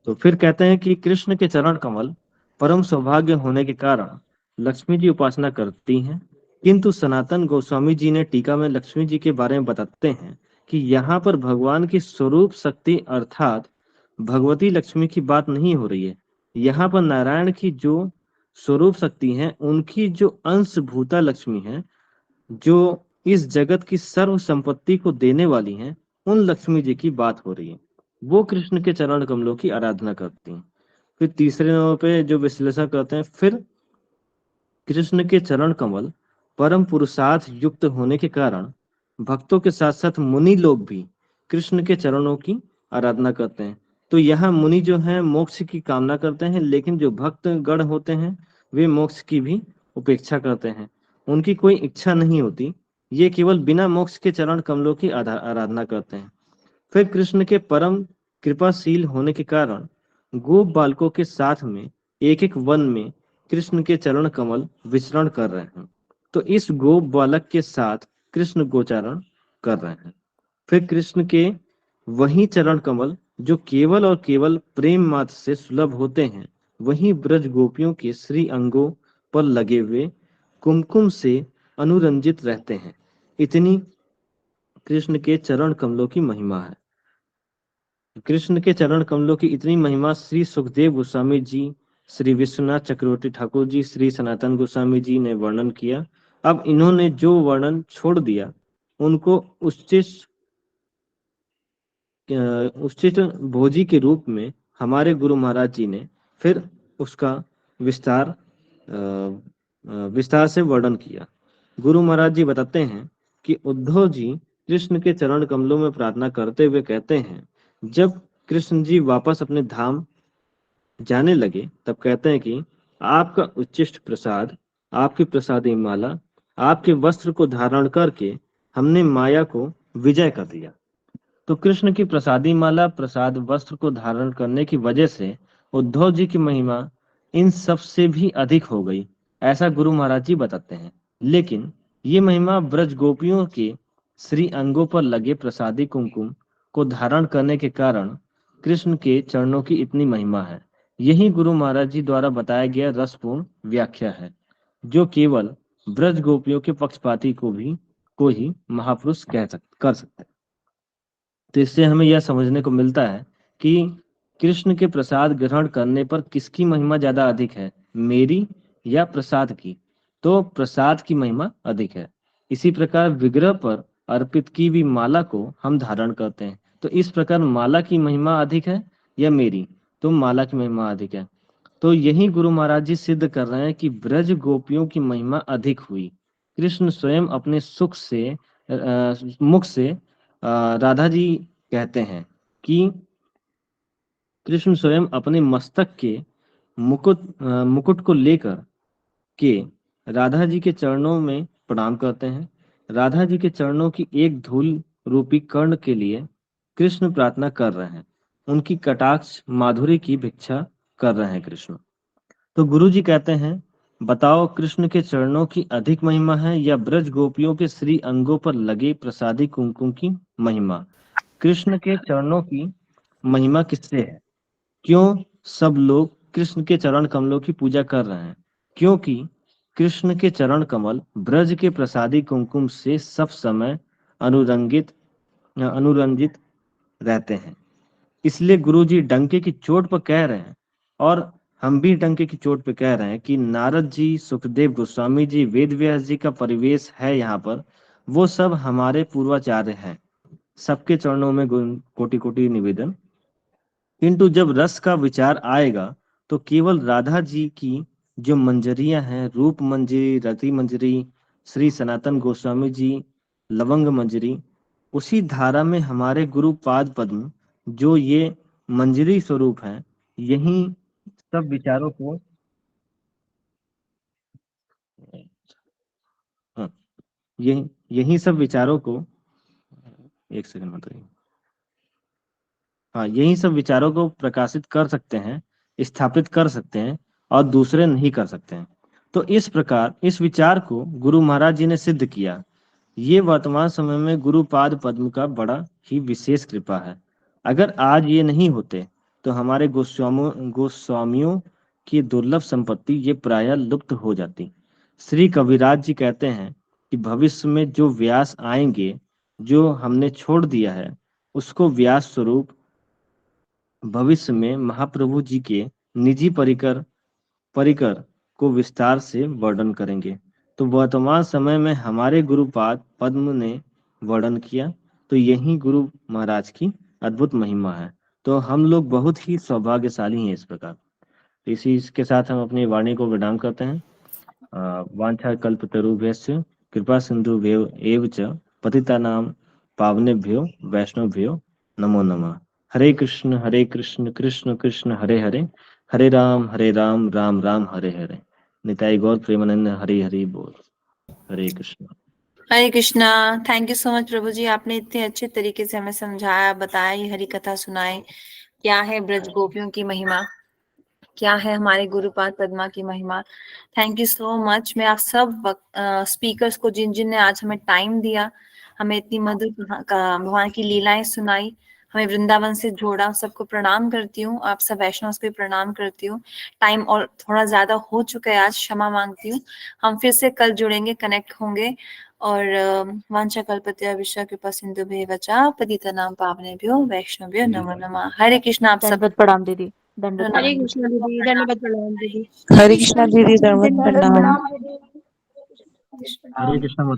तो फिर कहते हैं कि कृष्ण के चरण कमल परम सौभाग्य होने के कारण लक्ष्मी जी उपासना करती हैं, किंतु सनातन गोस्वामी जी ने टीका में लक्ष्मी जी के बारे में बताते हैं कि यहाँ पर भगवान की स्वरूप शक्ति अर्थात भगवती लक्ष्मी की बात नहीं हो रही है। यहाँ पर नारायण की जो स्वरूप शक्ति है, उनकी जो अंश भूता लक्ष्मी है, जो इस जगत की सर्व संपत्ति को देने वाली हैं, उन लक्ष्मी जी की बात हो रही है। वो कृष्ण के चरण कमलों की आराधना करती हैं। फिर तीसरे नंबर पे जो विश्लेषण करते हैं, फिर कृष्ण के चरण कमल परम पुरुषार्थ युक्त होने के कारण भक्तों के साथ साथ मुनि लोग भी कृष्ण के चरणों की आराधना करते हैं। तो यहाँ मुनि जो है मोक्ष की कामना करते हैं, लेकिन जो भक्त गण होते हैं वे मोक्ष की भी उपेक्षा करते हैं। उनकी कोई इच्छा नहीं होती, ये केवल बिना मोक्ष के चरण कमलों की आराधना करते हैं। फिर कृष्ण के परम कृपाशील होने के कारण गोप बालकों के साथ में एक एक वन में कृष्ण के चरण कमल विचरण कर रहे हैं। तो इस गोप बालक के साथ कृष्ण गोचारण कर रहे हैं। फिर कृष्ण के वही चरण कमल जो केवल और केवल प्रेम मात्र से सुलभ होते हैं, वही ब्रज गोपियों के श्री अंगों पर लगे हुए कुमकुम से अनुरंजित रहते हैं। इतनी कृष्ण के चरण कमलों की महिमा है। कृष्ण के चरण कमलों की इतनी महिमा श्री सुखदेव गोस्वामी जी, श्री विश्वनाथ चक्रवर्ती ठाकुर जी, श्री सनातन गोस्वामी जी ने वर्णन किया। अब इन्होंने जो वर्णन छोड़ दिया, उनको उच्चिष्ट भोजी के रूप में हमारे गुरु महाराज जी ने फिर उसका विस्तार से वर्णन किया। गुरु महाराज जी बताते हैं कि उद्धव जी कृष्ण के चरण कमलों में प्रार्थना करते हुए कहते हैं, जब कृष्ण जी वापस अपने धाम जाने लगे तब कहते हैं कि आपका उच्चिष्ट प्रसाद, आपकी प्रसादी माला, आपके वस्त्र को धारण करके हमने माया को विजय कर दिया। तो कृष्ण की प्रसादी माला, प्रसाद वस्त्र को धारण करने की वजह से उद्धव जी की महिमा इन सब से भी अधिक हो गई, ऐसा गुरु महाराज जी बताते हैं। लेकिन ये महिमा ब्रज गोपियों के श्री अंगों पर लगे प्रसादी कुमकुम को धारण करने के कारण कृष्ण के चरणों की इतनी महिमा है। यही गुरु महाराज जी द्वारा बताया गया रसपूर्ण व्याख्या है, जो केवल ब्रज गोपियों के पक्षपाती को ही महापुरुष कर सकते हैं। तो इससे हमें यह समझने को मिलता है कि कृष्ण के प्रसाद ग्रहण करने पर किसकी महिमा ज्यादा अधिक है, मेरी या प्रसाद की? तो प्रसाद की महिमा अधिक है। इसी प्रकार विग्रह पर अर्पित की हुई माला को हम धारण करते हैं, तो इस प्रकार माला की महिमा अधिक है या मेरी? तो माला की महिमा अधिक है। तो यही गुरु महाराज जी सिद्ध कर रहे हैं कि ब्रज गोपियों की महिमा अधिक हुई। कृष्ण स्वयं अपने मुख से राधा जी कहते हैं कि कृष्ण स्वयं अपने मस्तक के मुकुट को लेकर के राधा जी के चरणों में प्रणाम करते हैं। राधा जी के चरणों की एक धूल रूपी कर्ण के लिए कृष्ण प्रार्थना कर रहे हैं, उनकी कटाक्ष माधुरी की भिक्षा कर रहे हैं कृष्ण। तो गुरु जी कहते हैं, बताओ कृष्ण के चरणों की अधिक महिमा है या ब्रज गोपियों के श्री अंगों पर लगे प्रसादी कुमकुम की महिमा? कृष्ण के चरणों की महिमा किससे है? क्यों सब लोग कृष्ण के चरण कमलों की पूजा कर रहे हैं? क्योंकि कृष्ण के चरण कमल ब्रज के प्रसादी कुमकुम से सब समय अनुरंजित रहते हैं। इसलिए गुरु जी डंके की चोट पर कह रहे हैं, और हम भी डंके की चोट पर कह रहे हैं कि नारद जी, सुखदेव गोस्वामी जी, वेद व्यास जी का परिवेश है यहाँ पर, वो सब हमारे पूर्वाचार्य हैं। सबके चरणों में कोटि कोटि निवेदन। किंतु जब रस का विचार आएगा तो केवल राधा जी की जो मंजरियां हैं, रूप मंजरी, रति मंजरी, श्री सनातन गोस्वामी जी लवंग मंजरी, उसी धारा में हमारे गुरु पाद पद्म जो ये मंजरी स्वरूप है, यही सब विचारों को हाँ, यही सब विचारों को एक सेकंड मतलब हाँ, यही सब विचारों को प्रकाशित कर सकते हैं, स्थापित कर सकते हैं, और दूसरे नहीं कर सकते हैं।
तो इस प्रकार इस विचार को गुरु महाराज जी ने सिद्ध किया। ये वर्तमान समय में गुरुपाद पद्म का बड़ा ही विशेष कृपा है। अगर आज ये नहीं होते तो हमारे गोस्वामियों की दुर्लभ संपत्ति ये प्रायः लुप्त हो जाती। श्री कविराज जी कहते हैं कि भविष्य में जो व्यास आएंगे, जो हमने छोड़ दिया है, उसको व्यास स्वरूप भविष्य में महाप्रभु जी के निजी परिकर को विस्तार से वर्णन करेंगे। तो वर्तमान समय में हमारे गुरुपाद पद्म ने वर्णन किया, तो यही गुरु महाराज की अद्भुत महिमा है। तो हम लोग बहुत ही सौभाग्यशाली हैं इस प्रकार। तो इसी के साथ हम अपनी वाणी को विराम करते हैं। वांछा कल्पतरुभ्यश्च कृपा सिंधुभ्यो एव च पतितानां पावनेभ्यो वैष्णवभ्यो नमो नमः। हरे कृष्ण कृष्ण कृष्ण हरे हरे, हरे राम राम राम हरे हरे। निताई गौर प्रेमानंद हरि हरि बोल। Hare Krishna.
Hare Krishna. Thank you so much प्रभु जी, आपने इतने अच्छे तरीके से हमें समझाया, बताया, ये हरि कथा सुनाए। क्या है ब्रज गोपियों की महिमा, क्या है हमारे गुरुपाद पद्मा की महिमा। Thank you so much. मैं आप सब स्पीकर्स को, जिन जिन ने आज हमें टाइम दिया, हमें इतनी मधुर भगवान की लीलाएं सुनाई, हमें वृंदावन से जोड़ा, सबको प्रणाम करती हूँ। आप सब वैष्णव को भी प्रणाम करती हूँ। टाइम और थोड़ा ज्यादा हो चुका है आज, क्षमा मांगती हूँ। हम फिर से कल जुड़ेंगे, कनेक्ट होंगे। और वांछा कल्पतरुभ्यश्च कृपा सिंधुभ्येव च पतितानां पावनेभ्यो वैष्णवेभ्यो नमो नमः। हरे कृष्ण। आप सब
दंडवत प्रणाम दीदी, दंडवत
हरे
प्रणाम।
कृष्ण दीदी, धन्यवाद प्रणाम दीदी।
हरे कृष्णा दीदी, धन्यवाद
धन्यवाद
प्रणाम।
प्रणाम दीदी।
हरे कृष्ण।